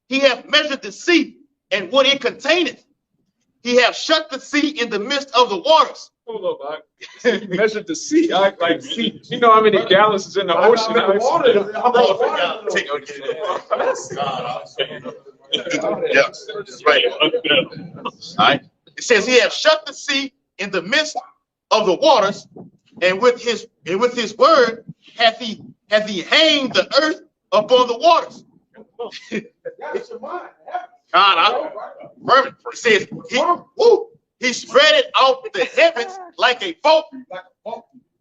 He hath measured the sea and what it containeth. He hath shut the sea in the midst of the waters. Hold up, he measured the sea. Like sea. You know how many gallons is in the ocean? Yeah, right. All right. It says he hath shut the sea in the midst of the waters, and with his word hath he hanged the earth upon the waters. It says he spread it out the heavens like a vault.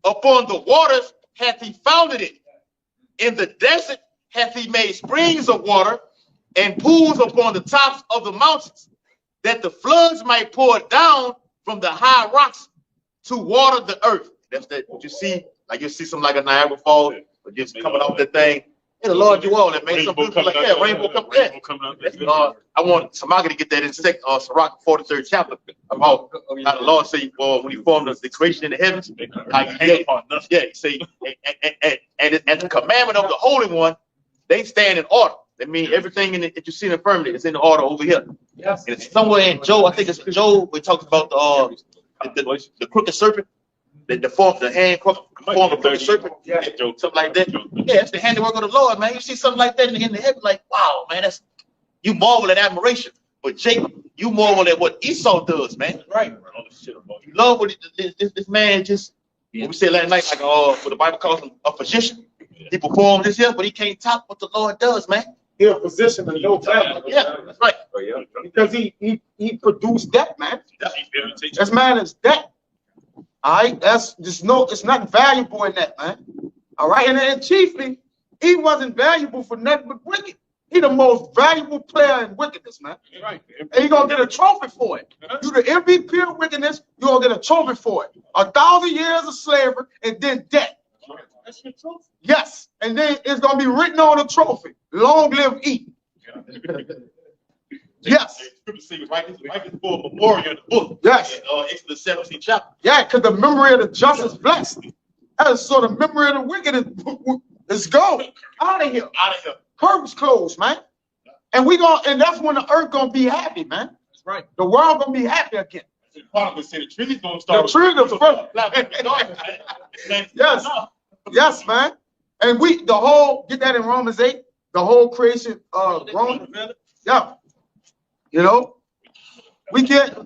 Upon the waters hath he founded it. In the desert hath he made springs of water and pools upon the tops of the mountains, that the floods might pour down from the high rocks to water the earth. That's that what you see, like you see something like a Niagara Falls, but just coming off that thing. Hey, the Lord, you all that made some beautiful like that. Rainbow coming out. I want somebody to get that in Sirach 43rd chapter about how the Lord say, well, when he formed the creation in the heavens, how he did. Yeah, he say, and the commandment of the Holy One, they stand in order. That means everything that you see in the firmament is in the order over here. Yes. And it's somewhere in Job, I think it's Job, we talked about the crooked serpent. The hand form of the serpent, something like that. Yeah, it's the handiwork of the Lord, man. You see something like that in the heaven, like, wow, man, that's you marvel at admiration. But Jacob, you marvel at what Esau does, man. Right. You love what this man just. What we said last night, like what the Bible calls him a physician. He performs this here, but he can't top what the Lord does, man. He's a physician and no family. Yeah, that's right. Because he produced that, man. This man is that. All right, it's not valuable in that, man. All right, and chiefly, he wasn't valuable for nothing but wicked. He the most valuable player in wickedness, man. Right. And you're gonna get a trophy for it. You the MVP of wickedness, you're gonna get a trophy for it. 1,000 years of slavery and then death. That's your trophy. Yes, and then it's gonna be written on the trophy. Long live Eden. Yes. Right before a memorial in the book. Yes. Exodus 17th chapter. Yeah, because the memory of the just is blessed. And so the memory of the wicked is gone. Out of here. Out of here. Curtains closed, man. And that's when the earth gonna be happy, man. That's right. The world gonna be happy again. The trees gonna start. The trees are first. Yes. Yes, man. And get that in Romans 8, the whole creation of Rome. Yeah. You know, we get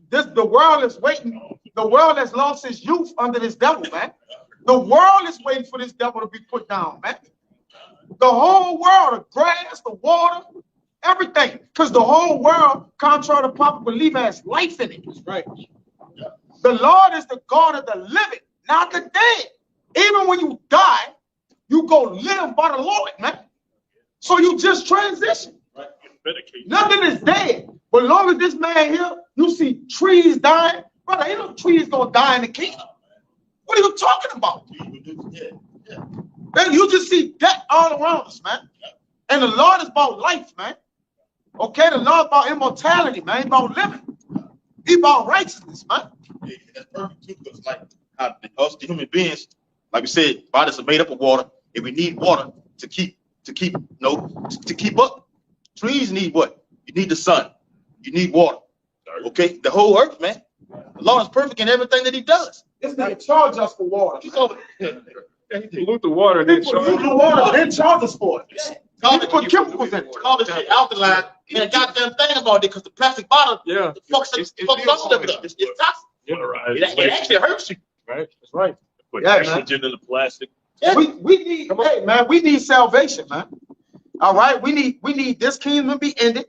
this, the world is waiting. The world has lost its youth under this devil, man. The world is waiting for this devil to be put down, man. The whole world, the grass, the water, everything. Because the whole world, contrary to popular belief, has life in it. Right. The Lord is the God of the living, not the dead. Even when you die, you go live by the Lord, man. So you just transition. Nothing is dead. But as long as this man here, you see trees dying, brother, ain't no trees gonna die in the kingdom. What are you talking about? Then you just see death all around us, man. And the Lord is about life, man. Okay, the Lord about immortality, man. He about living. He about righteousness, man. Yeah, that's perfect too, because like how us, the human beings, like we said, bodies are made up of water, and we need water to keep up. Trees need what? You need the sun. You need water. Okay? The whole earth, man. The Lord is perfect in everything that he does. It's not charge us for water. He pollute the water and then charge us for it. Call put chemicals in it. Call this shit alkaline. And a goddamn thing about it because the plastic bottle fucks all of it up. It's toxic. It actually hurts you. Right. That's right. Put estrogen in the plastic. We need, hey man, we need salvation, man. All right, we need this kingdom to be ended.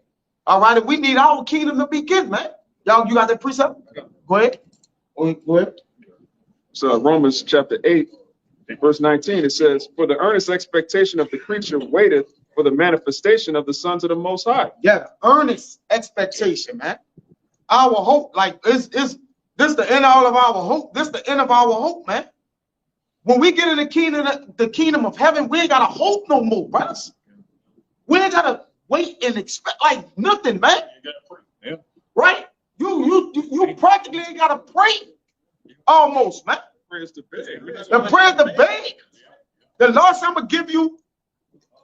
All right, and we need our kingdom to begin, man. Y'all, you got that precept? Go ahead. Go ahead. So Romans chapter 8, verse 19, it says, "For the earnest expectation of the creature waiteth for the manifestation of the sons of the Most High." Yeah, earnest expectation, man. Our hope, like, is this the end all of our hope? This the end of our hope, man. When we get in the kingdom of heaven, we ain't got to hope no more, brothers. We ain't got to wait and expect like nothing, man. Yeah. Right? You practically ain't got to pray almost, man. Prayers to beg. The prayer to beg. The Lord said, I'm going to give you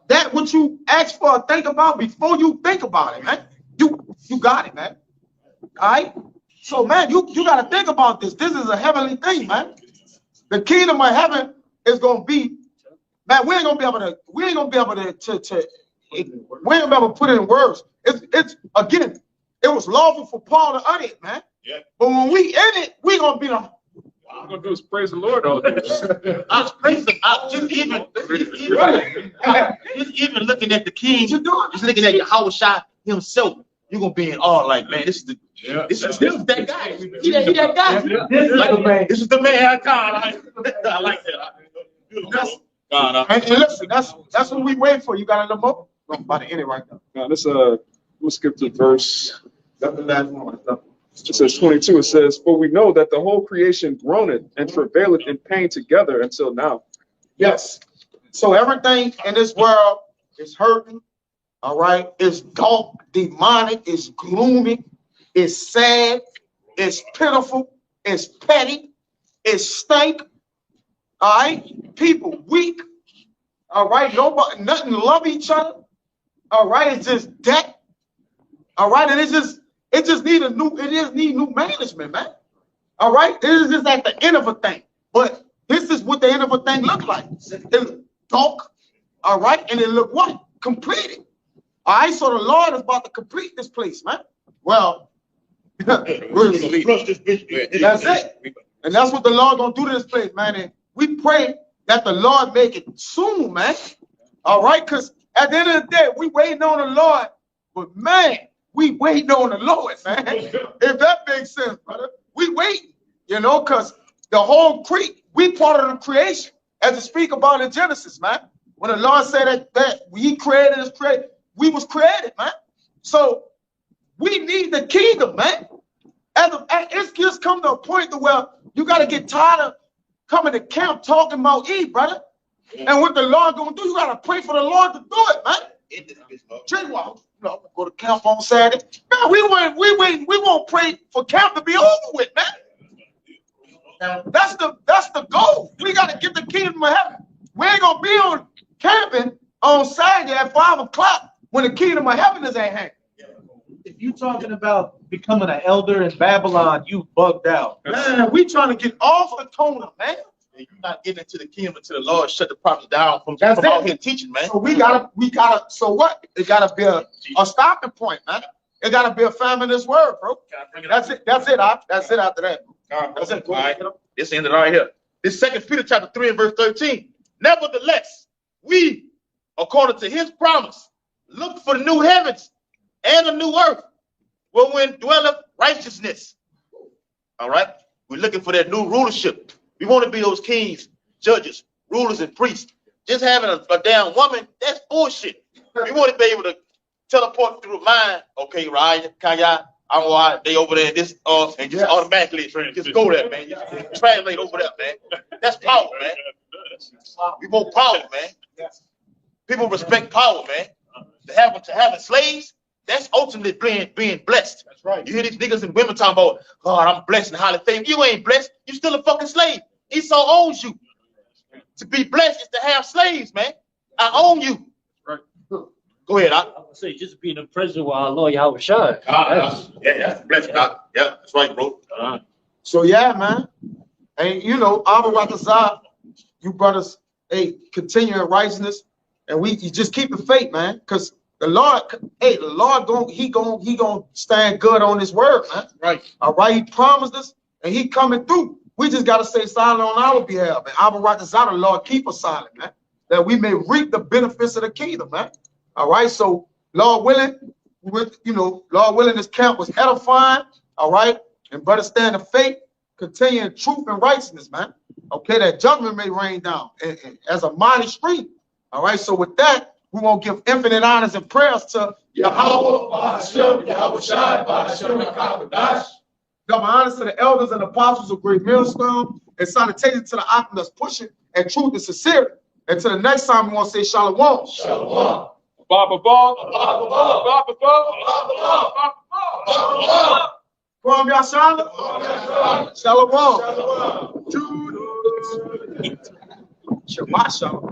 that what you ask for or think about before you think about it, man. You got it, man. All right? So, man, you got to think about this. This is a heavenly thing, man. The kingdom of heaven is going to be, man, we ain't going to be able to we ain't be able to put it in words. It's again, it was lawful for Paul to utter it, man. Yeah. But when we in it, we going to be the All I'm going to do is praise the Lord all day. Even looking at the king, just looking at Yahushua himself, you're gonna be in awe, like, man, this is that guy. He that guy. This is the man I call. I like that. And listen, that's what we wait for. You got a more? I'm about to end it right now. Now we'll skip to verse. That's the last one. It says 22. It says, "For we know that the whole creation groaneth and travaileth in pain together until now." Yes. So everything in this world is hurting. All right. It's dark, demonic, it's gloomy, it's sad, it's pitiful, it's petty, it's stink. All right. People weak. All right. Nobody, nothing love each other. All right. It's just debt. All right. And it just need new management, man. All right. It is just at the end of a thing. But this is what the end of a thing look like. It dark. All right. And it look what? Completed. All right. So the Lord is about to complete this place, man. Well, that's it. And that's what the Lord gonna do to this place, man. And we pray that the Lord make it soon, man. All right, because at the end of the day, we waiting on the Lord, but man, we waiting on the Lord, man. If that makes sense, brother. We waiting, because the whole we part of the creation, as it speak about in Genesis, man. When the Lord said that He created us, we was created, man. So we need the kingdom, man. It's just come to a point to where you got to get tired of coming to camp talking about Eve, brother. And what the Lord gonna do, you got to pray for the Lord to do it, man. J-Walk, go to camp on Saturday. Man, we won't pray for camp to be over with, man. That's the goal. We got to get the kingdom of heaven. We ain't gonna be on camping on Saturday at 5 o'clock when the kingdom of heaven is at hand. If you talking about becoming an elder in Babylon, you bugged out. Man, we trying to get off the corner, man. You're not getting into the kingdom until the Lord shut the prophets down from out here teaching, man. So we gotta. So what? It gotta be a stopping point, man. It gotta be a famine in this word, bro. That's it. That's it. That's it. After that. That's it. All right. This ended right here. This 2 Peter chapter 3 and verse 13. Nevertheless, we, according to His promise, look for the new heavens and a new earth, wherein dwelleth righteousness. All right? We're looking for that new rulership. We want to be those kings, judges, rulers, and priests. Just having a damn woman, that's bullshit. We want to be able to teleport through the mind. Okay, Ryan, Kaya, I don't know why they over there, this, and just automatically just go there, man. Just translate over there, man. That's power, man. We want power, man. People respect power, man. To having slaves, that's ultimately being blessed. That's right. You hear these niggas and women talking about, God, I'm blessed and highly favored. You ain't blessed. You still a fucking slave. Esau owns you. To be blessed is to have slaves, man. I own you. Right. Go ahead, I would say just be in the presence of our Lord Yahushua. Yeah, blessed, Doc. Yeah, that's right, bro. So yeah, man. And Abba Rakazah, you brothers, continue in righteousness, and you just keep the faith, man, because the Lord gonna stand good on His word, man. Right. All right. He promised us, and He coming through. We just got to stay silent on our behalf. And our right desire, the Lord, keep us silent, man, that we may reap the benefits of the kingdom, man. All right. So, Lord willing, Lord willing, this camp was edifying. All right. And brother, stand in faith, continue in truth and righteousness, man. Okay. That judgment may rain down as a mighty stream. All right. So, with that, we won't give infinite honors and prayers to Yahweh, Yahweh Shai, Got my honors to the elders and apostles of Great Millstone, and salutations to the aqua that's pushing and truth and sincerity. And to the next time, we want to say shalom. Shalom. Baba Baba. Baba Baba. Kwam Yashana. Shalom. Shabbat shalom.